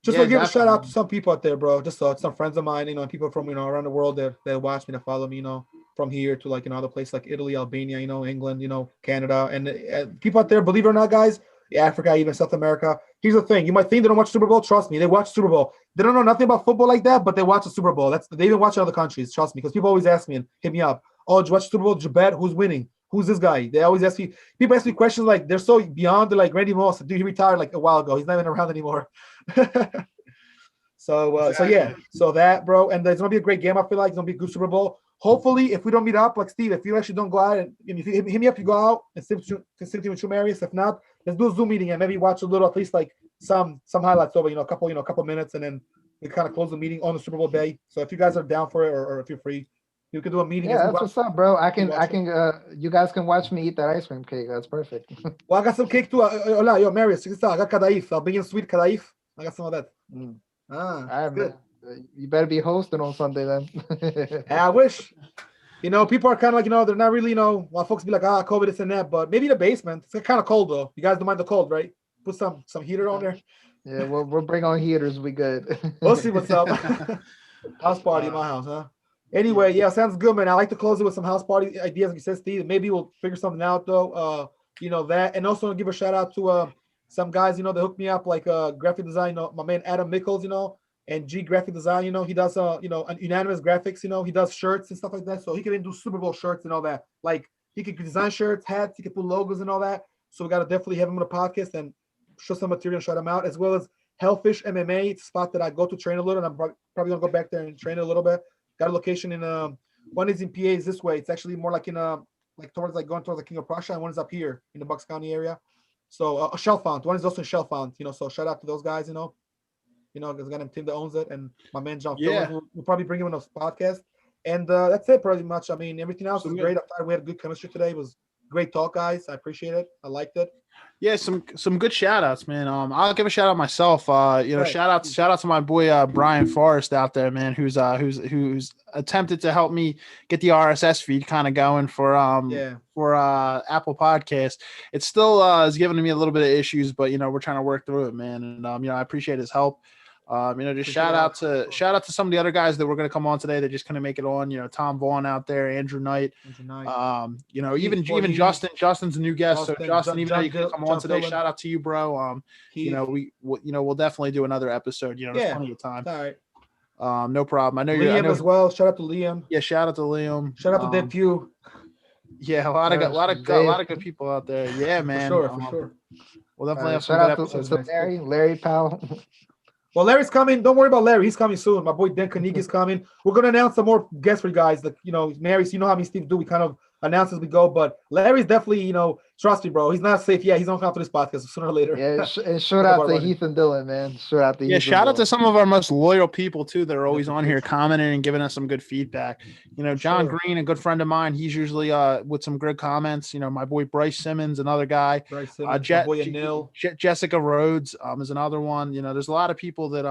Just to give a shout out to some people out there, bro. Just some friends of mine, you know, people from, you know, around the world that watch me, that follow me, you know, from here to like, you know, other places like Italy, Albania, you know, England, you know, Canada, and people out there, believe it or not, guys, Africa, even South America. Here's the thing: you might think they don't watch Super Bowl. Trust me, they watch Super Bowl. They don't know nothing about football like that, but they watch the Super Bowl. They even watch in other countries. Trust me, because people always ask me and hit me up. Oh, did you watch Super Bowl? Did you bet? Who's winning? Who's this guy? They always ask me. People ask me questions like they're so beyond. They're like Randy Moss. Dude, he retired like a while ago. He's not even around anymore. So that, bro, and there's gonna be a great game. I feel like it's gonna be a good Super Bowl. Hopefully, if we don't meet up, like Steve, if you actually don't go out and if you hit me up, you go out and sit with you, Marius. If not, let's do a Zoom meeting and maybe watch a little, at least like some highlights over, a couple minutes, and then we kind of close the meeting on the Super Bowl day. So if you guys are down for it, or if you're free, you can do a meeting. Yeah, that's what's up, bro. You guys can watch me eat that ice cream cake. That's perfect. Well, I got some cake too. Hola, yo, Marius, I got kadaif. I'll bring you sweet kadaif. I got some of that. All right, good. You better be hosting on Sunday then. I wish. People are kind of like, they're not really, while folks be like, COVID, this and that, but maybe the basement. It's kind of cold though. You guys don't mind the cold, right? Put some heater on there. Yeah, we'll bring on heaters. We good. We'll see what's up. House party in my house, huh? Anyway, yeah, sounds good, man. I like to close it with some house party ideas, like you said, Steve. Maybe we'll figure something out though. That, and also give a shout out to some guys, that hooked me up, like graphic design. My man Adam Mickles, and G Graphic Design. He does unanimous graphics. He does shirts and stuff like that. So he can even do Super Bowl shirts and all that. Like he could design shirts, hats, he could put logos and all that. So we gotta definitely have him on the podcast and show some material and shout him out, as well as Hellfish MMA. It's a spot that I go to train a little, and I'm probably gonna go back there and train a little bit. Got a location in one is in PA, is this way. It's actually more like in going towards the King of Prussia, and one is up here in the Bucks County area. So a Shellfount. One is also in Shellfount. So shout out to those guys. There's a guy named Tim that owns it, and my man John Phillips. We'll probably bring him on the podcast. And that's it pretty much. I mean, everything else is great. I thought we had good chemistry today. It was great talk, guys. I appreciate it. I liked it. Yeah, some good shout outs, man. I'll give a shout out myself. Right. shout out to my boy Brian Forrest out there, man, who's attempted to help me get the RSS feed kind of going for Apple Podcast. It still is giving me a little bit of issues, but we're trying to work through it, man. And I appreciate his help. Just shout out to some of the other guys that were going to come on today that just couldn't make it on. Tom Vaughn out there, Andrew Knight. Even Justin's a new guest. So Justin, even though you couldn't come on today, shout out to you, bro. We'll definitely do another episode. There's plenty of time. All right. No problem. I know Liam as well. Shout out to Liam. Yeah, shout out to Liam. Shout out to Deb Pugh. Yeah, a lot of good people out there. Yeah, man. For sure. We'll definitely have some good episodes. Larry Powell. Well, Larry's coming. Don't worry about Larry. He's coming soon. My boy Dan Koenig is coming. We're going to announce some more guests for you guys. Like, Mary, how me and Steve do. We kind of announce as we go. But Larry's definitely, trust me, bro. He's not safe. Yeah, he's on to this podcast sooner or later. Yeah, and shout out to Heath and Dylan, man. Shout out to some of our most loyal people, too, that are always on here commenting and giving us some good feedback. John Green, a good friend of mine, he's usually with some good comments. My boy Bryce Simmons, another guy. Bryce Simmons, my boy Anil. Jessica Rhodes is another one. There's a lot of people that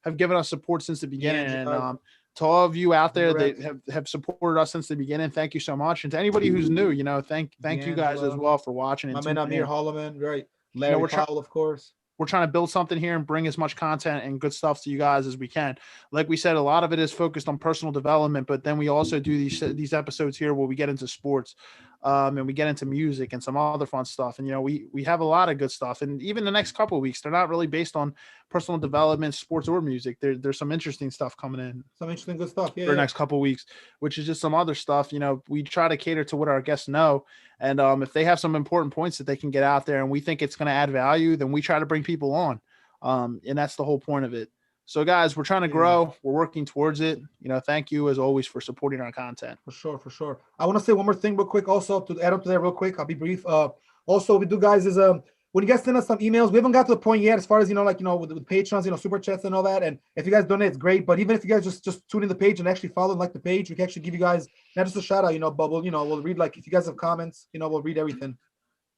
have given us support since the beginning. And to all of you out there that have supported us since the beginning, thank you so much. And to anybody who's new, thank you guys as well for watching. My man Amir Holloman, right? Larry Powell, of course. We're trying to build something here and bring as much content and good stuff to you guys as we can. Like we said, a lot of it is focused on personal development, but then we also do these episodes here where we get into sports. and we get into music and some other fun stuff. And, we have a lot of good stuff. And even the next couple of weeks, they're not really based on personal development, sports, or music. There's some interesting stuff coming in. Some interesting good stuff. Yeah. For the next couple of weeks, which is just some other stuff. We try to cater to what our guests know. And if they have some important points that they can get out there and we think it's going to add value, then we try to bring people on. And that's the whole point of it. So guys, we're trying to grow. We're working towards it. Thank you as always for supporting our content. For sure. I want to say one more thing real quick also to add up to that real quick. I'll be brief. Also what we do, guys, is when you guys send us some emails, we haven't got to the point yet as far as, with patrons, super chats and all that. And if you guys donate, it's great. But even if you guys just tune in the page and actually follow and like the page, we can actually give you guys not just a shout out, but we'll read, if you guys have comments, we'll read everything.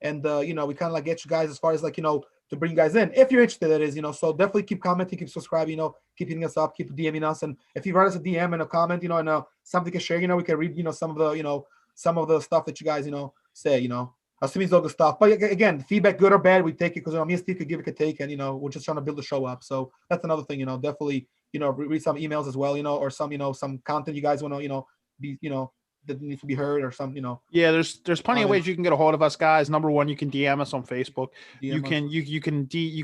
And, we kind of get you guys as far as to bring you guys in. If you're interested, that is, so definitely keep commenting, keep subscribing, keep hitting us up, keep DMing us. And if you write us a DM and a comment, and something to share, we can read, some of the stuff that you guys, say, assuming it's all good stuff. But again, feedback, good or bad, we take it because me and Steve could give it a take, and we're just trying to build the show up. So that's another thing, definitely, read some emails as well, or some content you guys want to, be, that needs to be heard or some, Yeah, there's plenty of ways you can get a hold of us, guys. Number one, you can DM us on Facebook. You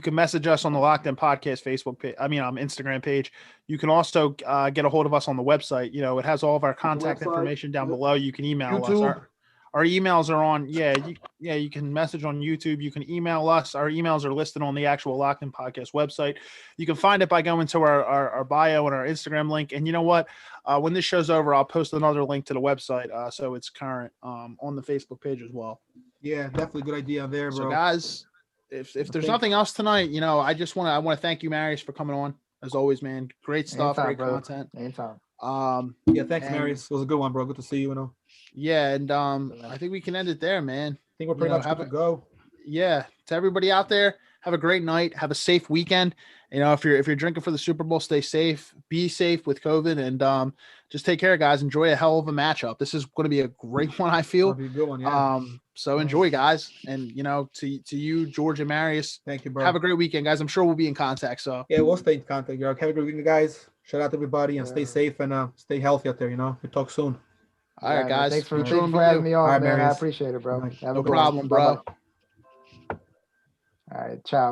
can message us on the Locked In Podcast Facebook page. Instagram page. You can also get a hold of us on the website. It has all of our contact information down below. You can email us. Our emails are on. You can message on YouTube. You can email us. Our emails are listed on the actual Locked In Podcast website. You can find it by going to our bio and our Instagram link. And you know what? When this show's over, I'll post another link to the website so it's current on the Facebook page as well. Yeah, definitely good idea there, bro. So guys, if there's nothing else tonight, I want to thank you, Marius, for coming on as always, man. Great stuff, anytime, great content. Anytime. Thanks, Marius. It was a good one, bro. Good to see you. Yeah, and I think we can end it there, man. I think we're pretty much good to go. Yeah, to everybody out there, have a great night. Have a safe weekend. If you're drinking for the Super Bowl, stay safe. Be safe with COVID, and just take care, guys. Enjoy a hell of a matchup. This is going to be a great one, I feel. It'll be a good one, yeah. So enjoy, guys, and to you, George and Marius. Thank you, bro. Have a great weekend, guys. I'm sure we'll be in contact. So yeah, we'll stay in contact. Have a great weekend, guys. Shout out to everybody and stay safe and stay healthy out there. We'll talk soon. All right, guys. Thanks for having me on, right, man. Marius. I appreciate it, bro. No problem, bro. All right, ciao.